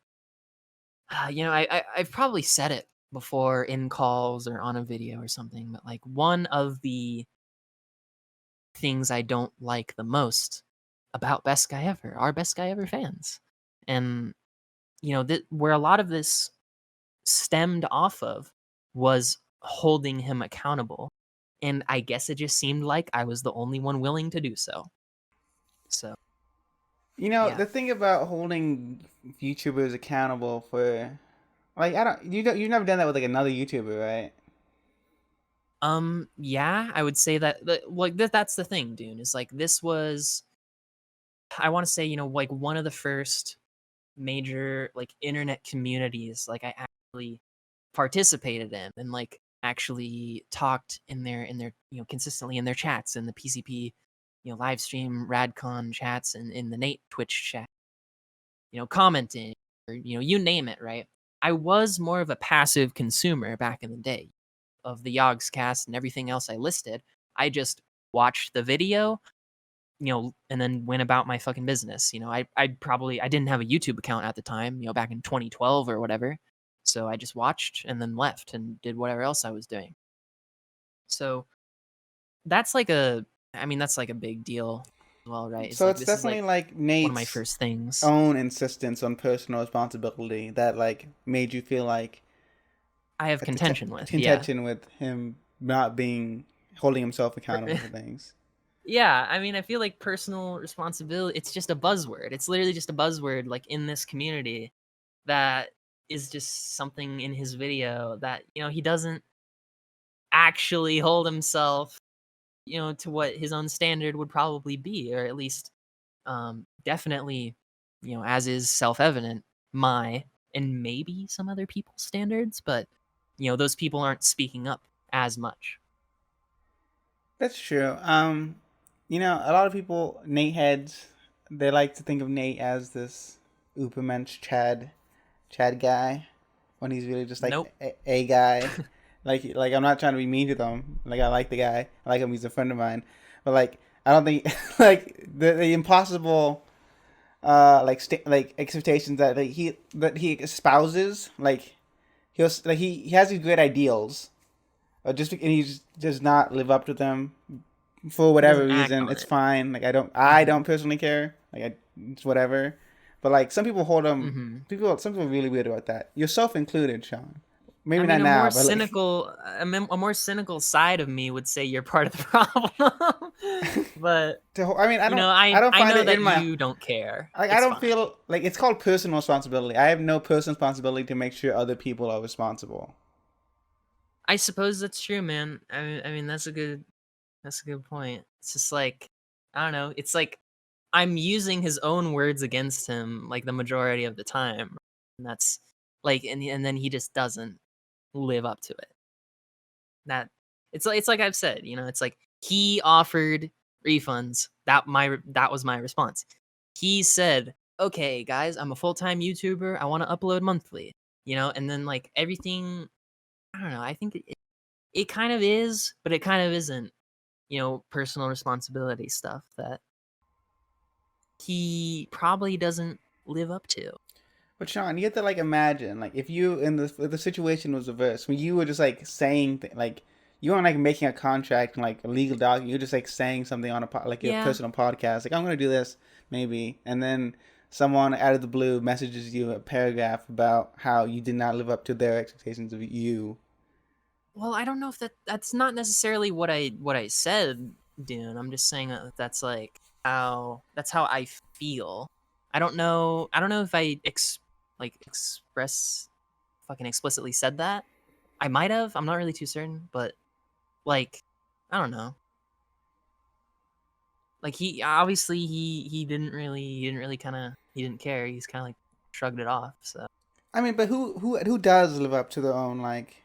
I've probably said it before in calls or on a video or something, but like one of the things I don't like the most about Best Guy Ever are Best Guy Ever fans. And, where a lot of this stemmed off of was holding him accountable. And I guess it just seemed like I was the only one willing to do so. So, yeah. The thing about holding YouTubers accountable for, like, you've never done that with like another YouTuber, right? Yeah, I would say that's the thing, Dune, is like this was, I want to say, like one of the first major like internet communities like I actually participated in, and like actually talked in their consistently in their chats, in the PCP live stream radcon chats, and in the Nate Twitch chat, commenting, or you name it, right? I was more of a passive consumer back in the day of the Yogs cast and everything else I listed. I just watched the video, and then went about my fucking business. I didn't have a YouTube account at the time, back in 2012 or whatever. So I just watched and then left and did whatever else I was doing. So that's like that's like a big deal as well, right? It's So like it's this is definitely like like one of my Nate's first things. own insistence on personal responsibility that like made you feel like I have a contention with, yeah. contention with him not being holding himself accountable for things. Yeah, I feel like personal responsibility, it's just a buzzword. It's literally just a buzzword like in this community that is just something in his video that, he doesn't actually hold himself, to what his own standard would probably be, or at least definitely, as is self-evident, my and maybe some other people's standards, but those people aren't speaking up as much. That's true. A lot of people, Nate heads, they like to think of Nate as this Ubermensch Chad guy, when he's really just like Nope. a guy. Like I'm not trying to be mean to them. Like I like the guy. I like him. He's a friend of mine. But like I don't think like the impossible like expectations that he espouses, like he has these great ideals, and he just does not live up to them for He whatever doesn't act reason. on It's it. fine. Like I Mhm. don't personally care. It's whatever. But like some people hold them. Mhm. Some people are really weird about that. Yourself included, Sean. Maybe not A now, more but like cynical, a more cynical side of me would say you're part of the problem. But I mean, I don't I find know it that in my you don't care. like I It's don't fine. feel like it's called personal responsibility. I have no personal responsibility to make sure other people are responsible. I suppose that's true, man. That's a good point. It's just like, I don't know. It's like I'm using his own words against him like the majority of the time. And that's like, and then he just doesn't live up to it. That it's like I've said, it's like he offered refunds. That was my response. He said, "Okay, guys, I'm a full-time YouTuber. I want to upload monthly." And then like everything, I don't know. I think it kind of is, but it kind of isn't. Personal responsibility stuff that he probably doesn't live up to. But Sean, you have to like imagine, like if the situation was reversed, when you were just like saying like you weren't like making a contract and like a legal document, you're just like saying something on like your Yeah. personal podcast, like I'm gonna do this maybe, and then someone out of the blue messages you a paragraph about how you did not live up to their expectations of you. Well, I don't know if that's not necessarily what I said, Dune. I'm just saying that that's how I feel. I don't know if I express fucking explicitly said that. I might have. I'm not really too certain, but like I don't know. like he obviously he didn't care. He's kind of like shrugged it off. So I mean, but who does live up to their own like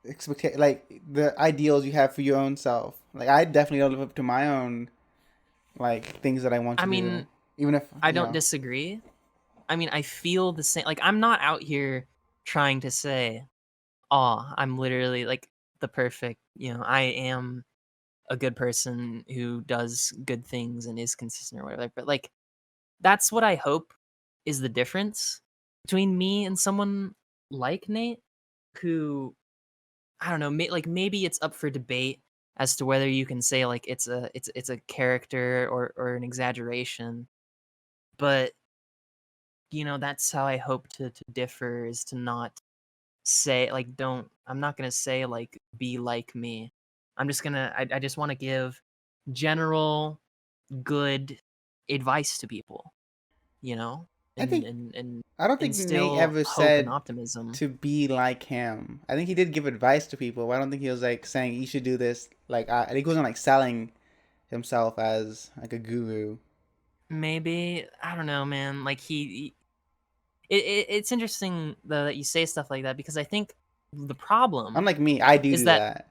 expect like the ideals you have for your own self? Like I definitely don't live up to my own like things that I want I to mean, do, even if I you don't know. disagree. I mean, I feel the same. Like I'm not out here trying to say, "Oh, I'm literally like the perfect." I am a good person who does good things and is consistent or whatever. But like that's what I hope is the difference between me and someone like Nate, who I don't know, like maybe it's up for debate as to whether you can say like it's a character or an exaggeration. But that's how I hope to differ, is to not say like don't I'm not gonna say like be like me. I'm just gonna I just want to give general good advice to people, you know, I and think and and I don't think Nate instill ever hope and said optimism. to be like him. I think he did give advice to people, but I don't think he was like saying you should do this. Like I think he wasn't like selling himself as like a guru. Maybe I don't know, man. Like it's interesting though that you say stuff like that, because I think the problem Unlike me, I do is do that that.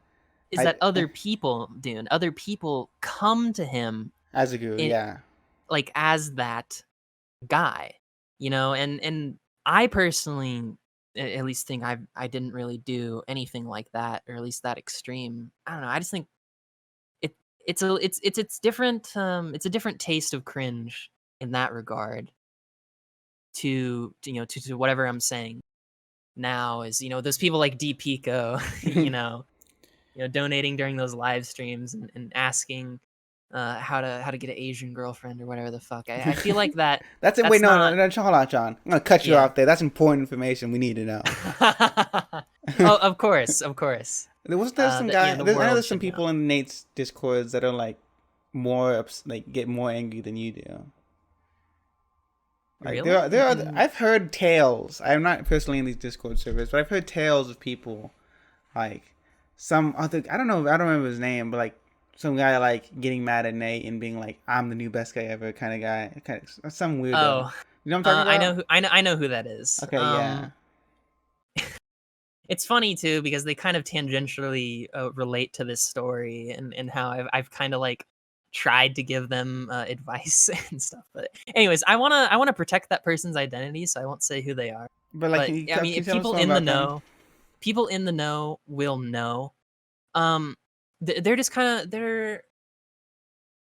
is I that other people, dude, other people come to him as a guru, in yeah. like as that guy, and I personally at least think I didn't really do anything like that, or at least that extreme. I don't know. I just think it it's different. It's a different taste of cringe in that regard to whatever I'm saying now is those people like D Pico, donating during those live streams and asking how to get an Asian girlfriend or whatever the fuck. I feel like that That's it. Wait, that's no, no, not. no, hold on, John. I'm gonna cut you Yeah. off there. That's important information we need to know. Oh, of course, of course. There wasn't there some That guy. the I know world there's some should know. people in Nate's discords that are like like get more angry than you do. Like Really? there are. I've heard tales. I'm not personally in these Discord servers, but I've heard tales of people like some other. I don't know. I don't remember his name, but like some guy like getting mad at Nate and being like, "I'm the new best guy ever," kind of guy. Kind of some weirdo. Oh, You know what I'm talking I know about? who that is. Okay, yeah. It's funny too because they kind of tangentially relate to this story, and how I've kind of like tried to give them advice and stuff. But anyways, I wanna protect that person's identity, so I won't say who they are. But like, But I can mean, you if tell us more about them? people in the know will know. Um, they're just kind of they're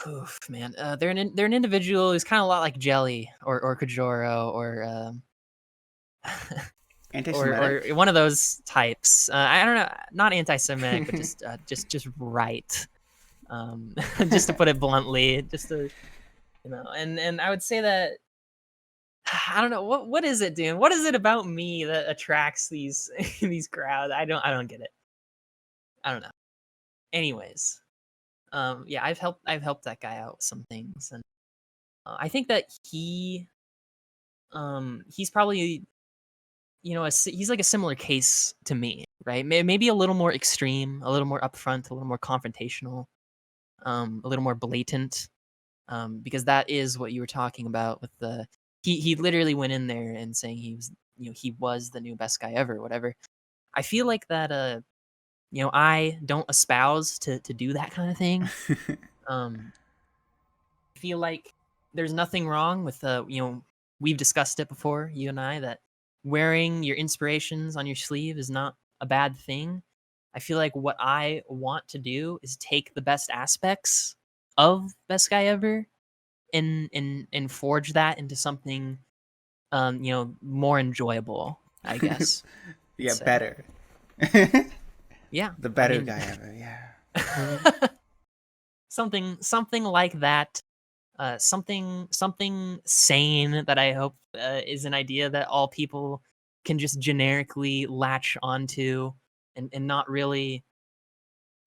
oof, man. They're an individual who's kind of a lot like Jelly or Kajoro or Anti-Semitic. one of those types. I don't know, not anti-Semitic, but just right. Just to put it bluntly, just to and I would say that I don't know what is it, dude. What is it about me that attracts these these crowds? I don't get it. I don't know. Anyways, yeah, I've helped that guy out with some things, and I think that he's probably he's like a similar case to me, right? Maybe a little more extreme, a little more upfront, a little more confrontational, a little more blatant, because that is what you were talking about with the he literally went in there and saying he was the new best guy ever, whatever. I feel like that I don't espouse to do that kind of thing. Um, I feel like there's nothing wrong with we've discussed it before, you and I, that wearing your inspirations on your sleeve is not a bad thing. I feel like what I want to do is take the best aspects of Best Guy Ever and forge that into something more enjoyable, I guess you'd Yeah, say. better. Yeah, The I better mean guy ever. Yeah. something like that. Something sane that I hope is an idea that all people can just generically latch onto, and not really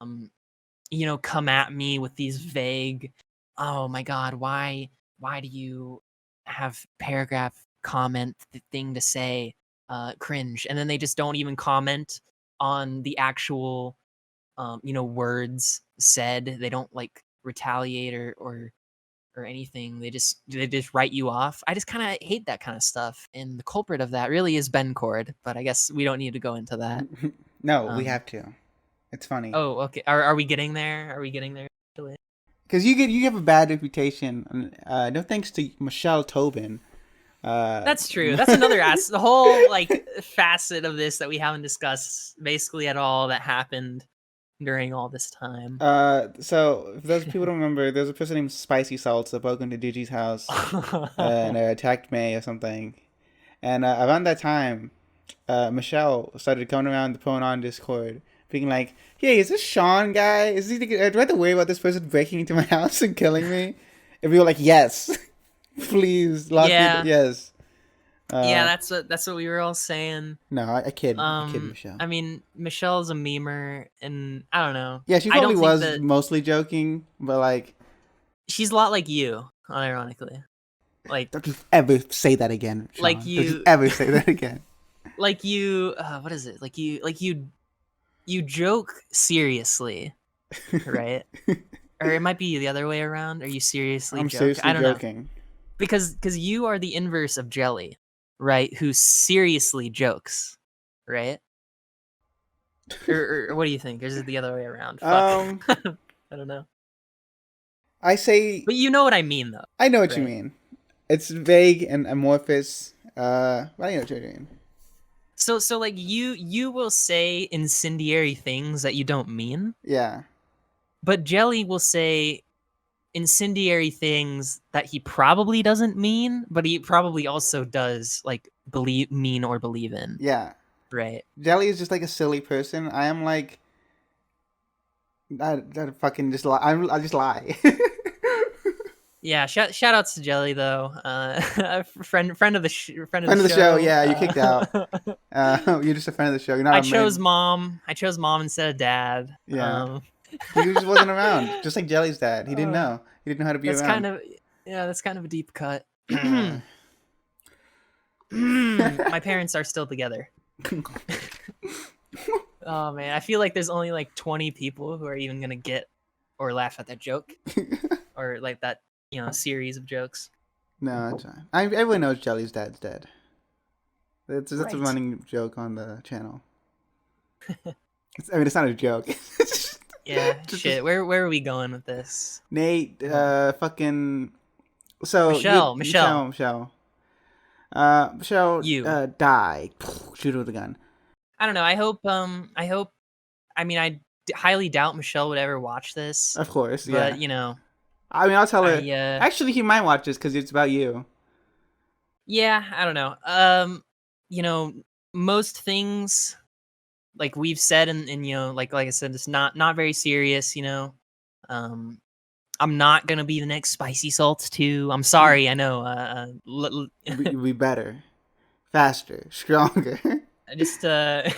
um come at me with these vague, oh my god, why do you have paragraph comment thing to say, cringe, and then they just don't even comment on the actual words said. They don't like retaliate or anything. They just write you off. I just kind of hate that kind of stuff. And the culprit of that really is Ben Cord, but I guess we don't need to go into that. No, we have to. It's funny. Oh, okay. Are we getting there? Are we getting there? Because you have a bad reputation. No thanks to Michelle Tobin. That's true. That's another the whole like facet of this that we haven't discussed basically at all that happened during all this time. So if those people don't remember, there's a person named Spicy Salts that broke into Gigi's house and attacked May or something. And around that time, Michelle started coming around the Pronon Discord, being like, "Hey, is this Sean guy? Do I have to worry about this person breaking into my house and killing me?" And we were like, "Yes, please, yes." Yeah, that's what we were all saying. No, I kid Michelle. I mean, Michelle's a memer, and I don't know. Yeah, she probably was mostly joking, but like, she's a lot like you, unironically. Like, don't you ever say that again, Sean. Don't you ever say that again. Like you, what is it? Like you joke seriously, right? Or it might be the other way around. Are you seriously joking? Seriously I don't joking. know. Because you are the inverse of Jelly, right? Who seriously jokes, right? or what do you think? Or is it the other way around? Fuck. I don't know. I say, but you know what I mean, though. I know what you mean. It's vague and amorphous. But I know what you're doing. So like you will say incendiary things that you don't mean. Yeah. But Jelly will say incendiary things that he probably doesn't mean, but he probably also does like mean or believe in. Yeah. Right. Jelly is just like a silly person. I am like, I fucking just lie. I just lie. Yeah. Shout outs to Jelly though. Friend of the show. Yeah, you kicked out. You're just a friend of the show. You're not. I chose mom instead of dad. Yeah. He just wasn't around, just like Jelly's dad. He didn't know. He didn't know how to be around. That's kind of a deep cut. My parents are still together. Oh man, I feel like there's only like 20 people who are even gonna get or laugh at that joke, or like that series of jokes. No, it's fine. Everyone knows Jelly's dad's dead. That's a running joke on the channel. It's not a joke. Yeah, shit. Where are we going with this? Nate, fucking. So Michelle. Michelle, die. Shoot her with a gun. I don't know. I hope. I mean, I highly doubt Michelle would ever watch this. Of course, yeah. But I mean, I'll tell her. Actually, he might watch this because it's about you. Yeah, I don't know. Most things, like we've said, and like I said, it's not very serious. I'm not gonna be the next Spicy Salts 2. I'm sorry. I know. Be better, faster, stronger. Just that's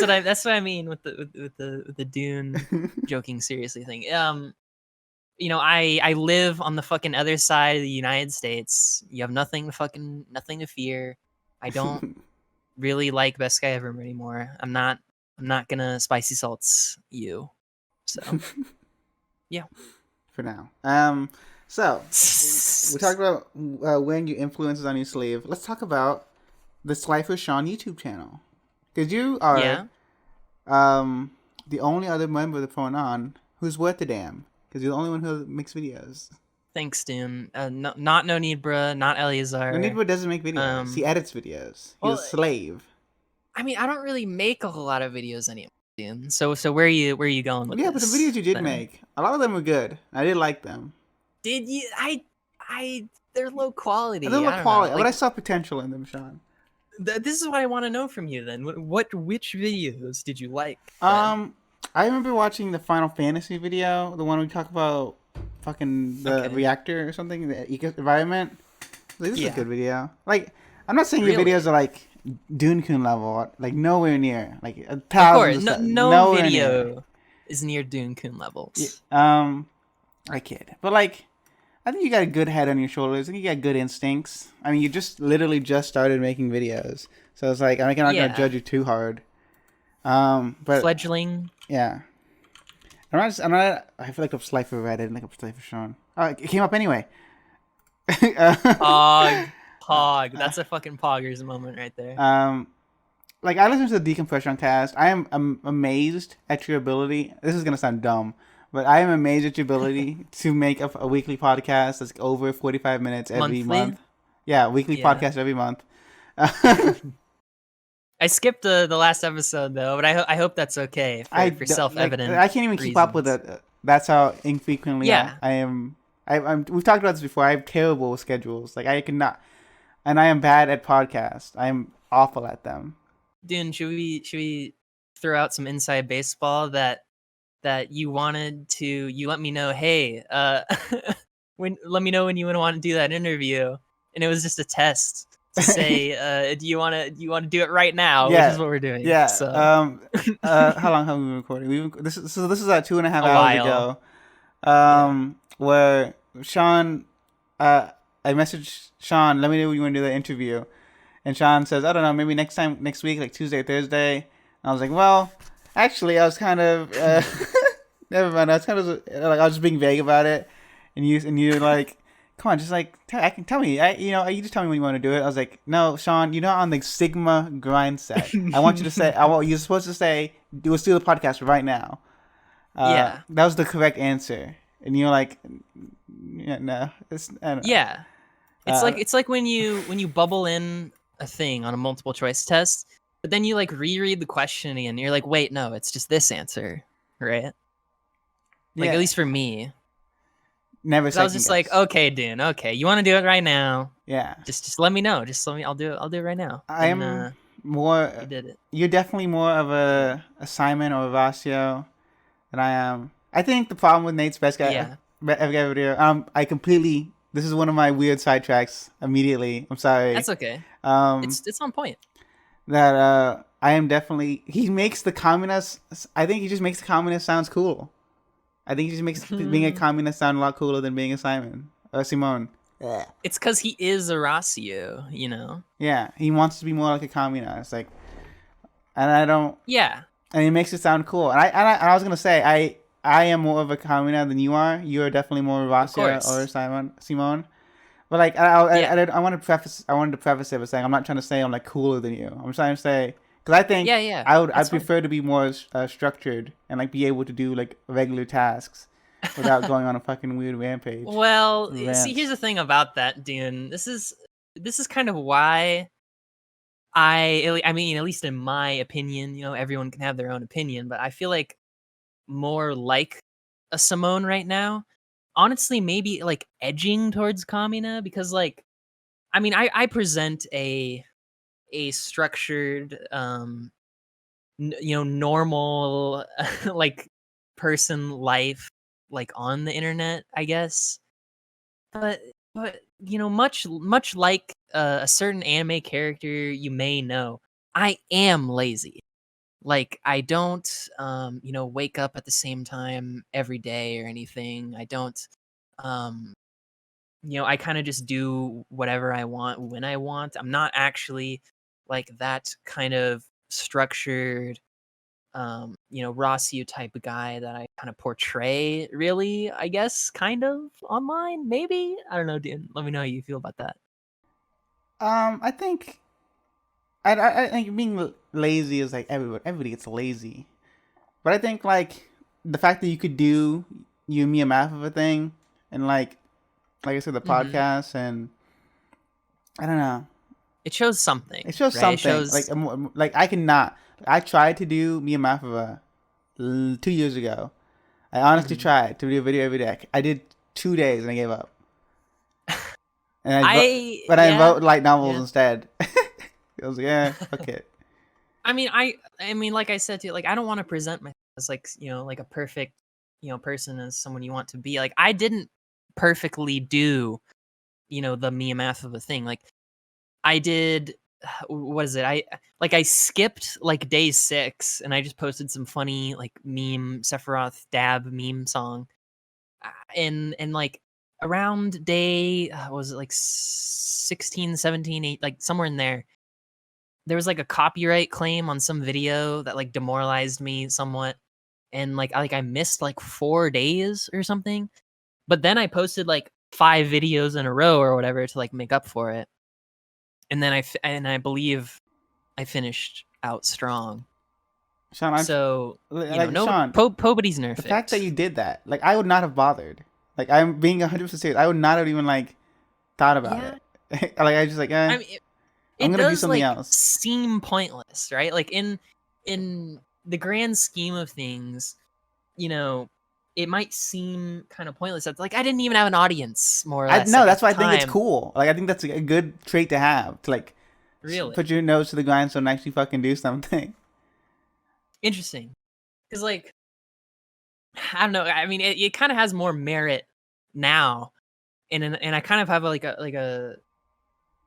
what I mean with the Dune joking seriously thing. I live on the fucking other side of the United States. You have nothing to fear. I don't really like Best Guy Ever anymore. I'm not gonna Spicy Salts you. So yeah. For now. So we talked about wearing your influences on your sleeve. Let's talk about the SliferSean YouTube channel, because you are the only other member of the Pronon who's worth a damn, because you're the only one who makes videos. Thanks, Doom. Not No Need Bruh, not Eleazar. No Need Bruh doesn't make videos. He edits videos. He's a slave. I mean, I don't really make a whole lot of videos anymore, Doom. So where are you going with this? Yeah, but the videos you did make, a lot of them were good. I did like them. Did you? They're low quality. They're low quality, but I saw potential in them, Sean. This is what I want to know from you then. Which videos did you like? I remember watching the Final Fantasy video, the one we talk about fucking the reactor or something, the environment. Like, this is a good video. Like, I'm not saying your videos are like Dune-kun level, like nowhere near. Like a thousand. Of course, no video is near Dune-kun levels. Yeah, I kid, but like, I think you got a good head on your shoulders. I think you got good instincts. I mean, you literally just started making videos, so it's like I'm not gonna judge you too hard. But fledgling. Yeah, I feel like I'm Slifer Reddit, like I'm SliferSean. Oh, it came up anyway. uh, Pog. That's a fucking poggers moment right there. like I listen to the Decompression cast. I'm amazed at your ability. This is gonna sound dumb, but I am amazed at your ability to make a weekly podcast that's over 45 minutes every Monthly? month. Yeah, weekly Yeah. podcast every month. I skipped the last episode though, but I hope that's okay for self-evident I can't even keep up with reasons. it. That's how infrequently Yeah. I am. I'm. We've talked about this before. I have terrible schedules. Like I cannot, and I am bad at podcasts. I'm awful at them. Dude, should we throw out some inside baseball that you let me know, hey, let me know when you want to do that interview. And it was just a test to say, do you want to do it right now, which is Yeah, what we're doing. yeah. So How long have we been recording? This is 2.5 a hours while. ago. Yeah. Where Sean, I messaged Sean. Let me know when you want to do the interview, and Sean says, I don't know, maybe next week, like Tuesday, Thursday. And I was like, well, actually, I was kind of, never mind. I was kind of like I was just being vague about it, and you like, come on, just like tell me. You just tell me when you want to do it. I was like, no, Sean, you're not on the Sigma grind set. I want you to say, you're supposed to say, let's do the podcast right now. Yeah. That was the correct answer, and you're like, yeah, no, it's I don't know. Yeah. It's like when you bubble in a thing on a multiple choice test, but then you like reread the question and you're like, wait, no, it's just this answer, right? Like at Yeah, least for me. never 'Cause I was second just like, guess. okay, Dune, okay, you want to do it right now? Yeah, Just let me know. Just let me. I'll do it right now. And I'm more. you did it. You're definitely more of Yeah. a Simon or a Vasio than I am. I think the problem with Nate's best guy, Yeah. every guy video. I completely. This is one of my weird sidetracks. Immediately, I'm sorry. That's okay. Um, It's on point. that I am definitely. He makes the communist. I think he just makes the communist sounds cool. I think he just makes being a communist sound a lot cooler than being a Simon or Simone. Yeah. It's because he is a Rossio, you know. Yeah, he wants to be more like a communist, like, and I don't, Yeah. and he makes it sound cool. And I was gonna say, I am more of a communist than you are. You are definitely more Of Rossio or course. Simone. But like, Yeah. I wanted to preface it by saying I'm not trying to say I'm like cooler than you. I'm trying to say because I think Yeah. Yeah. I'd That's fine. prefer to be more structured and like be able to do like regular tasks without going on a fucking weird rampage. Well, see, here's Rants. the thing about that, Dune. This is kind of why I mean, at least in my opinion, you know, everyone can have their own opinion, but I feel like more like a Simone right now. Honestly, maybe like edging towards Kamina because like I mean, I present a structured you know, normal like person life like on the internet, I guess. But you know, much like a certain anime character you may know, I am lazy. Like I don't you know, wake up at the same time every day or anything. I don't um you know, I kind of just do whatever I want when I want. I'm not actually like that kind of structured you know, Rossio type of guy that I kind of portray really, I guess, kind of online, maybe. I don't know, Dan. Let me know how you feel about that. I think I think being lazy is like everybody gets lazy, but I think like the fact that you could do you and me a math of a thing and like I said the Hmm. podcast and I don't know. It shows something, It shows right? It something. Like shows. like I cannot. I tried to do Mia Mafova 2 years ago. I honestly Mhm. tried to do a video every day. I did 2 days and I gave up. And but I Yeah, wrote light novels yeah. instead. I was like, yeah, fuck it. I mean, like I said to you, like I don't want to present myself as like you know, like a perfect you know person as someone you want to be. Like I didn't perfectly do you know the Mia math of a thing. Like I did what is it? I skipped like day 6 and I just posted some funny like meme Sephiroth dab meme song. And like around day what was it like 16, 17, 8 like somewhere in there. There was like a copyright claim on some video that like demoralized me somewhat. and like I missed like 4 days or something. But then I posted like 5 videos in a row or whatever to like make up for it. And then I believe I finished out strong. Sean, So, like no Sean, nobody's the fact that nerfix. you did that, like I would not have bothered. Like I'm being 100% serious. I would not have even like thought about Yeah. it. Like I was just like, I mean, I'm it gonna do does something like else. seem pointless, right? Like in the grand scheme of things, it might seem kind of pointless. That's like I didn't even have an audience, more or I less, no, like at that's the why I think it's time. cool. Like I think that's a good trait to have to like Really put your nose to the grindstone and actually fucking do something. interesting, because like I don't know. I mean, it kind of has more merit now, and I kind of have like a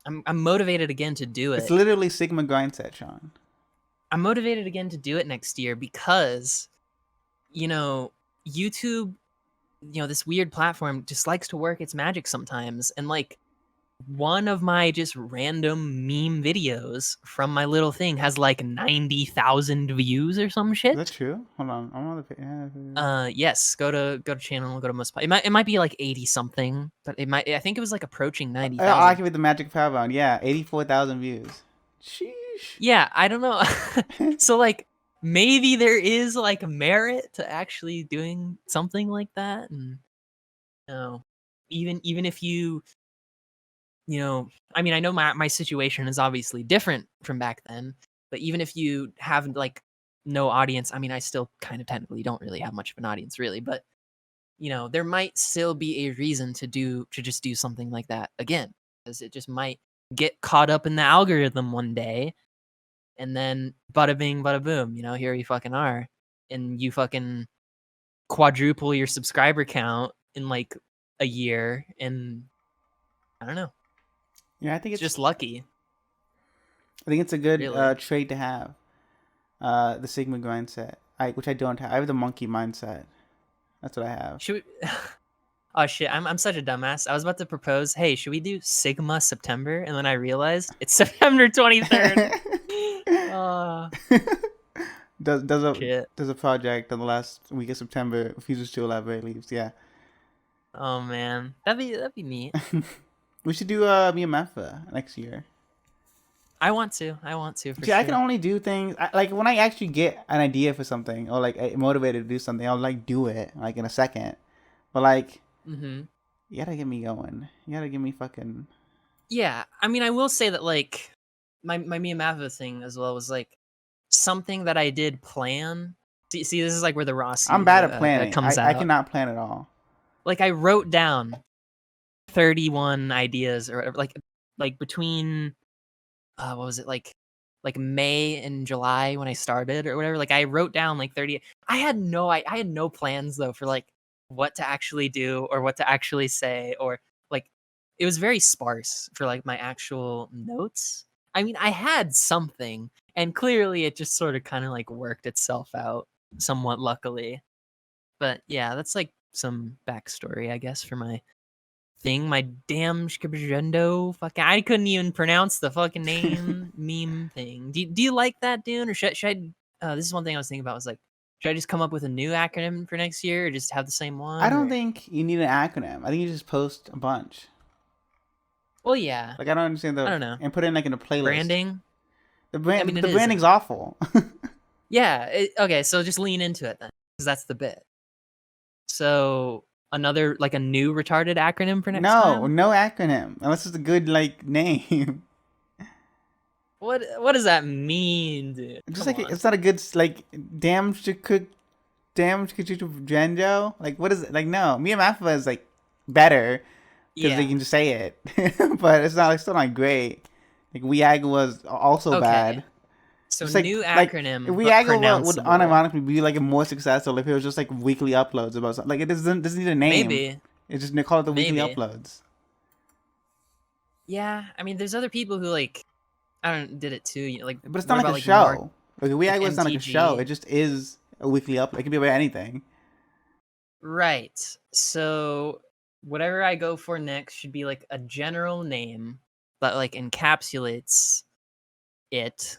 I'm motivated again to do It's it. literally Sigma grind set, Sean. I'm motivated again to do it next year because you know YouTube, this weird platform just likes to work its magic sometimes, and like one of my just random meme videos from my little thing has like 90,000 views or some Is that shit. true? Hold on, I'm on the page. Yes, go to channel, go to most. It might be like 80 something, but I think it was like approaching I'll 90,000. activate the magic powerbound. Yeah, 84,000 views. Sheesh. Yeah, I don't know. So like maybe there is like merit to actually doing something like that, and even if I mean, I know my situation is obviously different from back then, but even if you have like no audience, I mean, I still kind of technically don't really have much of an audience really, but there might still be a reason to just do something like that again, because it just might get caught up in the algorithm one day, and then bada bing, bada boom, here you fucking are, and you fucking quadruple your subscriber count in like a year, and I don't know, Yeah, it's just lucky, I think it's a good really. trait to have. The Sigma grind set, which I don't have. I have the monkey mindset. That's what I have. Should we? Oh shit, I'm such a dumbass. I was about to propose, hey, should we do Sigma September? And then I realized it's September 23rd. Uh does a shit. does a project on the last week of September, refuses to elaborate, leaves. Yeah. Oh man. That'd be neat. We should do me and Matha next year. I want to for See, I can sure. only do things like when I actually get an idea for something or like motivated to do something, I'll like do it like in a second. But like, Mhm. you gotta get me going. You gotta get me fucking. Yeah, I mean, I will say that like my Mia Mava thing as well was like something that I did plan. See, this is like where the I'm Rossi bad at planning. comes I out. cannot plan at all. Like I wrote down 31 ideas or whatever, like between what was it, like May and July when I started or whatever. Like I wrote down like 30. I had no plans though for like what to actually do or what to actually say, or like it was very sparse for like my actual notes. I mean, I had something, and clearly it just sort of kind of like worked itself out somewhat luckily. But yeah, that's like some backstory, I guess, for my thing, my damn Skibbergendo fucking, I couldn't even pronounce the fucking name meme thing. Do you like that, dude? Or should I, this is one thing I was thinking about, was like, should I just come up with a new acronym for next year, or just have the same I one? don't Or think you need an acronym. I think you just post a bunch. well, yeah, Like I don't understand I the don't know. and put it in like in a playlist. Branding. The I brand, mean, but it the is. branding's awful. Yeah. Okay, so just lean into it then, because that's the bit. So another like a new retarded acronym for next No, time. no acronym unless it's a good like name. What does that mean, dude? Just Come like on. it's not a good like damn cook damn Janjo. Like what is it? Like no, me and Mafa is like better because they Yeah. can just say it, but it's not. It's still not great. Like Weag was also Okay. bad. So Just like new if acronym, but Weag would pronounceable. unironically be like more successful if it was just like weekly uploads about something. Like it doesn't need a name. Maybe. It's just they call it the weekly Maybe. uploads. Yeah, I mean, there's other people who like I don't did it too. Like, But it's not what like about a like Mark, show. Like like Weag was not like a show. It MTG? just is a weekly upload. It could be about anything. Right. So whatever I go for next should be like a general name that like encapsulates it,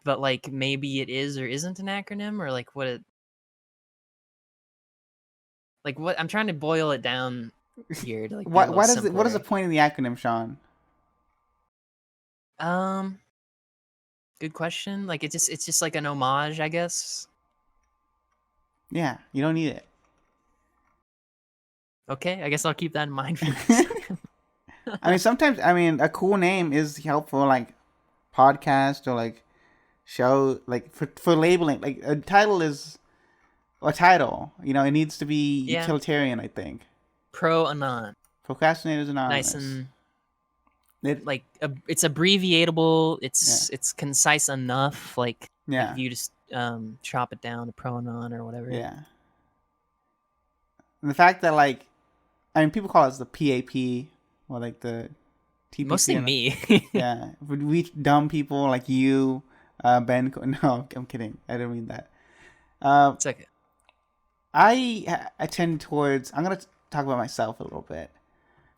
but like maybe it is or isn't an acronym, or like what it. Like what? I'm trying to boil it down here to like be a Why? little What is the simpler. point of the acronym, Sean? Um, Good question. Like it's just like an homage, I guess. Yeah, you don't need it. Okay, I guess I'll keep that in mind for next time. I mean, sometimes a cool name is helpful, like podcast or like show, like for labeling. Like a title is a title. You know, it needs to be Yeah, utilitarian. I think. pro anon, Procrastinators nice Anonymous. and It, like it's abbreviatable. yeah, It's concise enough. Like yeah, if you just chop it down to pro anon or whatever. yeah. And the fact that like, I mean, people call us the PAP or like the TPC. Mostly And, me. yeah, we dumb people like you, Ben. No, I'm kidding. I didn't mean that. It's okay. I tend towards. I'm gonna talk about myself a little bit.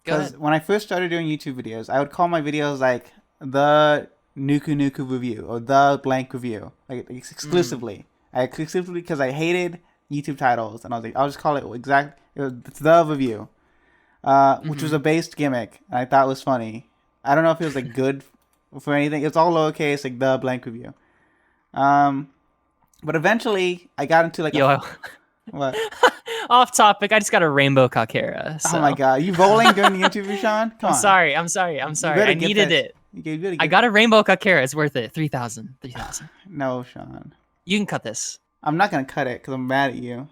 Go Because ahead. when I first started doing YouTube videos, I would call my videos like the Nuku Nuku review or the blank review, like exclusively. I exclusively because I hated YouTube titles, and I was like, I'll just call it it's the review, which was Mm-hmm. a based gimmick, and I thought was funny. I don't know if it was like good for anything. It's all lowercase, like the blank review. Um, but eventually I got into like a Yo, what? off topic. I just got a rainbow cockera. Oh my So god, you rolling during the interview, Sean? Come I'm on, sorry. I'm sorry. I'm you sorry. better I get needed that. it. You better I get got a rainbow cockera. It's worth it. 3,000. 3,000. No, Sean. You can cut this. I'm not gonna cut it because I'm mad at you.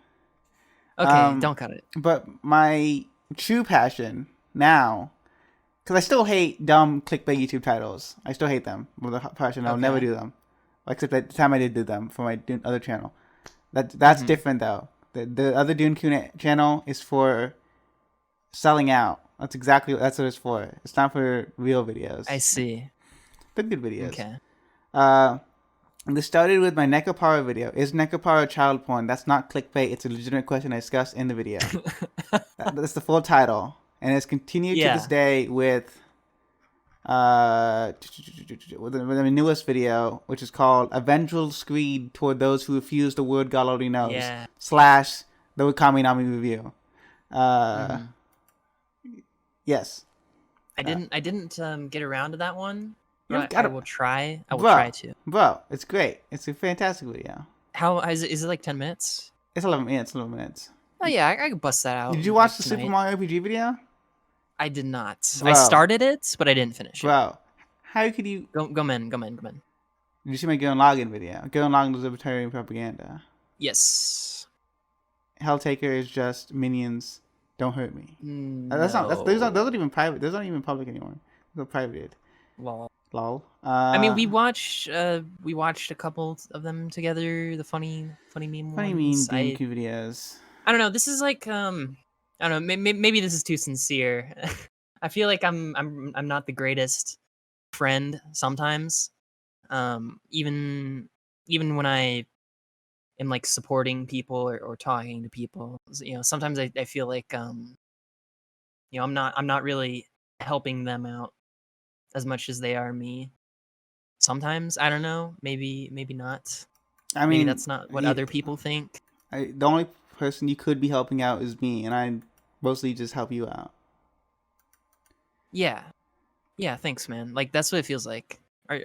Okay, don't cut it. But my true passion now, because I still hate dumb clickbait YouTube titles. I still hate them with a passion. I'll never Okay. do them, except at the time I did do them for my other channel. That's different though. The other Dune Kun channel is for selling out. That's what it's for. It's not for real videos. I see. They're good videos. Okay. And this started with my Nekopara video. Is Nekopara child porn? That's not clickbait. It's a legitimate question I discussed in the video. That's the full title. And it's continued to this Yeah. day with the newest video, which is called A Vengeful Screed Toward Those Who Refuse the Word God Already Knows, Yeah. / the Kaminami Review. Yes. I didn't get around to that one. You But gotta, I will try. I will bro, try to. Bro, it's great. It's a fantastic video. How is it like 10 minutes? It's 11 minutes, 11 minutes. Oh yeah, I could bust that out. Did you watch like, the tonight. Super Mario RPG video? I did not. Bro. I started it, but I didn't finish it. Bro, how could you... Go man. Did you see my Gurren Lagann video? Gurren Lagann is libertarian propaganda. Yes. Helltaker is just minions. Don't hurt me. No. Those aren't even private. Those aren't even public anymore. They're privated. Lol. Lol. I mean, we watched a couple of them together. The funny meme Funny ones. meme GameCube videos. I don't know. This is like I don't know. Maybe this is too sincere. I feel like I'm not the greatest friend sometimes. Even when I am like supporting people or talking to people, sometimes I feel like I'm not really helping them out as much as they are me. Sometimes I don't know. Maybe not. I Maybe mean, that's not what other people think. the only person you could be helping out is me, and I mostly just help you out. Yeah. Thanks, man. Like that's what it feels like. Are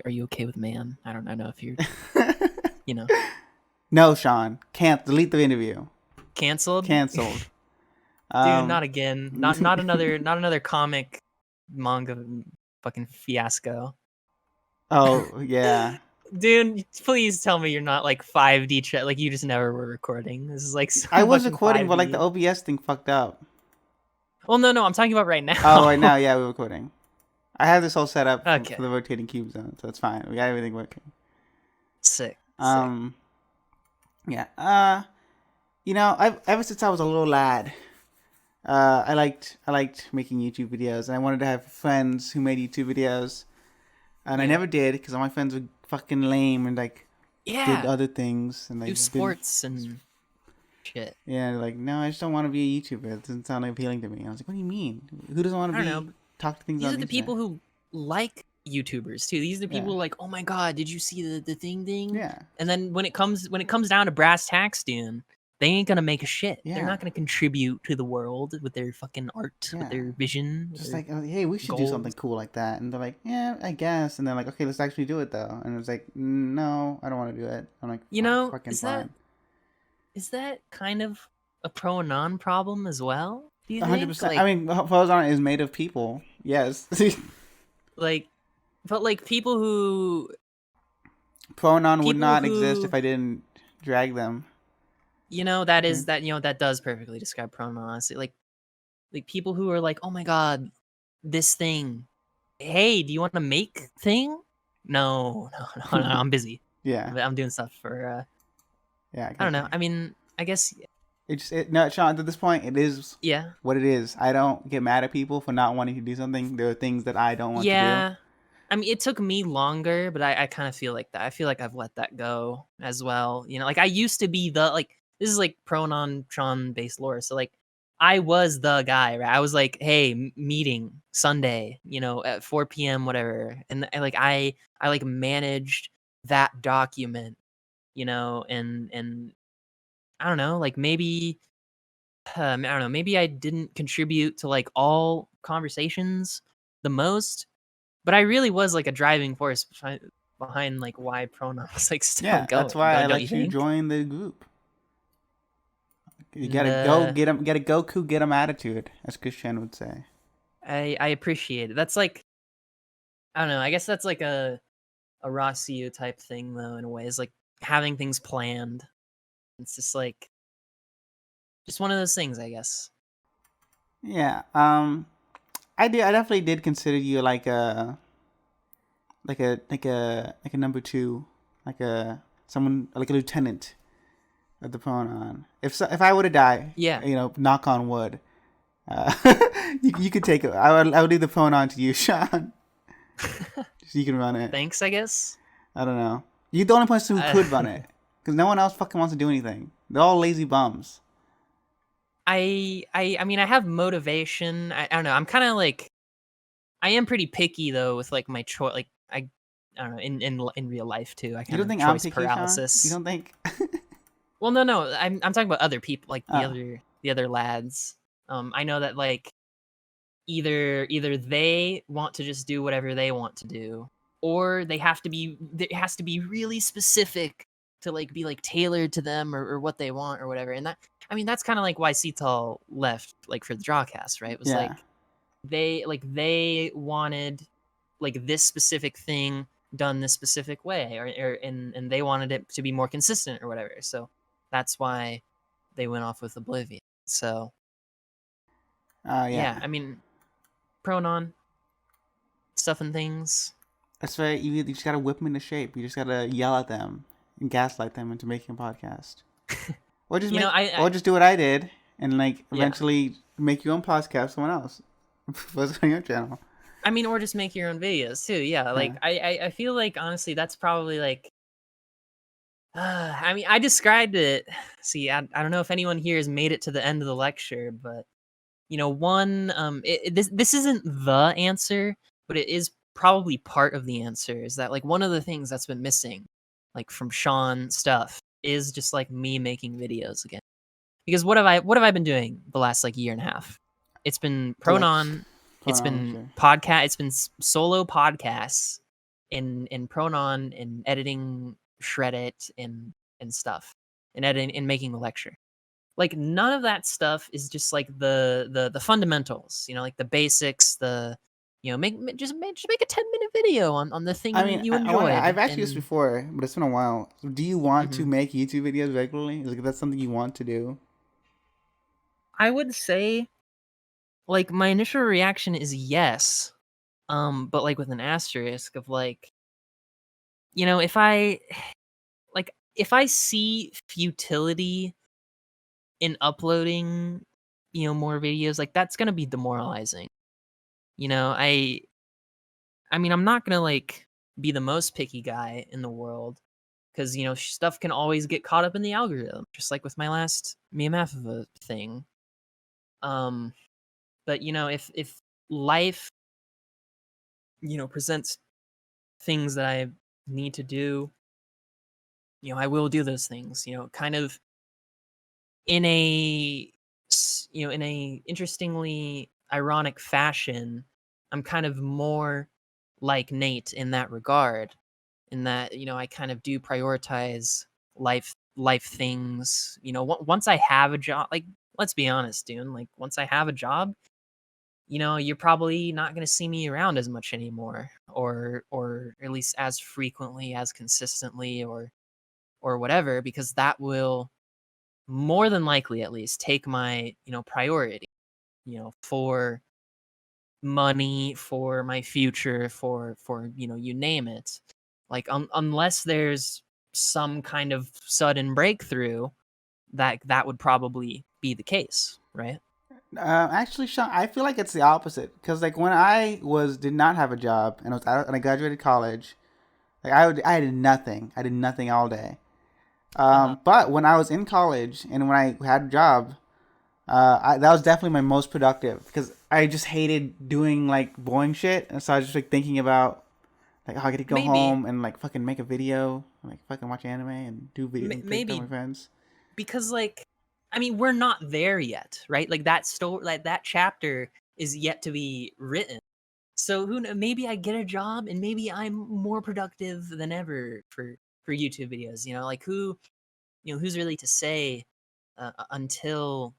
you okay with man? I don't know if you're No, Sean. Can't delete the interview. canceled. Cancelled. Dude, not again. Not another comic manga fucking fiasco. Oh yeah. Dude, please tell me you're not like 5D chat. Like you just never were recording. This is like so I was fucking recording, 5D. but like the OBS thing fucked up. Well, no, I'm talking about right now. Oh, right now, yeah, we're recording. I have this all set up Okay. for the rotating cube zone, so it's fine. We got everything working. Sick. Yeah. Ever since I was a little lad, I liked making YouTube videos, and I wanted to have friends who made YouTube videos, and I never did because all my friends were fucking lame and like did other things and like do sports and shit. Yeah, like no, I just don't want to be a YouTuber. It doesn't sound appealing to me. I was like, what do you mean? Who doesn't want to talk to things? These on are the internet? people who like YouTubers too. These are the people who are like, oh my god, did you see the thing? Yeah. And then when it comes down to brass tacks, dude, they ain't gonna make a shit. They're Yeah. not gonna contribute to the world with their fucking art, with Yeah. their vision, Just their like, hey, we should do something goals. cool like that. And they're like, yeah, I guess. And they're like, okay, let's actually do it though. And it's like, no, I don't want to do it. I'm like, You know, fucking is that fine. kind of a pro and non problem as well? Do you think? 100%. I mean, Frozen is made of people. Yes. Like, but like Pronon would people not exist who if I didn't drag them. that Okay. is that that does perfectly describe pro and non, honestly. Like people who are like, oh my god, this thing. Hey, do you want to make thing? No, no, I'm busy. Yeah. I'm doing stuff for. Yeah. I don't know. Exactly. I mean, I guess No, Sean. At this point, it is yeah, what it is. I don't get mad at people for not wanting to do something. There are things that I don't want to do. yeah. I mean, it took me longer, but I kind of feel like that. I feel like I've let that go as well. You know, like I used to be the like this is like pronon tron based lore. So like I was the guy, right? I was like, hey, meeting Sunday, at 4 p.m. whatever, and I like managed that document, and I don't know, like maybe I don't know, maybe I didn't contribute to like all conversations the most, but I really was like a driving force behind like why pronoun was like still Yeah, that's going. why I Don't you let you think? join the group. You And gotta go get them. Get a Goku, get them attitude, as Christian would say. I appreciate it. That's like I don't know. I guess that's like a Rossiu type thing though. In a way, is like having things planned. It's just like just one of those things, I guess. Yeah. I did. I definitely did consider you like a number two, like a someone like a lieutenant of the pronon. If I were to die, Yeah. knock on wood, uh, you could take it. I would leave the pronon to you, Sean. So you can run it. Thanks, I guess. I don't know. You're the only person who Uh, could run it, because no one else fucking wants to do anything. They're all lazy bums. I mean, I have motivation. I don't know. I'm kind of like I am pretty picky though with like my choice. Like I don't know in real life too. I You kind don't of think I'm choice picky, Sean? You paralysis. don't think? Well, no. I'm talking about other people, like Oh, the other lads. I know that like either they want to just do whatever they want to do, or it has to be really specific to like be like tailored to them or what they want or whatever. And that I mean that's kind of like why Cetal left like for the Drawcast, right? It was yeah. like they wanted like this specific thing done this specific way and they wanted it to be more consistent or whatever, so that's why they went off with Oblivion. So yeah, Yeah. I mean pronon stuff and things. That's right. You just gotta whip them into shape. You just gotta yell at them and gaslight them into making a podcast, or just you know I or just do what I did and like yeah, eventually make your own podcast with someone else. Post it on your channel. I mean, or just make your own videos too. Yeah, Yeah. like I feel like honestly that's probably like I mean I described it. See, I don't know if anyone here has made it to the end of the lecture, but one this isn't the answer, but it is probably part of the answer, is that like one of the things that's been missing like from Sean stuff is just like me making videos again. Because what have I been doing the last like year and a half? It's been The lecture. pronon, it's Pronoun been lecture. podcast, it's been solo podcasts in pronon and editing shred it and stuff and editing and making the lecture. Like none of that stuff is just like the fundamentals, like the basics, the just make a 10-minute video on the thing I mean, you I've enjoyed. asked you this And before, but it's been a while. Do you want to mhm. make YouTube videos regularly? Is that something you want to do? I would say like my initial reaction is yes, but like with an asterisk of like if I if I see futility in uploading more videos, like that's gonna be demoralizing. you know i I mean, I'm not gonna like be the most picky guy in the world because stuff can always get caught up in the algorithm, just like with my last Miyamafa thing. Um, but if life presents things that I need to do, I will do those things. Kind of in a in a interestingly ironic fashion, I'm kind of more like Nate in that regard, in that I kind of do prioritize life things. Once I have a job, like, let's be honest, dude, like, once I have a job, you're probably not going to see me around as much anymore, or at least as frequently, as consistently, or whatever, because that will more than likely at least take my priority, for money, for my future, for you name it. Like, unless there's some kind of sudden breakthrough, that would probably be the case, right? Actually, Sean, I feel like it's the opposite. Because like when I did not have a job and and I graduated college, like I did nothing. I did nothing all day. Uh-huh. But when I was in college and when I had a job, that was definitely my most productive because I just hated doing like boring shit, and so I was just like thinking about like how I could go Maybe, home and like fucking make a video, like fucking watch anime and do video and play with my maybe friends. because, like, I mean, we're not there yet, right? Like, that story, like, that chapter is yet to be written. So maybe I get a job and maybe I'm more productive than ever for YouTube videos. Like, who's really to say until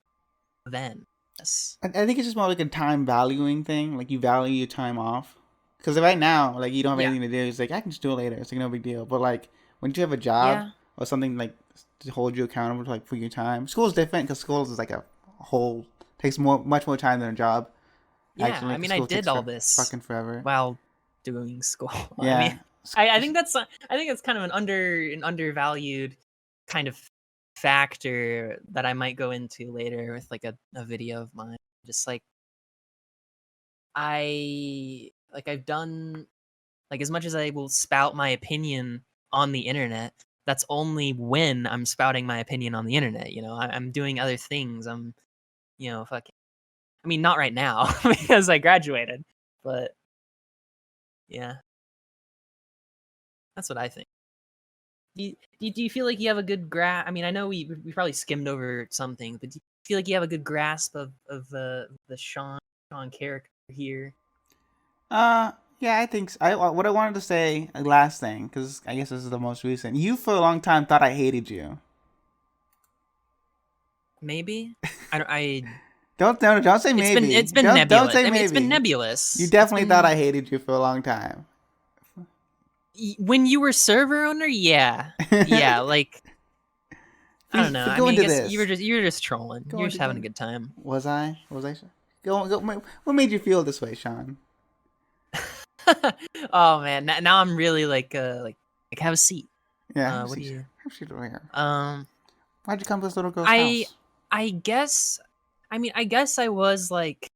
then? Yes. I think it's just more like a time valuing thing. Like you value your time off. Because right now, like you don't have Yeah. anything to do. It's like I can just do it later. It's like no big deal. But like when you have a job Yeah. or something like to hold you accountable to, like for your time, school's different because school is like a whole takes much more time than a job. Yeah. Actually, I because mean, I school takes did all for this fucking forever. while doing school. I mean, Yeah. I think that's kind of an undervalued kind of factor that I might go into later with, like, a video of mine. Just like, I've done, like, as much as I will spout my opinion on the internet, that's only when I'm spouting my opinion on the internet. I'm doing other things. I'm, fucking. I mean, not right now because I graduated, but yeah, that's what I think. Do you feel like you have a good grasp? I mean, I know we probably skimmed over something, but do you feel like you have a good grasp of the Sean character here? Yeah, I think so. What I wanted to say, last thing, because I guess this is the most recent. You for a long time thought I hated you. Maybe. I Don't say it's maybe. been Don't nebulous. say I mean, it's been maybe. You nebulous. It's definitely thought I been hated you for a long time. when you were server owner, yeah. Yeah, like, I don't know. I Go mean, I into guess this. you were just trolling. Go You're into just having a go. good time. Was I? Was I? Go. What made you feel this way, Sean? Oh man, now I'm really like have a seat. Yeah, have a What do seat. you Have a seat over here. um Why'd you come to this little girl's I house? I guess I guess I was like,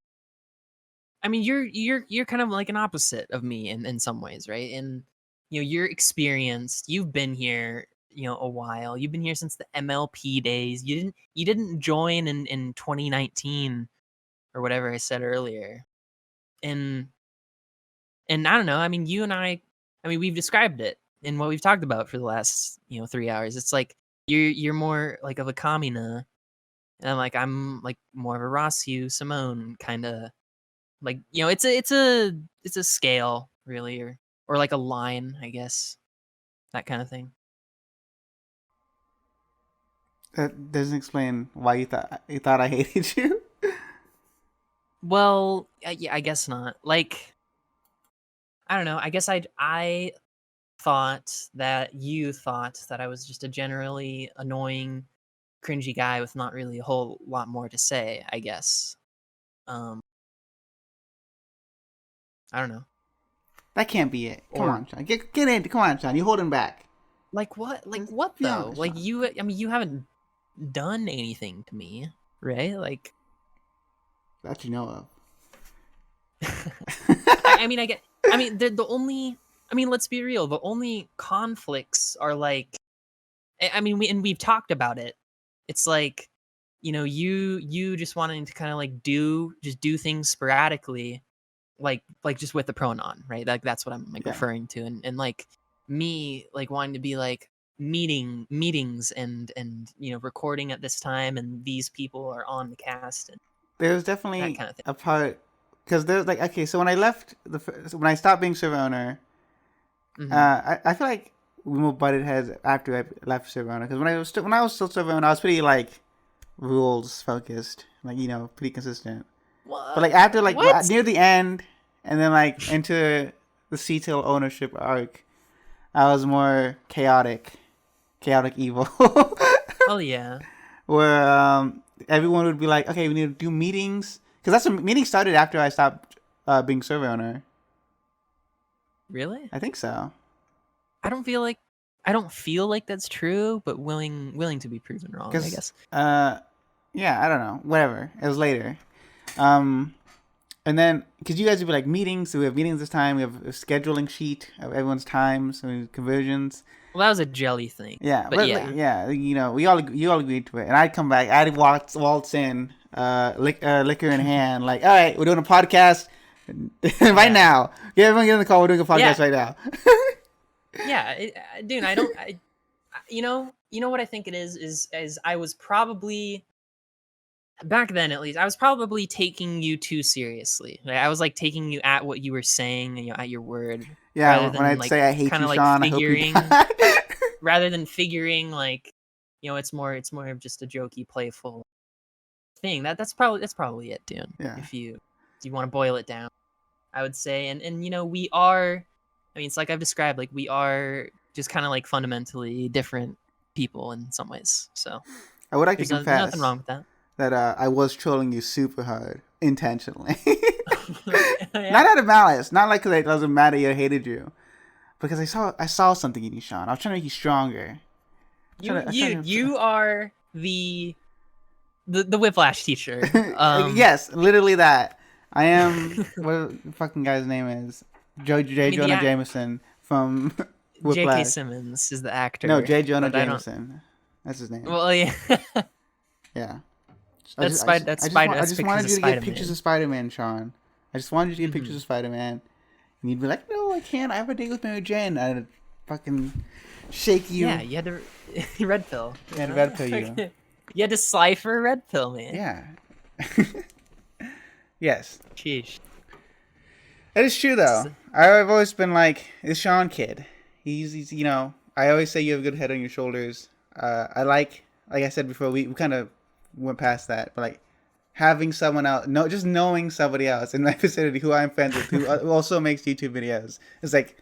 I mean, you're kind of like an opposite of me in some ways, right? And you're experienced. You've been here, a while. You've been here since the MLP days. You didn't join in 2019 or whatever I said earlier. And I don't know. I mean, you and I mean, we've described it in what we've talked about for the last 3 hours. It's like you're more like of a Kamina, and I'm like more of a Rossiu Simone kind of. Like, it's a scale, really, or like a line, I guess, that kind of thing. That doesn't explain why you thought I hated you. Well, yeah, I guess not. Like, I don't know. I guess I thought that you thought that I was just a generally annoying, cringy guy with not really a whole lot more to say, I guess. Um, I don't know. That can't be it. Come Or on, Sean. Get in. Come on, Sean. You're holding back. like what? Like Let's what be though? honest, Like, Sean. I mean, you haven't done anything to me, right? Like, That you know of. I mean, I mean, the only. I mean, let's be real. The only conflicts are like. I mean, we've talked about it. It's like, you just wanting to kind of like do things sporadically, like just with the pronoun, right? Like, that's what I'm like Yeah. referring to, and like me like wanting to be like, meetings and recording at this time, and these people are on the cast and There's that definitely kind of thing. a part because there's like okay, so when I left when I stopped being server owner, I feel like we more butted heads after I left server owner because when I was still server owner, I was pretty like rules focused, like pretty consistent. But like after like What? near the end, and then like into the CTIL ownership arc, I was more chaotic evil. Oh yeah. Where everyone would be like, okay, we need to do meetings because that's when meetings started after I stopped being server owner. Really? I think so. I don't feel like that's true, but willing to be proven wrong, I guess. Yeah, I don't know. Whatever. It was later. Um, and then because you guys would be like meetings, so we have meetings this time. We have a scheduling sheet of everyone's times and conversions. Well, that was a jelly thing. Yeah, but yeah, like, yeah. You all agreed to it, and I'd come back. I'd waltz in, liquor in hand, like, all right, we're doing a podcast right now. Yeah, everyone get in the call. We're doing a podcast right now. Yeah, dude. You know what I think it is I was probably back then, at least, I was probably taking you too seriously. Like, I was like taking you at what you were saying, at your word, Yeah, rather when than I'd like say I hate kind you, of like Sean, I hope you figuring, die. rather than figuring like, it's more of just a jokey, playful thing. That's probably it, dude. Yeah. If you want to boil it down, I would say, and we are. I mean, it's like I've described. Like we are just kind of like fundamentally different people in some ways. So I would like to there's nothing confess wrong with that. that I was trolling you super hard intentionally. Yeah. Not out of malice, not like because I wasn't mad at you, I hated you, because I saw something in you, Sean. I was trying to make you stronger. You are the Whiplash teacher. Yes, literally that. I am what the fucking guy's name is Jonah Jameson from J.K. Whiplash. Simmons is the actor. No, J. Jonah but I don't. Jameson. That's his name. Well, yeah. Yeah. I just wanted you to get pictures of Spider-Man, Sean. I just wanted you to get pictures of Spider-Man. And you'd be like, no, I can't. I have a date with Mary Jane. I'd fucking shake you. Yeah, you had to red pill. You had to red pill you. You had to Slifer red pill, man. Yeah. Yes. Sheesh. That is true, though. I've always been like, this Sean kid. He's I always say you have a good head on your shoulders. I like I said before, we kind of went past that, but like having someone else, just knowing somebody else in my vicinity who I'm friends with, who also makes YouTube videos, it's like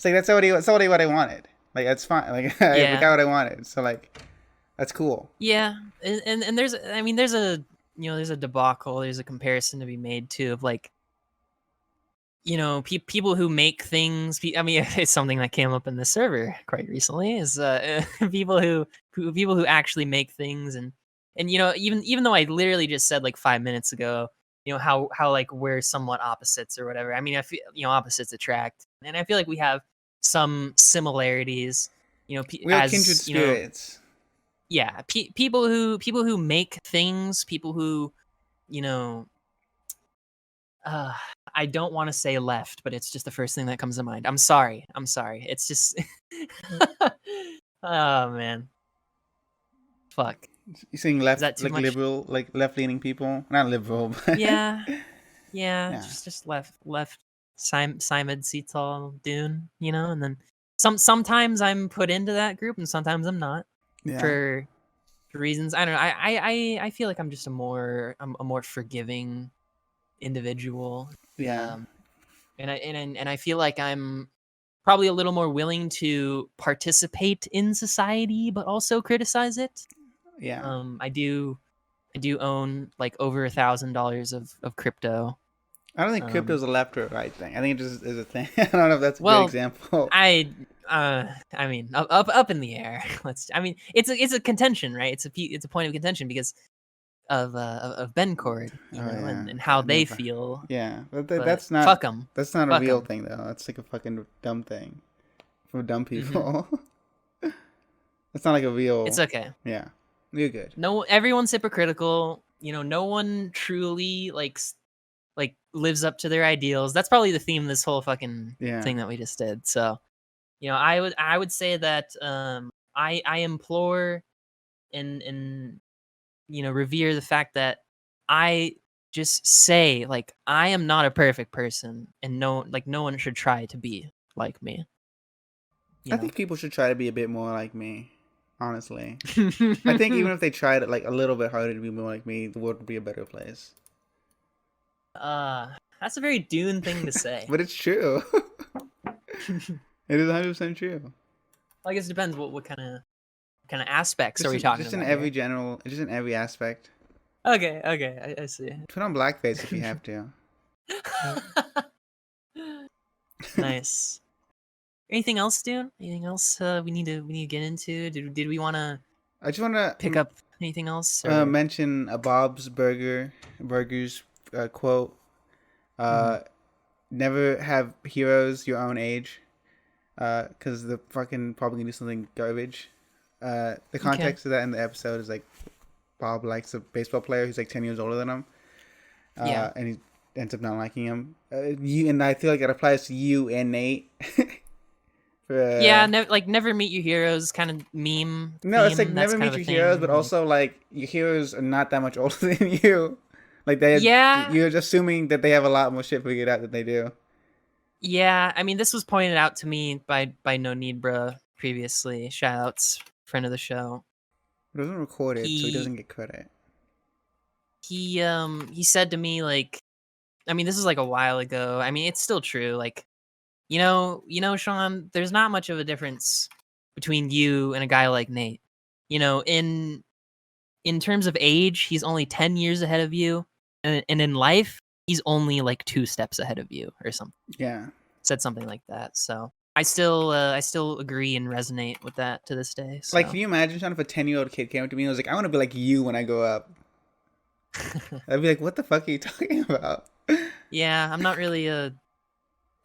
that's already what I wanted. Like that's fine. Like I got what I wanted, so like that's cool. Yeah, and there's a debacle. There's a comparison to be made too of like people who make things. I mean, it's something that came up in the server quite recently. Is people who actually make things, and even though I literally just said like 5 minutes ago, how like we're somewhat opposites or whatever. I mean, I feel opposites attract, and I feel like we have some similarities. We are kindred spirits. Yeah, people who make things, people who I don't want to say left, but it's just the first thing that comes to mind. I'm sorry. It's just oh man. Fuck. You saying left, like much? Liberal, like left-leaning people? Not liberal, but yeah. Just left Simon Seatal Dune, and then sometimes I'm put into that group and sometimes I'm not. Yeah. For reasons I don't know. I feel like I'm just a more forgiving individual. Yeah. And I feel like I'm probably a little more willing to participate in society, but also criticize it. Yeah. I do own like over $1,000 of crypto. I don't think crypto's a left or a right thing. I think it just is a thing. I don't know if that's a good example. I mean, up in the air. It's a contention, right? It's a point of contention because of Ben Cord, and how they feel. Yeah, but but that's not. Fuck them. That's not a real thing, though. That's like a fucking dumb thing for dumb people. That's not like a real. It's okay. Yeah, you're good. No, everyone's hypocritical. No one truly like lives up to their ideals. That's probably the theme of this whole fucking thing that we just did. So, I would say that I implore and revere the fact that I just say like I am not a perfect person, and no one should try to be like me. I think people should try to be a bit more like me. Honestly, I think even if they tried it like a little bit harder to be more like me, the world would be a better place. That's a very Dune thing to say. But it's true. It is 100% true. Well, I guess it depends what kind of aspects are we talking about? Just in every aspect. Okay, I see. Put on blackface if you have to. Nice. Anything else, dude? Anything else we need to get into? Did we want to? I just want to pick up anything else? Mention a Bob's Burgers quote. Never have heroes your own age, because they're fucking probably gonna do something garbage. The context of that in the episode is like Bob likes a baseball player who's like 10 years older than him. And he ends up not liking him. And I feel like it applies to you and Nate. Never meet your heroes kind of meme. No, it's like never meet your heroes, but also like your heroes are not that much older than you. Like you're just assuming that they have a lot more shit figured out than they do. Yeah, I mean, this was pointed out to me by No Need Bruh previously. Shoutouts, friend of the show. It wasn't recorded, so he doesn't get credit. He said to me, like, I mean, this is like a while ago. I mean, it's still true. Like, you know, Sean, there's not much of a difference between you and a guy like Nate. You know, in terms of age, he's only 10 years ahead of you, and in life, he's only like 2 steps ahead of you or something. Yeah. Said something like that. So I still agree and resonate with that to this day. So. Like, can you imagine, Sean, if a 10-year-old kid came up to me and was like, I want to be like you when I grow up? I'd be like, what the fuck are you talking about? Yeah, I'm not really I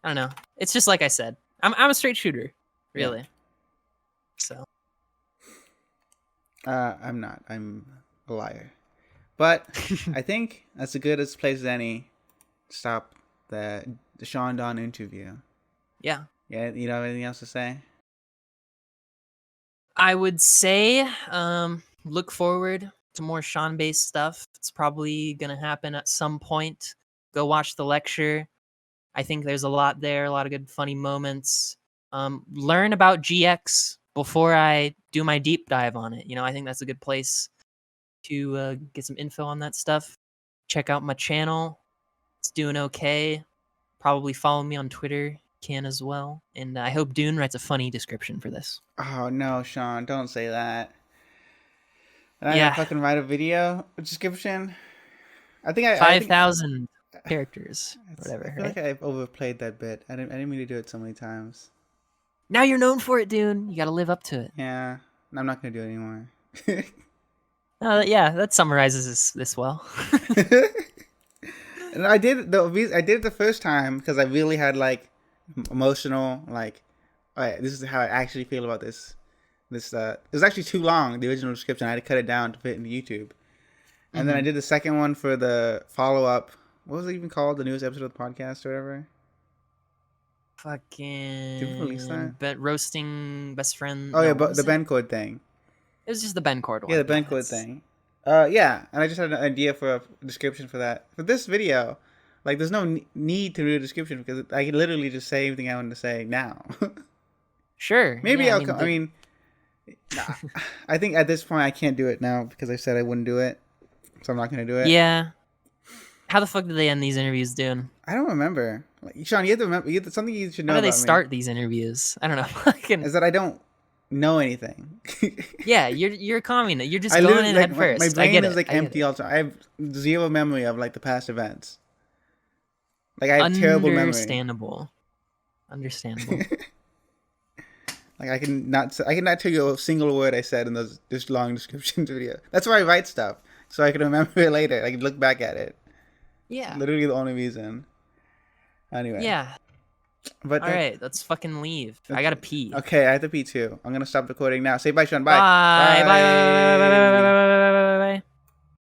don't know. It's just like I said. I'm a straight shooter, really. Yeah. So. I'm not. I'm a liar. But I think that's as good a place as any to stop the Sean Don interview. Yeah. Yeah, you don't have anything else to say? I would say look forward to more Sean-based stuff. It's probably going to happen at some point. Go watch the lecture. I think there's a lot there, a lot of good funny moments. Learn about GX before I do my deep dive on it. You know, I think that's a good place to get some info on that stuff. Check out my channel. It's doing okay. Probably follow me on Twitter. Can as well. And I hope Dune writes a funny description for this. Oh, no, Sean. Don't say that. And I gotta fucking write a video description. I think 5,000 characters. Whatever. I feel like I've overplayed that bit. I didn't mean to do it so many times. Now you're known for it, Dune. You gotta live up to it. Yeah. I'm not gonna do it anymore. Yeah, that summarizes this well. And I did it the first time because I really had like emotional, like, all right, this is how I actually feel about this. It was actually too long, the original description. I had to cut it down to fit into YouTube. And then I did the second one for the follow-up. What was it even called? The newest episode of the podcast or whatever? Fucking... Did we release that? Roasting best friend... Oh, no, yeah, but the Ben Cord thing. It was just the Ben Cord one. Yeah, the Ben Cord thing. Yeah, and I just had an idea for a description for that. For this video, like, there's no need to do a description because I can literally just say everything I wanted to say now. Sure. Maybe I'll come... I mean... I think at this point I can't do it now because I said I wouldn't do it, so I'm not going to do it. Yeah. How the fuck did they end these interviews, Dune? I don't remember. Like, Sean, you have to remember. Something you should know. How do they about start me these interviews? I don't know. Is that I don't know anything. Yeah, you're a communist. You're just going in head first. My brain is like empty all the time. I have zero memory of like the past events. Like I have terrible memory. Understandable. Like I cannot tell you a single word I said in this long description video. That's why I write stuff, so I can remember it later. I can look back at it. Yeah. Literally the only reason. Anyway. Yeah. But all right, let's fucking leave. I gotta pee. Okay, I have to pee too. I'm gonna stop recording now. Say bye, Sean. Bye. Bye. Bye. Bye. Bye. Bye. Bye. Bye. Bye. Bye.